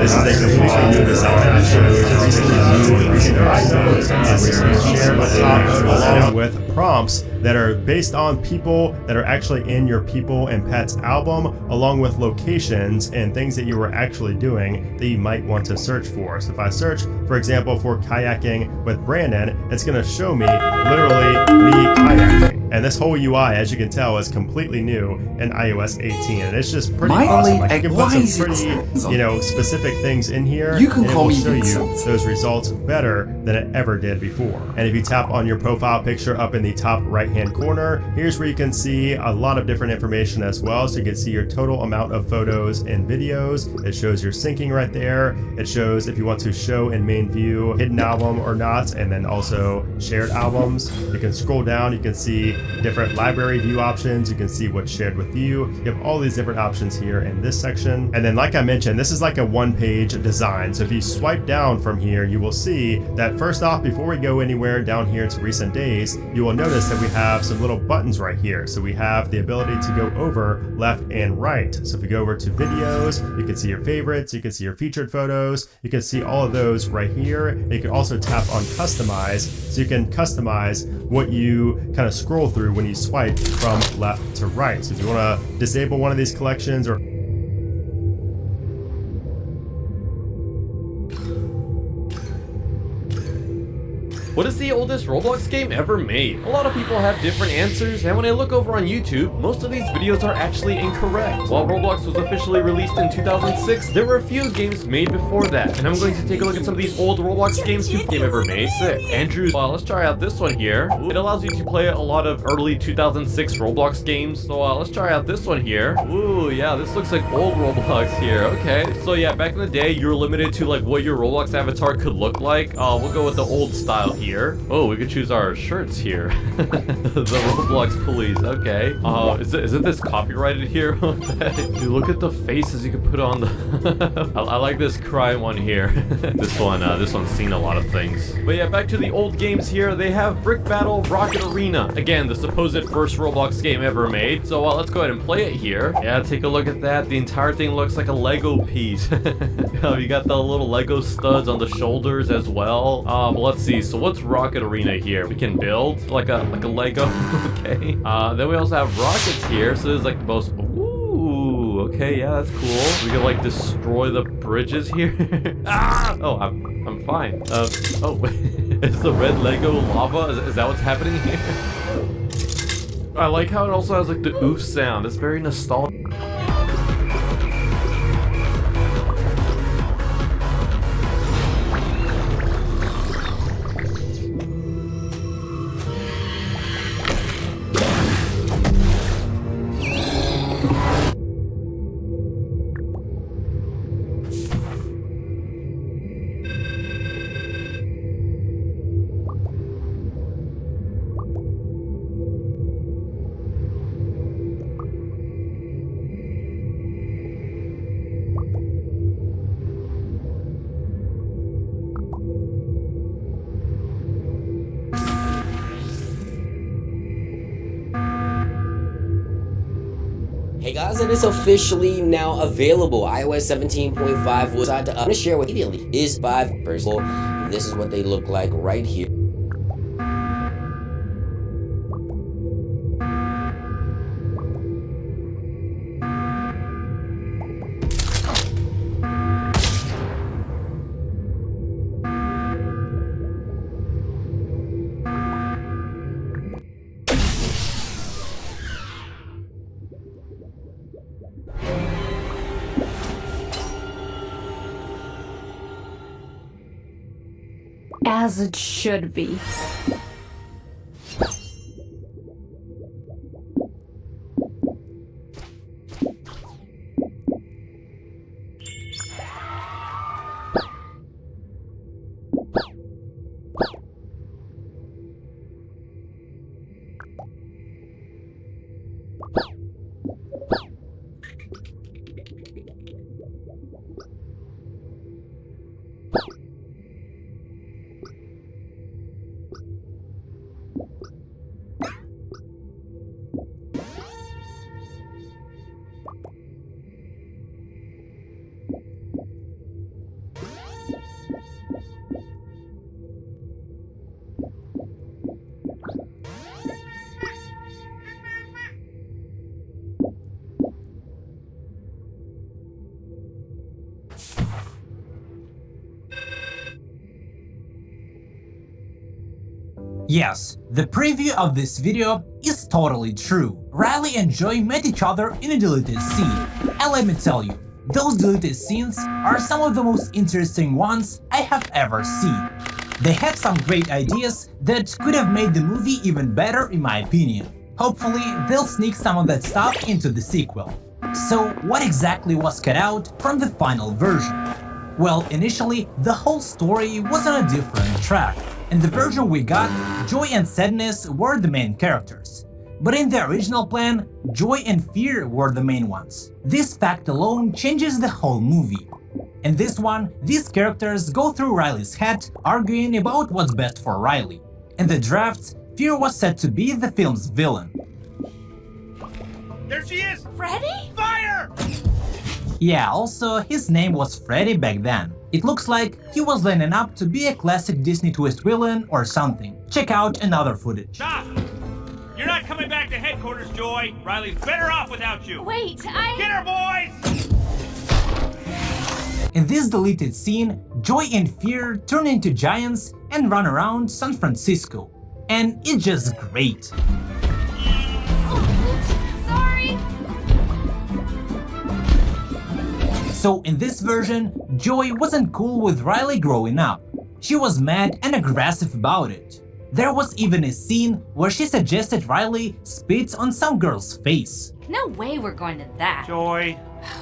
This is a completely new design that shows recently viewed, recent photos, and recently shared on top, along with prompts that are based on on people that are actually in your people and pets album, along with locations and things that you were actually doing that you might want to search for. So if I search, for example, for kayaking with Brandon, it's going to show me literally me kayaking. And this whole UI, as you can tell, is completely new in iOS 18, and it's just pretty awesome. Like, you can put some pretty, specific things in here, and it will show you those results better than it ever did before. And if you tap on your profile picture up in the top right-hand corner, here's where you can see a lot of different information as well. So you can see your total amount of photos and videos. It shows your syncing right there. It shows if you want to show in main view hidden album or not, and then also shared albums. You can scroll down, you can see different library view options. You can see what's shared with you. You have all these different options here in this section. And then, like I mentioned, this is like a one-page design. So if you swipe down from here, you will see that first off, before we go anywhere down here to recent days, you will notice that we have some little buttons right here. So we have the ability to go over left and right. So if you go over to videos, you can see your favorites, you can see your featured photos, you can see all of those right here. And you can also tap on customize, so you can customize what you kind of scroll through when you swipe from left to right. So if you want to disable one of these collections or What is the oldest Roblox game ever made? A lot of people have different answers, and when I look over on YouTube, most of these videos are actually incorrect. While Roblox was officially released in 2006, there were a few games made before that, and I'm going to take a look at some of these old Roblox games to game ever made. Sick. Andrew, let's try out this one here. It allows you to play a lot of early 2006 Roblox games, so let's try out this one here. Ooh, yeah, this looks like old Roblox here. Okay, so yeah, back in the day, you were limited to like what your Roblox avatar could look like. We'll go with the old style here. Oh, we could choose our shirts here. The Roblox police. Okay. Isn't this copyrighted here? Dude, look at the faces you can put on the. I like this crime one here. This one's seen a lot of things. But yeah, back to the old games here. They have Brick Battle, Rocket Arena. Again, the supposed first Roblox game ever made. So let's go ahead and play it here. Yeah, take a look at that. The entire thing looks like a Lego piece. You got the little Lego studs on the shoulders as well. Let's see. So what's Rocket Arena here? We can build like a Lego. Okay. Then we also have rockets here. So there's like the most. Ooh. Okay. Yeah, that's cool. We can like destroy the bridges here. Ah! Oh, I'm fine. Oh, wait. Is the red Lego lava? Is that what's happening here? I like how it also has like the oof sound. It's very nostalgic. Hey guys, it is officially now available. iOS 17.5 was I'm gonna share with you immediately is 5 personal. This is what they look like right here. As it should be. Yes, the preview of this video is totally true. Riley and Joy met each other in a deleted scene. And let me tell you, those deleted scenes are some of the most interesting ones I have ever seen. They had some great ideas that could have made the movie even better in my opinion. Hopefully, they'll sneak some of that stuff into the sequel. So, what exactly was cut out from the final version? Well, initially, the whole story was on a different track. In the version we got, Joy and Sadness were the main characters. But in the original plan, Joy and Fear were the main ones. This fact alone changes the whole movie. In this one, these characters go through Riley's head, arguing about what's best for Riley. In the drafts, Fear was said to be the film's villain. There she is! Freddy? Fire! Yeah, also, his name was Freddy back then. It looks like he was lining up to be a classic Disney twist villain or something. Check out another footage. Stop! You're not coming back to headquarters, Joy! Riley's better off without you! Wait, Get her, boys! In this deleted scene, Joy and Fear turn into giants and run around San Francisco. And it's just great. Sorry. So in this version, Joy wasn't cool with Riley growing up. She was mad and aggressive about it. There was even a scene where she suggested Riley spit on some girl's face. No way we're going to that. Joy.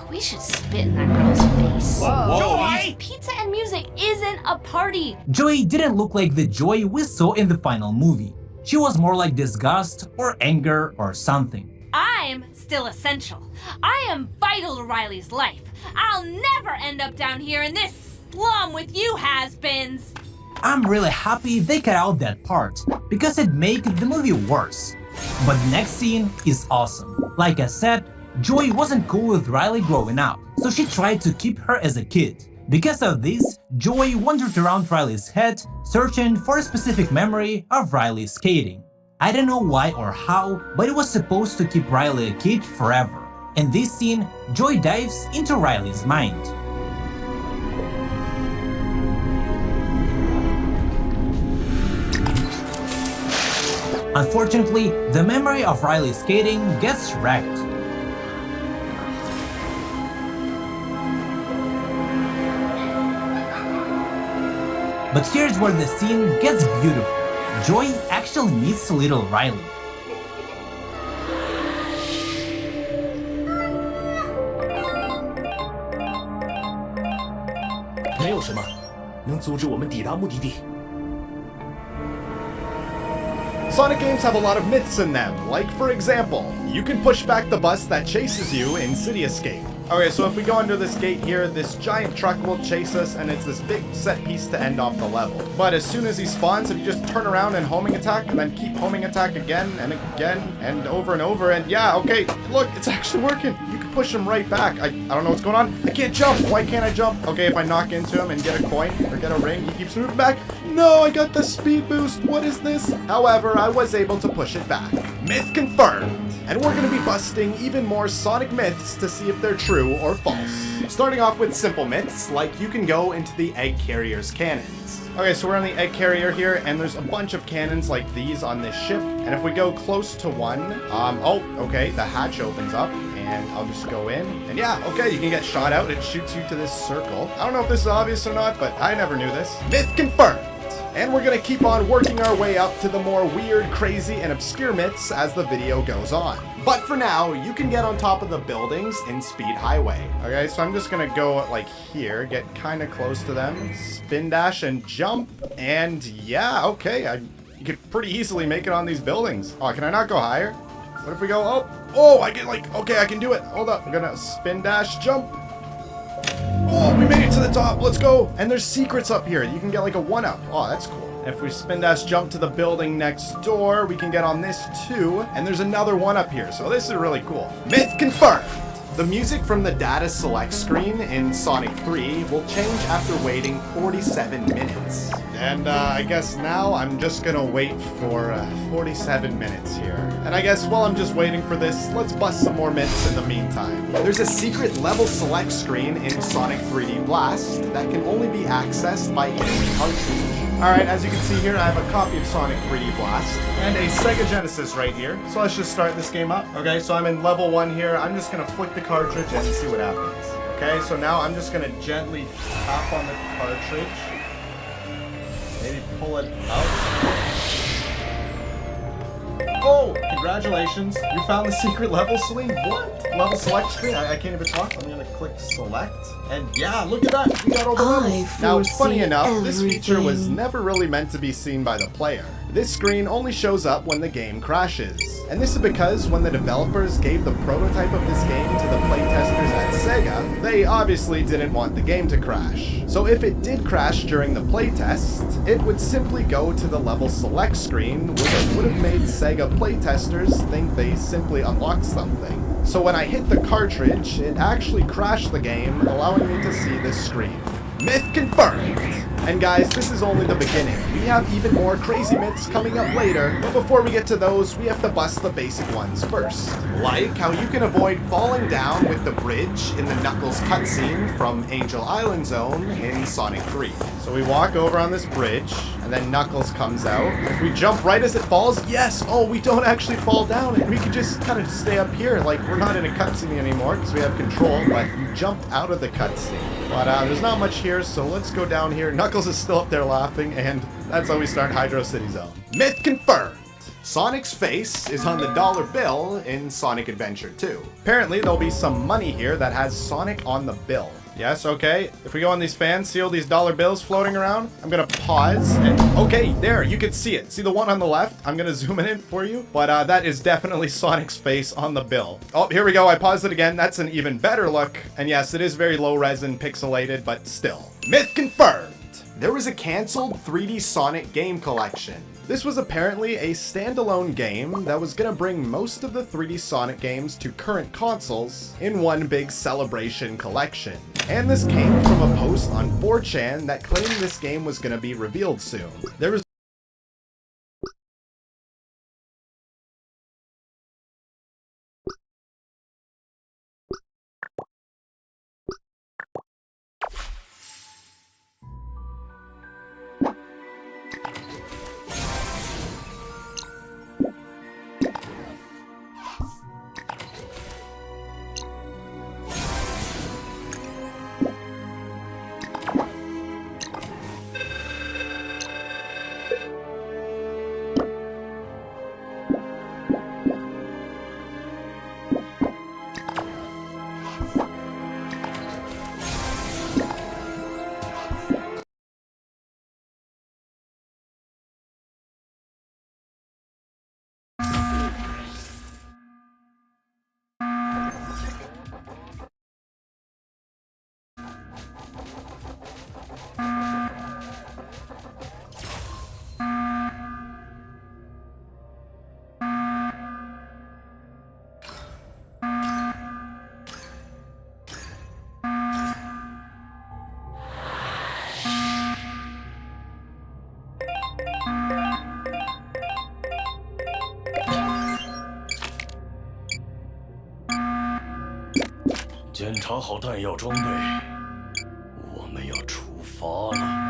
We should spit in that girl's face. Whoa. Joy! Pizza and music isn't a party. Joy didn't look like the Joy we saw in the final movie. She was more like disgust or anger or something. I'm still essential. I am vital to Riley's life. I'll never end up down here in this slum with you has-beens. I'm really happy they cut out that part, because it made the movie worse. But the next scene is awesome. Like I said, Joy wasn't cool with Riley growing up, so she tried to keep her as a kid. Because of this, Joy wandered around Riley's head, searching for a specific memory of Riley skating. I don't know why or how, but it was supposed to keep Riley a kid forever. In this scene, Joy dives into Riley's mind. Unfortunately, the memory of Riley skating gets wrecked. But here's where the scene gets beautiful. Joy actually meets little Riley. 没有什么能阻止我们抵达目的地。 Sonic games have a lot of myths in them, like for example, you can push back the bus that chases you in City Escape. Okay, so if we go under this gate here, this giant truck will chase us, and it's this big set piece to end off the level. But as soon as he spawns, if you just turn around and homing attack, and then keep homing attack again, and over, and yeah, okay, look, it's actually working. You can push him right back. I don't know what's going on. I can't jump. Why can't I jump? Okay, if I knock into him and get a coin, or get a ring, he keeps moving back. No, I got the speed boost. What is this? However, I was able to push it back. Myth confirmed. And we're going to be busting even more Sonic myths to see if they're true or false. Starting off with simple myths, like you can go into the egg carrier's cannons. Okay, so we're on the egg carrier here, and there's a bunch of cannons like these on this ship. And if we go close to one, okay, the hatch opens up, and I'll just go in. And yeah, okay, you can get shot out. It shoots you to this circle. I don't know if this is obvious or not, but I never knew this. Myth confirmed. And we're gonna keep on working our way up to the more weird, crazy, and obscure myths as the video goes on. But for now, you can get on top of the buildings in Speed Highway. Okay, so I'm just gonna go like here, get kind of close to them, spin dash and jump, and yeah, okay, you could pretty easily make it on these buildings. Oh, can I not go higher? What if we go, oh, I get like, okay, I can do it. Hold up, I'm gonna spin dash, jump. Oh, we made it to the top. Let's go. And there's secrets up here. You can get like a 1-up. Oh, that's cool. If we spin dash jump to the building next door, we can get on this too. And there's another 1-up here. So this is really cool. Myth confirmed. The music from the data select screen in Sonic 3 will change after waiting 47 minutes. And I guess now I'm just gonna wait for 47 minutes here. And I guess while I'm just waiting for this, let's bust some more myths in the meantime. There's a secret level select screen in Sonic 3D Blast that can only be accessed by each cartridge. Alright, as you can see here, I have a copy of Sonic 3D Blast and a Sega Genesis right here. So let's just start this game up. Okay, so I'm in level 1 here. I'm just gonna flick the cartridge and see what happens. Okay, so now I'm just gonna gently tap on the cartridge. Maybe pull it out. Oh, congratulations. You found the secret level, Celine. What? Level select screen? I can't even talk. I'm gonna click select. And yeah, look at that. We got all the levels. Now, funny enough, this feature was never really meant to be seen by the player. This screen only shows up when the game crashes. And this is because when the developers gave the prototype of this game to the playtesters at Sega, they obviously didn't want the game to crash. So if it did crash during the playtest, it would simply go to the level select screen, which would have made Sega playtesters think they simply unlocked something. So when I hit the cartridge, it actually crashed the game, allowing me to see this screen. Myth confirmed! And guys, this is only the beginning. We have even more crazy myths coming up later, but before we get to those, we have to bust the basic ones first. Like how you can avoid falling down with the bridge in the Knuckles cutscene from Angel Island Zone in Sonic 3. So we walk over on this bridge, and then Knuckles comes out. If we jump right as it falls, yes! Oh, we don't actually fall down, and we can just kind of stay up here, like we're not in a cutscene anymore, because we have control, but you jumped out of the cutscene. But there's not much here, so let's go down here. Knuckles is still up there laughing, and that's how we start Hydro City Zone. Myth confirmed! Sonic's face is on the dollar bill in Sonic Adventure 2. Apparently, there'll be some money here that has Sonic on the bill. Yes, okay. If we go on these fans, see all these dollar bills floating around? I'm gonna pause and, okay, there, you can see it. See the one on the left? I'm gonna zoom it in for you, but that is definitely Sonic's face on the bill. Oh, here we go, I paused it again. That's an even better look. And yes, it is very low res and pixelated, but still. Myth confirmed! There was a canceled 3D Sonic game collection. This was apparently a standalone game that was gonna bring most of the 3D Sonic games to current consoles in one big celebration collection. And this came from a post on 4chan that claimed this game was gonna be revealed soon. There was检查好弹药装备，我们要出发了。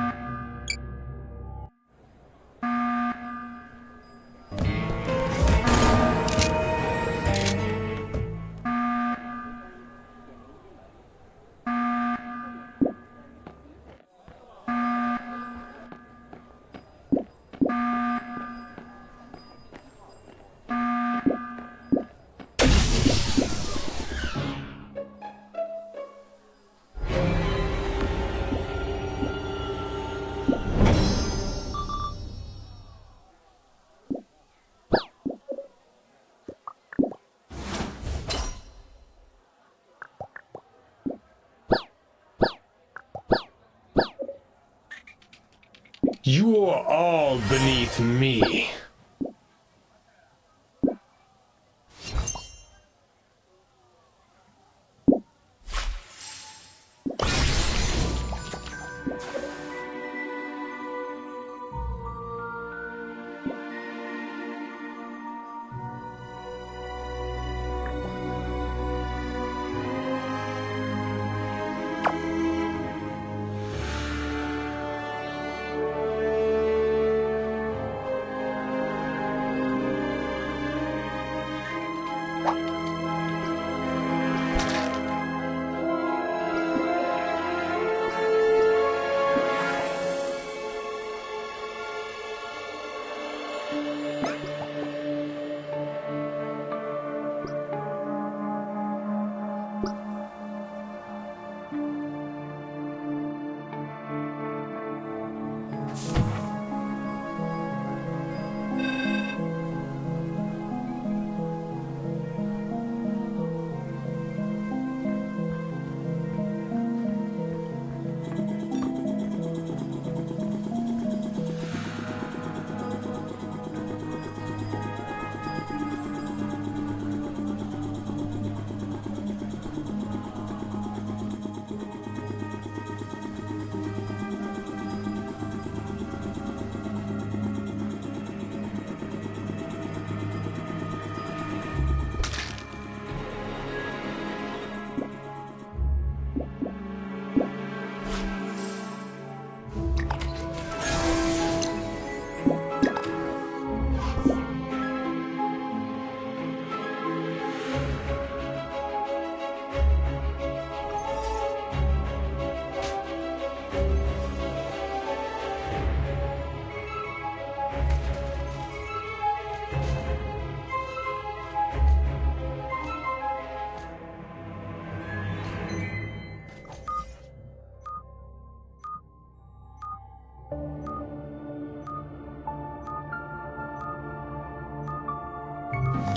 You are all beneath me.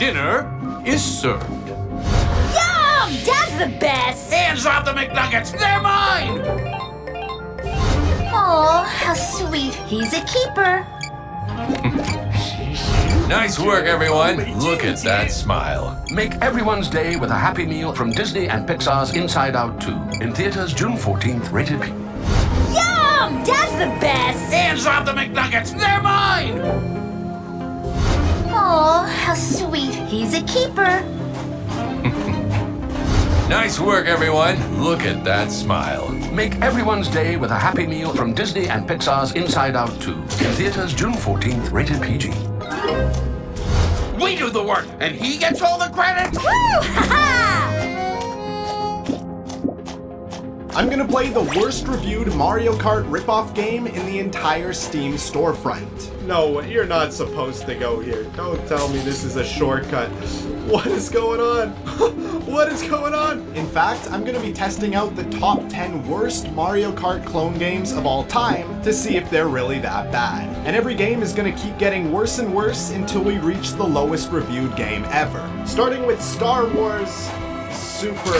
dinner is served. Yum! Dad's the best! Hands off the McNuggets! They're mine! Oh, how sweet. He's a keeper. Nice work, everyone. Look at that smile. Make everyone's day with a happy meal from Disney and Pixar's Inside Out 2. In theaters June 14th, rated P. Yum! Dad's the best! Hands off the McNuggets! They're mine! Oh, how sweet. He's a keeper. Nice work, everyone. Look at that smile. Make everyone's day with a happy meal from Disney and Pixar's Inside Out 2. In theaters June 14th, rated PG. We do the work, and he gets all the credit? Woo! Ha-ha! I'm gonna play the worst reviewed Mario Kart ripoff game in the entire Steam storefront. No, you're not supposed to go here. Don't tell me this is a shortcut. What is going on? What is going on? In fact, I'm gonna be testing out the top 10 worst Mario Kart clone games of all time to see if they're really that bad. And every game is gonna keep getting worse and worse until we reach the lowest reviewed game ever. Starting with Star Wars Super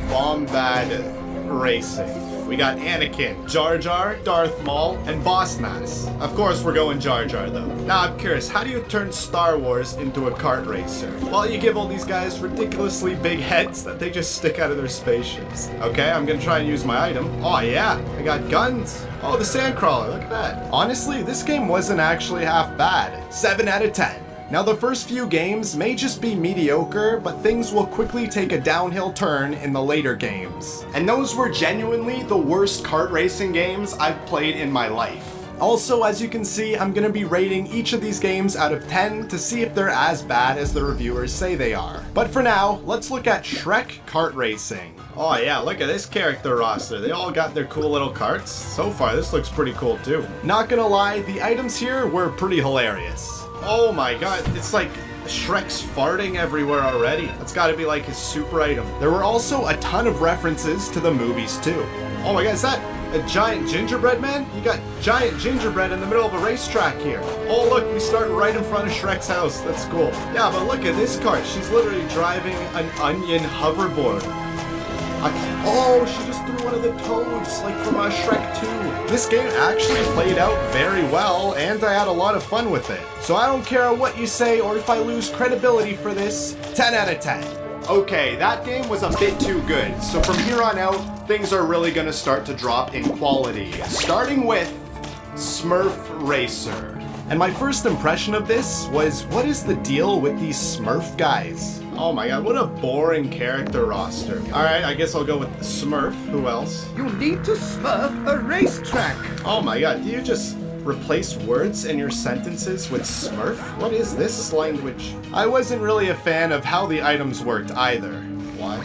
Bombad Racing. We got Anakin, Jar Jar, Darth Maul, and Boss Nass. Of course we're going Jar Jar though. Now I'm curious, how do you turn Star Wars into a kart racer? Well, you give all these guys ridiculously big heads that they just stick out of their spaceships. Okay, I'm gonna try and use my item. Oh yeah, I got guns. Oh, the Sandcrawler, look at that. Honestly, this game wasn't actually half bad. 7 out of 10. Now the first few games may just be mediocre, but things will quickly take a downhill turn in the later games. And those were genuinely the worst kart racing games I've played in my life. Also, as you can see, I'm gonna be rating each of these games out of 10 to see if they're as bad as the reviewers say they are. But for now, let's look at Shrek Kart Racing. Oh yeah, look at this character roster. They all got their cool little karts. So far, this looks pretty cool too. Not gonna lie, the items here were pretty hilarious. Oh my god, it's like Shrek's farting everywhere already. That's gotta be like his super item. There were also a ton of references to the movies too. Oh my god, is that a giant gingerbread man? You got giant gingerbread in the middle of a racetrack here. Oh look, we start right in front of Shrek's house. That's cool. Yeah, but look at this cart. She's literally driving an onion hoverboard. Oh, she just threw one of the toads, like from Shrek 2. This game actually played out very well, and I had a lot of fun with it. So I don't care what you say or if I lose credibility for this, 10 out of 10. Okay, that game was a bit too good, so from here on out, things are really gonna start to drop in quality. Starting with Smurf Racer. And my first impression of this was, what is the deal with these Smurf guys? Oh my god, what a boring character roster. Alright, I guess I'll go with Smurf. Who else? You need to smurf a racetrack. Oh my god, do you just replace words in your sentences with Smurf? What is this language? I wasn't really a fan of how the items worked either. Why?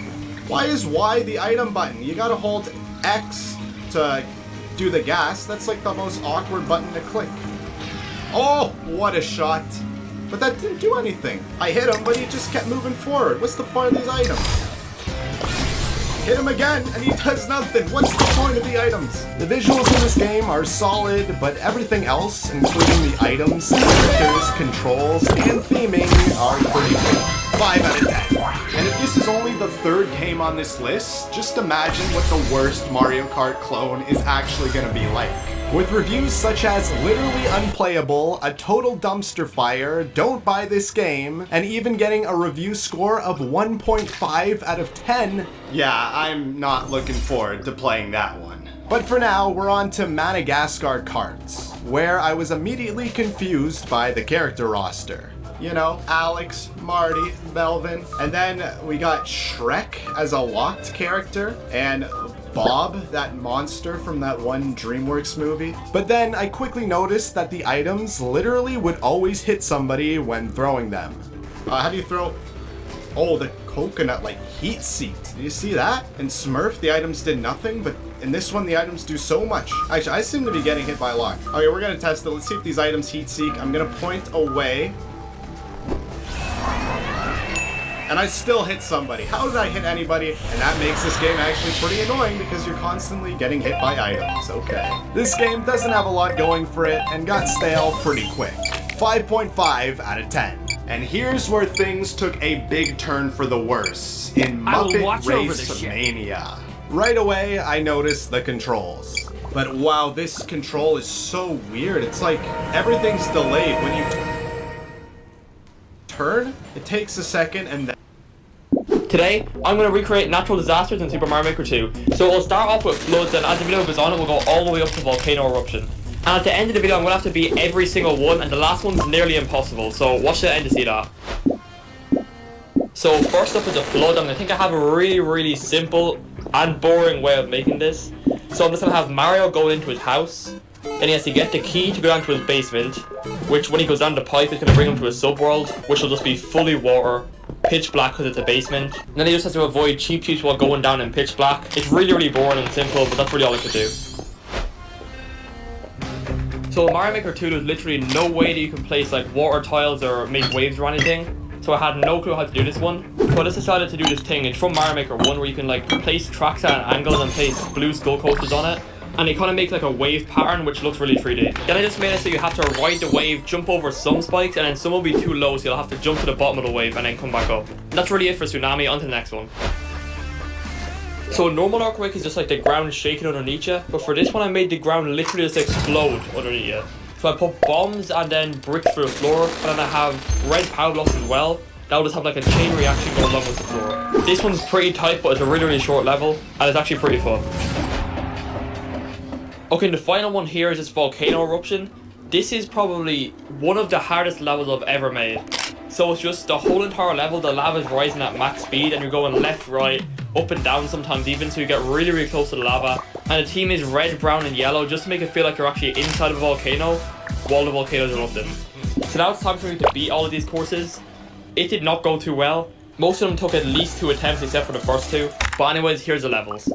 Why is Y the item button? You gotta hold X to do the gas. That's like the most awkward button to click. Oh, what a shot. But that didn't do anything. I hit him, but he just kept moving forward. What's the point of these items? Hit him again, and he does nothing. What's the point of the items? The visuals in this game are solid, but everything else, including the items, characters, controls, and theming, are pretty good. 5 out of 10. And if this is only the third game on this list, just imagine what the worst Mario Kart clone is actually going to be like. With reviews such as literally unplayable, a total dumpster fire, don't buy this game, and even getting a review score of 1.5 out of 10, yeah, I'm not looking forward to playing that one. But for now, we're on to Madagascar Karts, where I was immediately confused by the character roster. You know, Alex, Marty, Melvin, and then we got Shrek as a locked character, and Bob, that monster from that one DreamWorks movie. But then I quickly noticed that the items literally would always hit somebody when throwing them. How do you throw? Oh, the coconut, like, heat seek. Did you see that? In Smurf, the items did nothing, but in this one, the items do so much. Actually, I seem to be getting hit by a lot. Okay, we're gonna test it. Let's see if these items heat seek. I'm gonna point away. And I still hit somebody. How did I hit anybody? And that makes this game actually pretty annoying because you're constantly getting hit by items. Okay. This game doesn't have a lot going for it and got stale pretty quick. 5.5 out of 10. And here's where things took a big turn for the worse in I will Muppet watch over the Race ship. Mania. Right away, I noticed the controls. But wow, this control is so weird. It's like everything's delayed. When you turn, it takes a second and then... Today, I'm going to recreate natural disasters in Super Mario Maker 2. So we'll start off with floods, and as the video goes on, it will go all the way up to volcano eruption. And at the end of the video, I'm going to have to beat every single one, and the last one's nearly impossible, so watch the end to see that. So first up is a flood, and I think I have a really simple and boring way of making this. So I'm just going to have Mario go into his house, then he has to get the key to go down to his basement, which when he goes down the pipe is going to bring him to his subworld, which will just be fully water, pitch black because it's a basement. And then he just has to avoid cheap cheats while going down in pitch black. It's really boring and simple, but that's really all I could do. So in Mario Maker 2, there's literally no way that you can place like water tiles or make waves or anything. So I had no clue how to do this one. So I just decided to do this thing. It's from Mario Maker 1 where you can like place tracks at an angle and place blue skull coasters on it. And they kind of make like a wave pattern which looks really 3D. Then I just made it so you have to ride the wave, jump over some spikes, and then some will be too low so you'll have to jump to the bottom of the wave and then come back up. And that's really it for Tsunami. On to the next one. So a normal earthquake is just like the ground shaking underneath you, but for this one I made the ground literally just explode underneath you. So I put bombs and then bricks for the floor, and then I have red power blocks as well. That will just have like a chain reaction going along with the floor. This one's pretty tight, but it's a really short level, and it's actually pretty fun. Okay, and the final one here is this volcano eruption. This is probably one of the hardest levels I've ever made. So it's just the whole entire level, the lava is rising at max speed, and you're going left, right, up and down sometimes even, so you get really close to the lava. And the team is red, brown, and yellow just to make it feel like you're actually inside of a volcano while the volcano is erupting. So now it's time for me to beat all of these courses. It did not go too well. Most of them took at least 2 attempts except for the first 2. But anyways, here's the levels.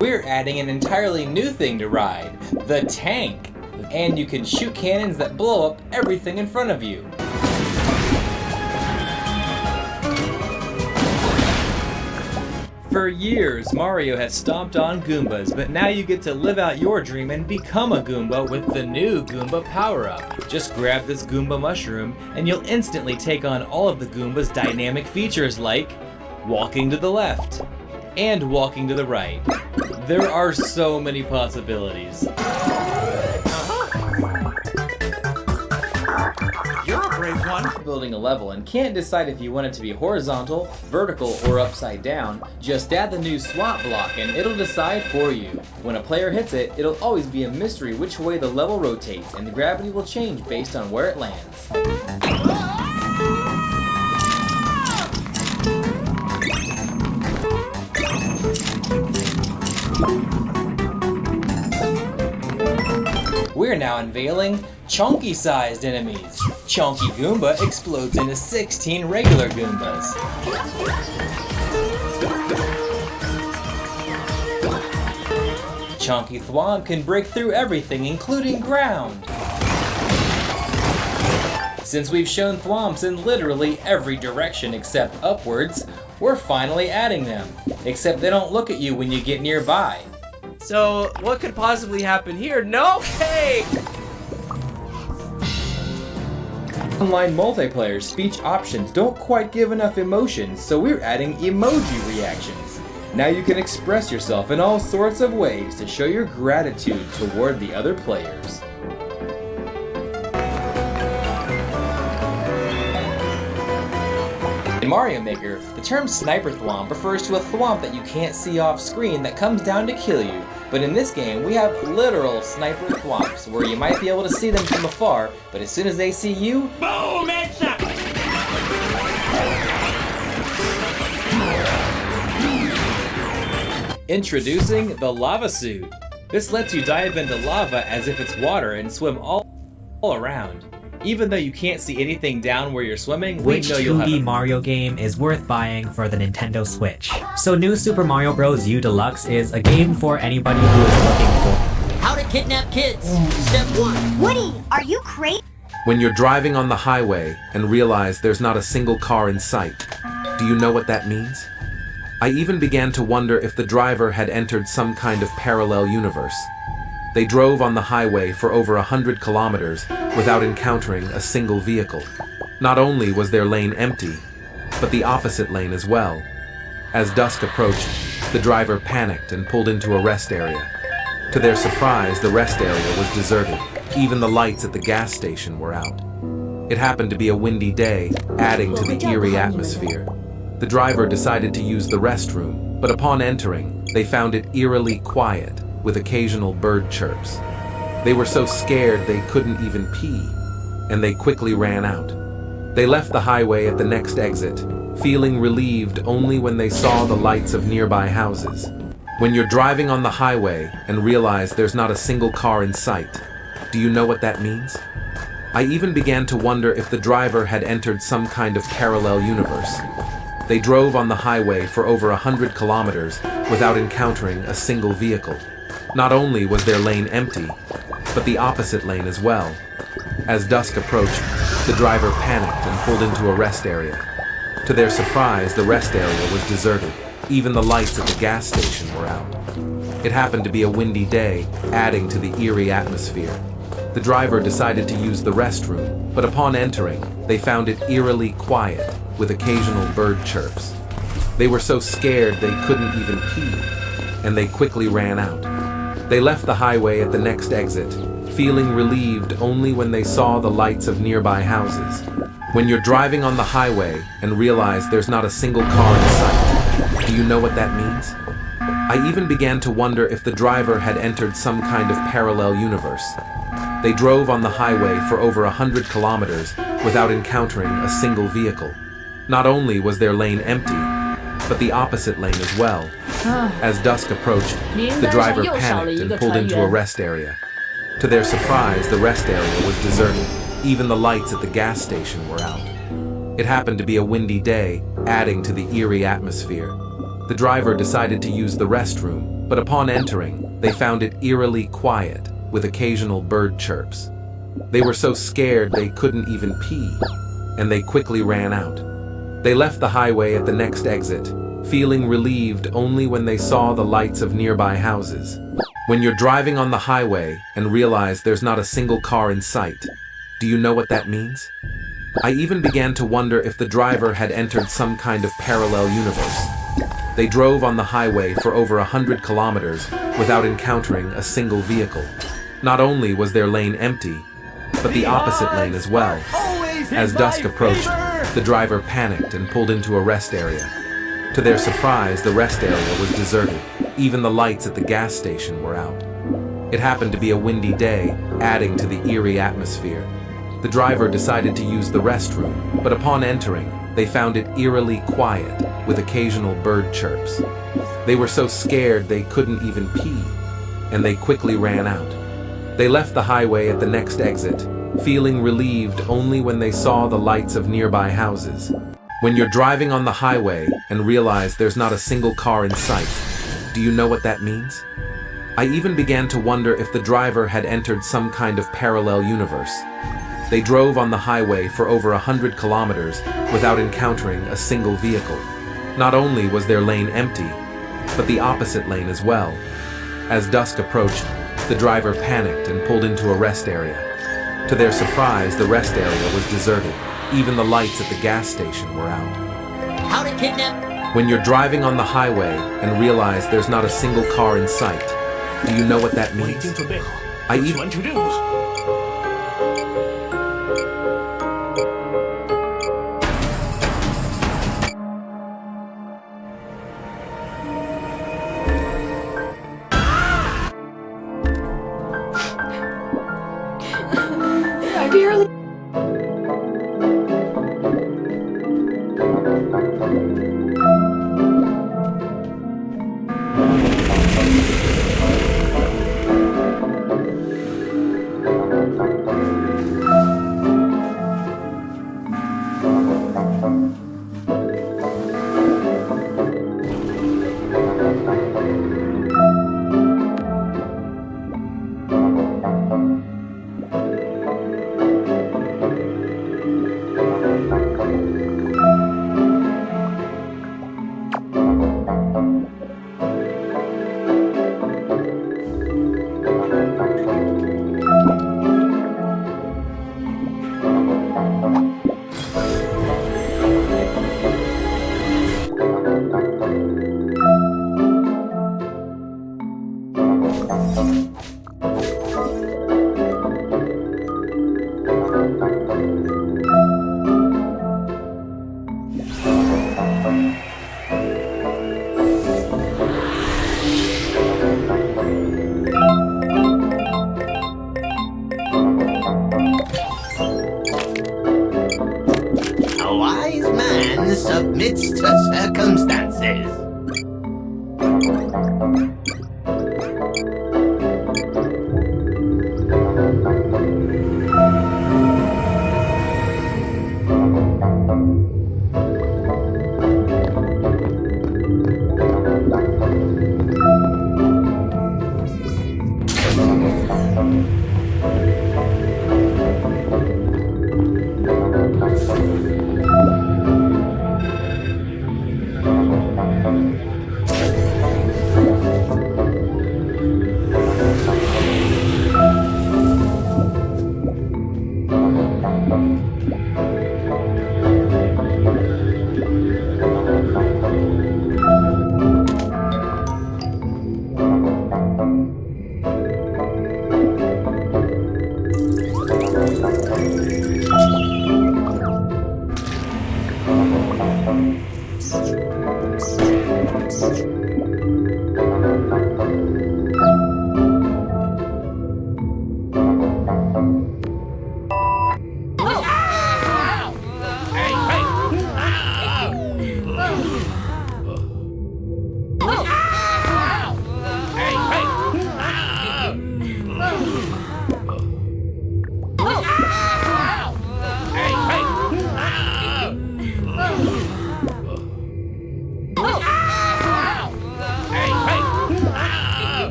We're adding an entirely new thing to ride, the tank. The and you can shoot cannons that blow up everything in front of you. For years, Mario has stomped on Goombas, but now you get to live out your dream and become a Goomba with the new Goomba power-up. Just grab this Goomba mushroom, and you'll instantly take on all of the Goomba's dynamic features like walking to the left and walking to the right. There are so many possibilities. You're a brave one. Building a level and can't decide if you want it to be horizontal, vertical, or upside down, just add the new swap block and it'll decide for you. When a player hits it, it'll always be a mystery which way the level rotates, and the gravity will change based on where it lands. We're now unveiling chunky-sized enemies. Chunky Goomba explodes into 16 regular Goombas. Chunky Thwomp can break through everything, including ground. Since we've shown Thwomps in literally every direction except upwards, we're finally adding them. Except they don't look at you when you get nearby. So, what could possibly happen here? No cake! Online multiplayer speech options don't quite give enough emotions, so we're adding emoji reactions. Now you can express yourself in all sorts of ways to show your gratitude toward the other players. In Mario Maker, the term Sniper Thwomp refers to a Thwomp that you can't see off screen that comes down to kill you. But in this game, we have literal Sniper Thwomps, where you might be able to see them from afar, but as soon as they see you, boom, headshot! Introducing the Lava Suit. This lets you dive into lava as if it's water and swim all around. Even though you can't see anything down where you're swimming, Which we know you'll have 2D Mario game is worth buying for the Nintendo Switch? So New Super Mario Bros. U Deluxe is a game for anybody who is looking for How to kidnap kids. Step 1. Woody, are you crazy? When you're driving on the highway and realize there's not a single car in sight, do you know what that means? I even began to wonder if the driver had entered some kind of parallel universe. They drove on the highway for over 100 kilometers without encountering a single vehicle. Not only was their lane empty, but the opposite lane as well. As dusk approached, the driver panicked and pulled into a rest area. To their surprise, the rest area was deserted. Even the lights at the gas station were out. It happened to be a windy day, adding to the eerie atmosphere. The driver decided to use the restroom, but upon entering, they found it eerily quiet, with occasional bird chirps. They were so scared they couldn't even pee, and they quickly ran out. They left the highway at the next exit, feeling relieved only when they saw the lights of nearby houses. When you're driving on the highway and realize there's not a single car in sight, do you know what that means? I even began to wonder if the driver had entered some kind of parallel universe. They drove on the highway for over 100 kilometers without encountering a single vehicle. Not only was their lane empty, but the opposite lane as well. As dusk approached, the driver panicked and pulled into a rest area. To their surprise, the rest area was deserted. Even the lights at the gas station were out. It happened to be a windy day, adding to the eerie atmosphere. The driver decided to use the restroom, but upon entering, they found it eerily quiet, with occasional bird chirps. They were so scared they couldn't even pee, and they quickly ran out. They left the highway at the next exit, feeling relieved only when they saw the lights of nearby houses. When you're driving on the highway and realize there's not a single car in sight, do you know what that means? I even began to wonder if the driver had entered some kind of parallel universe. They drove on the highway for over 100 kilometers without encountering a single vehicle. Not only was their lane empty, but the opposite lane as well. As dusk approached, the driver panicked and pulled into a rest area. To their surprise, the rest area was deserted. Even the lights at the gas station were out. It happened to be a windy day, adding to the eerie atmosphere. The driver decided to use the restroom, but upon entering, they found it eerily quiet, with occasional bird chirps. They were so scared they couldn't even pee, and they quickly ran out. They left the highway at the next exit, feeling relieved only when they saw the lights of nearby houses. When you're driving on the highway and realize there's not a single car in sight, do you know what that means? I even began to wonder if the driver had entered some kind of parallel universe. They drove on the highway for over 100 kilometers without encountering a single vehicle. Not only was their lane empty, but the opposite lane as well. As dusk approached, the driver panicked and pulled into a rest area. To their surprise, the rest area was deserted. Even the lights at the gas station were out. It happened to be a windy day, adding to the eerie atmosphere. The driver decided to use the restroom, but upon entering, they found it eerily quiet, with occasional bird chirps. They were so scared they couldn't even pee, and they quickly ran out. They left the highway at the next exit, feeling relieved only when they saw the lights of nearby houses. When you're driving on the highway and realize there's not a single car in sight, do you know what that means? I even began to wonder if the driver had entered some kind of parallel universe. They drove on the highway for over 100 kilometers without encountering a single vehicle. Not only was their lane empty, but the opposite lane as well. As dusk approached, the driver panicked and pulled into a rest area. To their surprise, the rest area was deserted. Even the lights at the gas station were out. How to kidnap? When you're driving on the highway and realize there's not a single car in sight, do you know what that means? I even... I barely... A wise man submits to circumstances.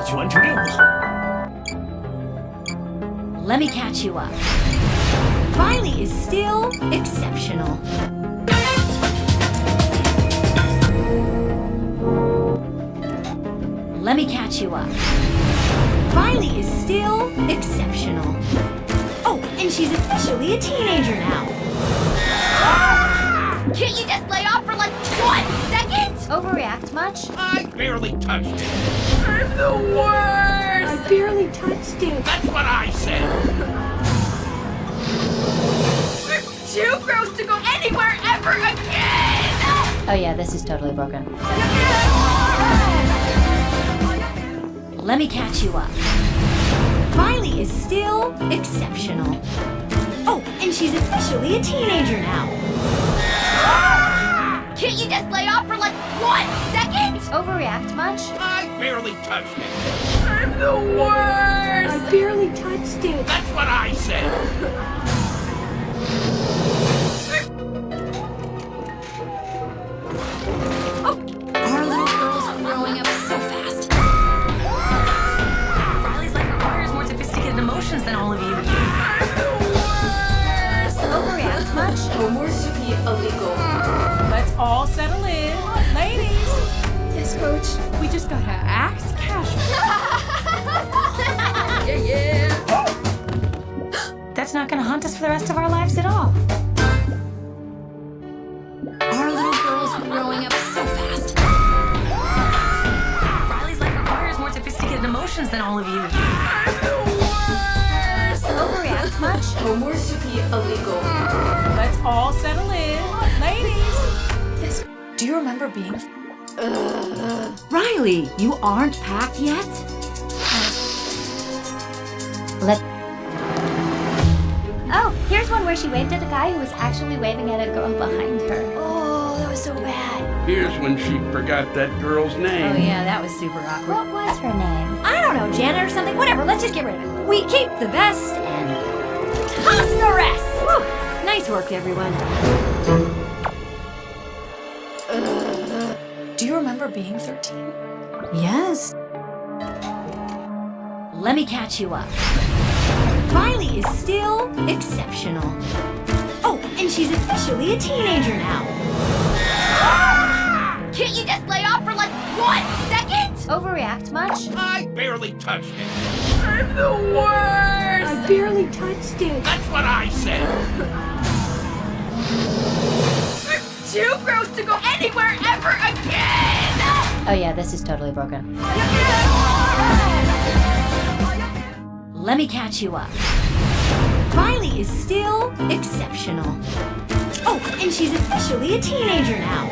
to introduce. Let me catch you up. Riley is still exceptional. Let me catch you up. Riley is still exceptional. Oh, and she's officially a teenager now. Can't you just lay off for like 1 second? Overreact much? I barely touched it. I'm the worst! I barely touched it. That's what I said. We're too gross to go anywhere ever again! Oh yeah, this is totally broken. Let me catch you up. Riley is still exceptional. Oh, and she's officially a teenager now. Can't you just lay off for like 1 second? Overreact much? I barely touched it. I'm the worst! I barely touched it. That's what I said. Our little girl's growing up so fast. Riley's life requires more sophisticated emotions than all of you. Overreact much? Homework should be illegal. Let's all settle in. Ladies! Yes, coach. We just gotta act casual. Yeah. That's not gonna haunt us for the rest of our lives at all. Our little girl's growing up so fast. Riley's life requires more sophisticated emotions than all of you. Overreact much? Homework should be illegal. Let's all settle in. Ladies! Yes. Do you remember being... Riley, you aren't packed yet? Oh, here's one where she waved at a guy who was actually waving at a girl behind her. Oh, that was so bad. Here's when she forgot that girl's name. Oh yeah, that was super awkward. What was her name? I don't know, Janet or something. Whatever, let's just get rid of it. We keep the best and toss the rest. Whew. Nice work, everyone. Do you remember being 13? Yes. Let me catch you up. Riley is still exceptional. Oh, and she's officially a teenager now. Can't you just lay off for like 1 second? Overreact much? I barely touched it. I'm the worst! I barely touched it. That's what I said. We're too gross to go anywhere ever again! Oh yeah, this is totally broken. Let me catch you up. Riley is still exceptional. Oh, and she's officially a teenager now.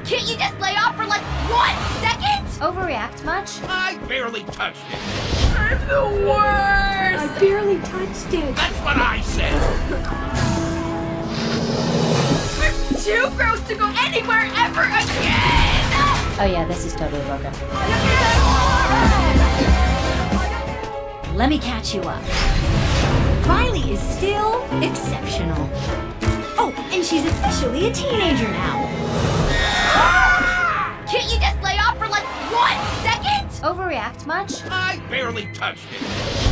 Can't you just lay off for like 1 second? Overreact much? I barely touched it. I'm the worst! I barely touched it. That's what I said. We're too gross to go anywhere ever again! Oh yeah, this is totally broken. Let me catch you up. Riley is still exceptional. Oh, and she's officially a teenager now. Can't you just lay off for like 1 second? Overreact much? I barely touched it.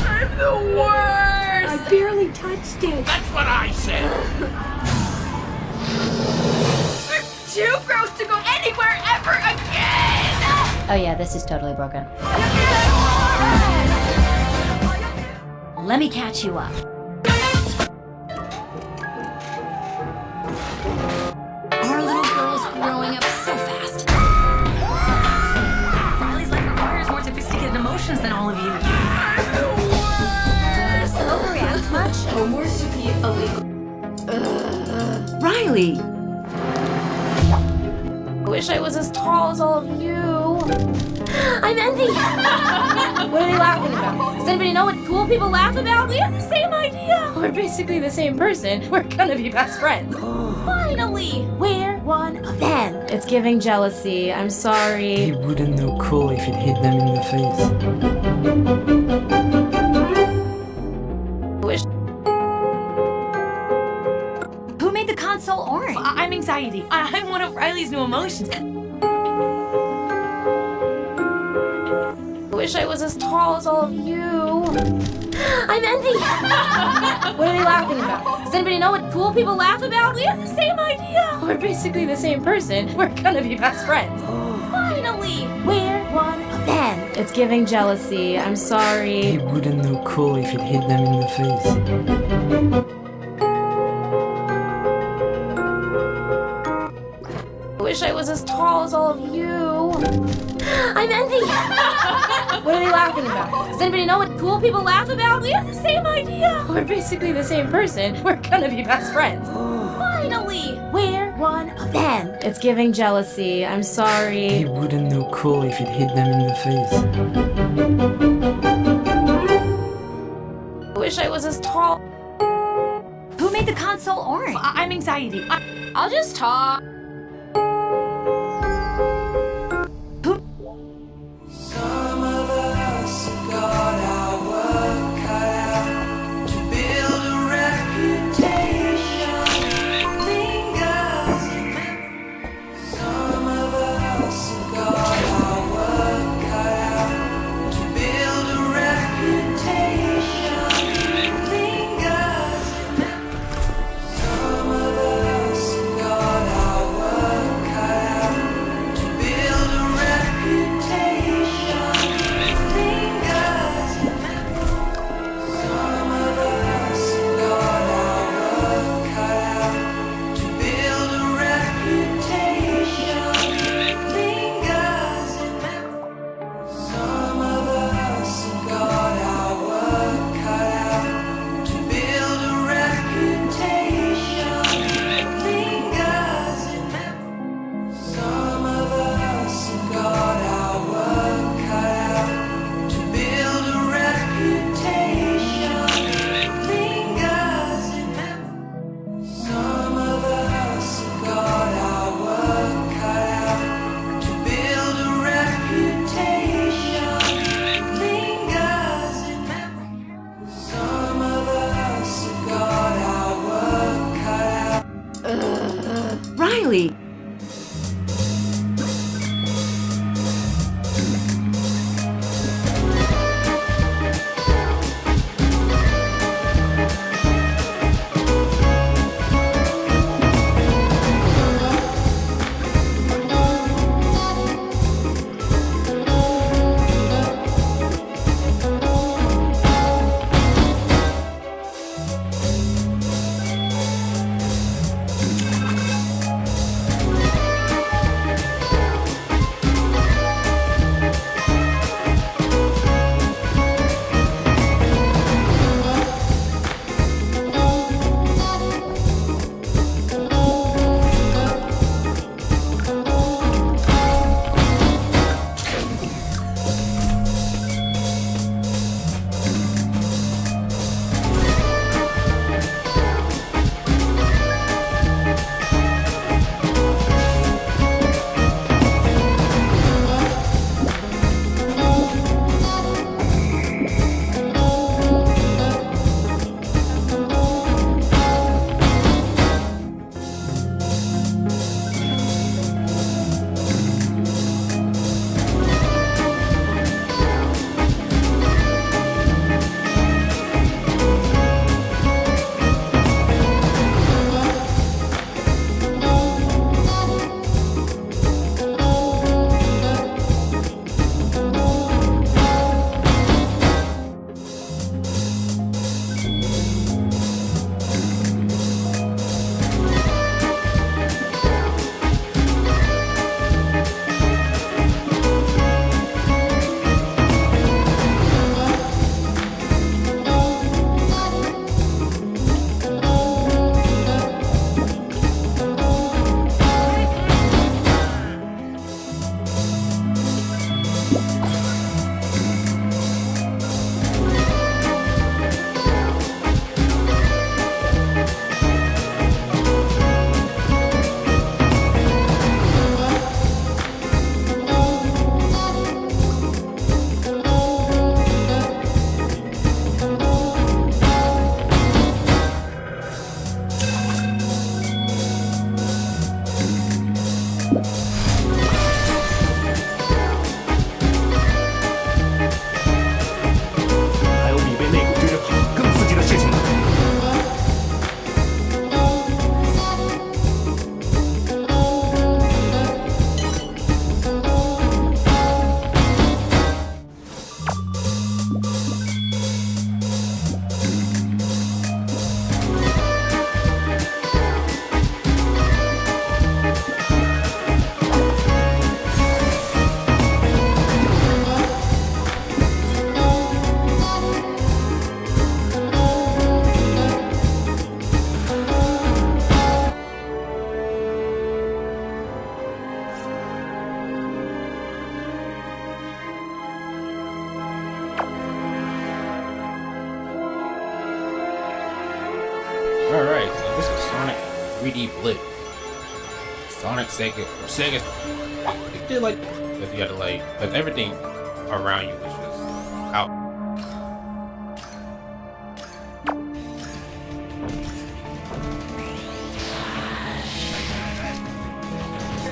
I'm the worst! I barely touched it. That's what I said. We're too gross to go anywhere ever again! Oh yeah, this is totally broken. Let me catch you up. Our little girl's growing up so fast. Riley's life requires more sophisticated emotions than all of you. Overreact much? Homework should be illegal. Riley! I wish I was as tall as all of you. I'm envy. What are they laughing about? Does anybody know what cool people laugh about? We have the same idea. We're basically the same person. We're gonna be best friends. Finally, we're one of them. It's giving jealousy. I'm sorry. He wouldn't know cool if it hit them in the face. Wish. Who made the console orange? I'm anxiety. I'm one of Riley's new emotions. Wish I was as tall as all of you. I'm envy. What are they laughing about? Does anybody know what cool people laugh about? We have the same idea. We're basically the same person. We're gonna be best friends. Finally, we're one of them. It's giving jealousy. I'm sorry. It wouldn't look cool if it hit them in the face. Wish I was as tall as all of you. I'm envy. What are they laughing about? Does anybody know what cool people laugh about? We have the same idea. We're basically the same person. We're gonna be best friends. Finally, we're one of them. It's giving jealousy. I'm sorry. It wouldn't look cool if it hit them in the face. Wish I was as tall. Who made the console orange? I'm anxiety. I'll just talk. Some of us have got our work cut out to build a reputation. Lingers. Some of us have got our work cut out to build a reputation. Lingers. Some of us have got our 3D Blitz. Sonic Sega, it did like, because you had to like, because everything around you was just out.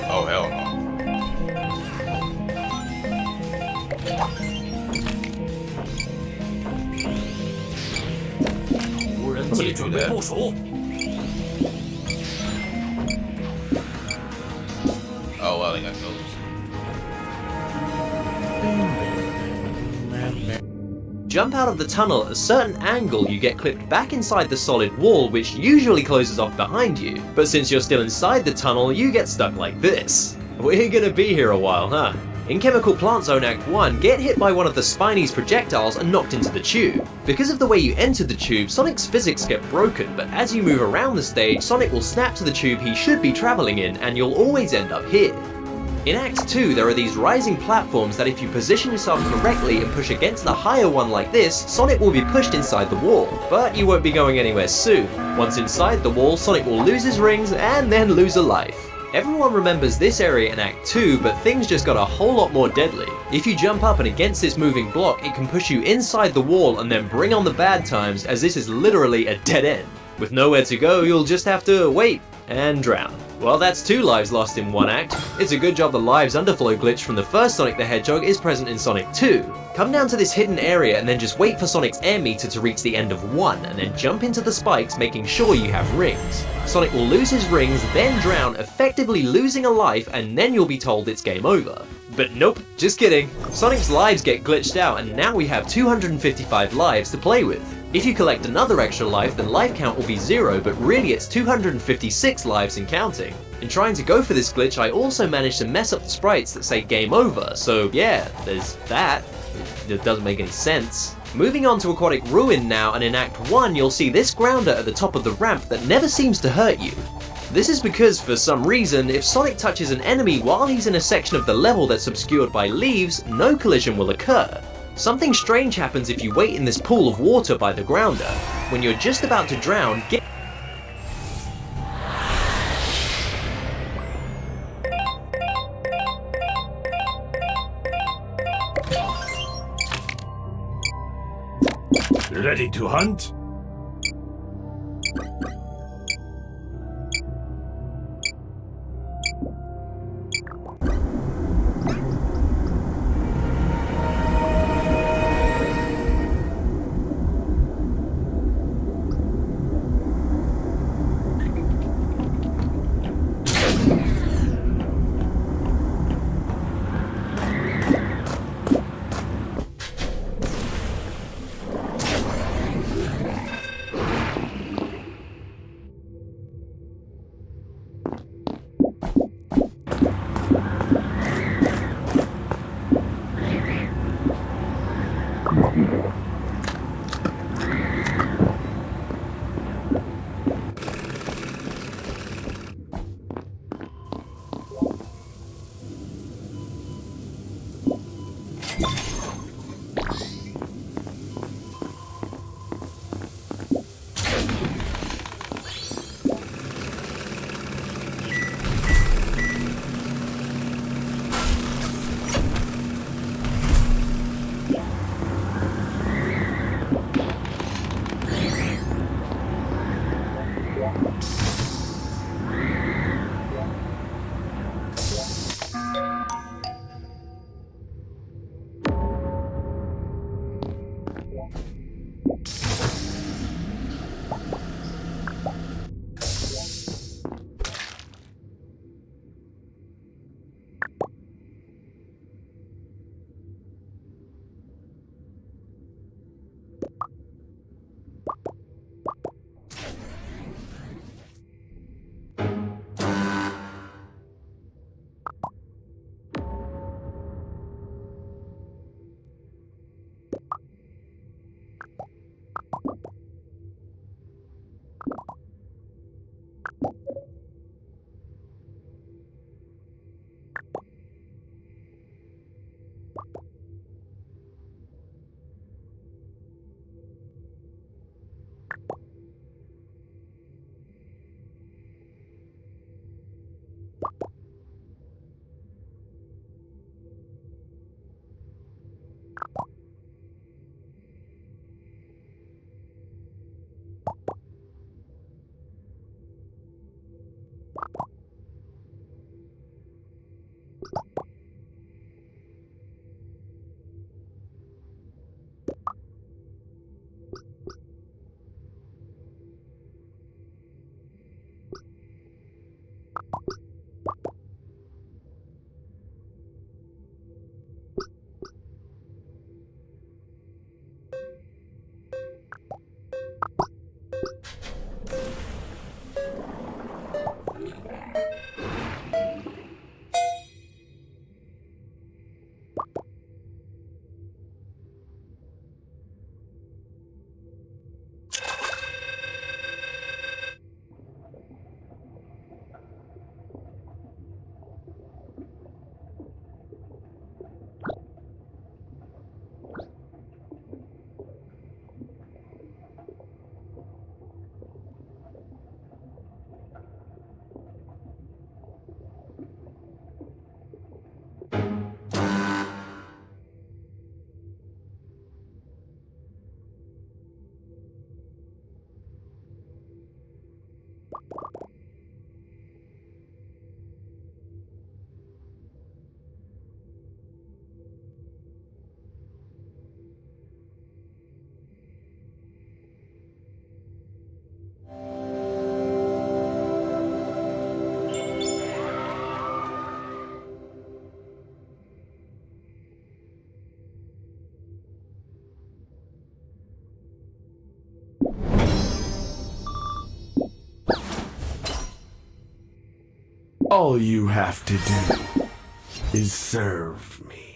Oh hell no. Let me do that. Oh well, they got those. Jump out of the tunnel at a certain angle, you get clipped back inside the solid wall, which usually closes off behind you. But since you're still inside the tunnel, you get stuck like this. We're gonna be here a while, huh? In Chemical Plant Zone Act 1, get hit by one of the Spiney's projectiles and knocked into the tube. Because of the way you entered the tube, Sonic's physics get broken, but as you move around the stage, Sonic will snap to the tube he should be travelling in, and you'll always end up here. In Act 2, there are these rising platforms that if you position yourself correctly and push against the higher one like this, Sonic will be pushed inside the wall. But you won't be going anywhere soon. Once inside the wall, Sonic will lose his rings and then lose a life. Everyone remembers this area in Act 2, but things just got a whole lot more deadly. If you jump up and against this moving block, it can push you inside the wall and then bring on the bad times, as this is literally a dead end. With nowhere to go, you'll just have to wait and drown. Well, that's 2 lives lost in one act. It's a good job the lives underflow glitch from the first Sonic the Hedgehog is present in Sonic 2. Come down to this hidden area and then just wait for Sonic's air meter to reach the end of 1, and then jump into the spikes, making sure you have rings. Sonic will lose his rings, then drown, effectively losing a life, and then you'll be told it's game over. But nope, just kidding. Sonic's lives get glitched out, and now we have 255 lives to play with. If you collect another extra life, then life count will be 0, but really it's 256 lives and counting. In trying to go for this glitch, I also managed to mess up the sprites that say game over, so yeah, there's that. It doesn't make any sense. Moving on to Aquatic Ruin now, and in Act 1 you'll see this grounder at the top of the ramp that never seems to hurt you. This is because, for some reason, if Sonic touches an enemy while he's in a section of the level that's obscured by leaves, no collision will occur. Something strange happens if you wait in this pool of water by the grounder. When you're just about to drown, get Ready to hunt? All you have to do is serve me.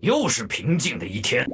又是平静的一天。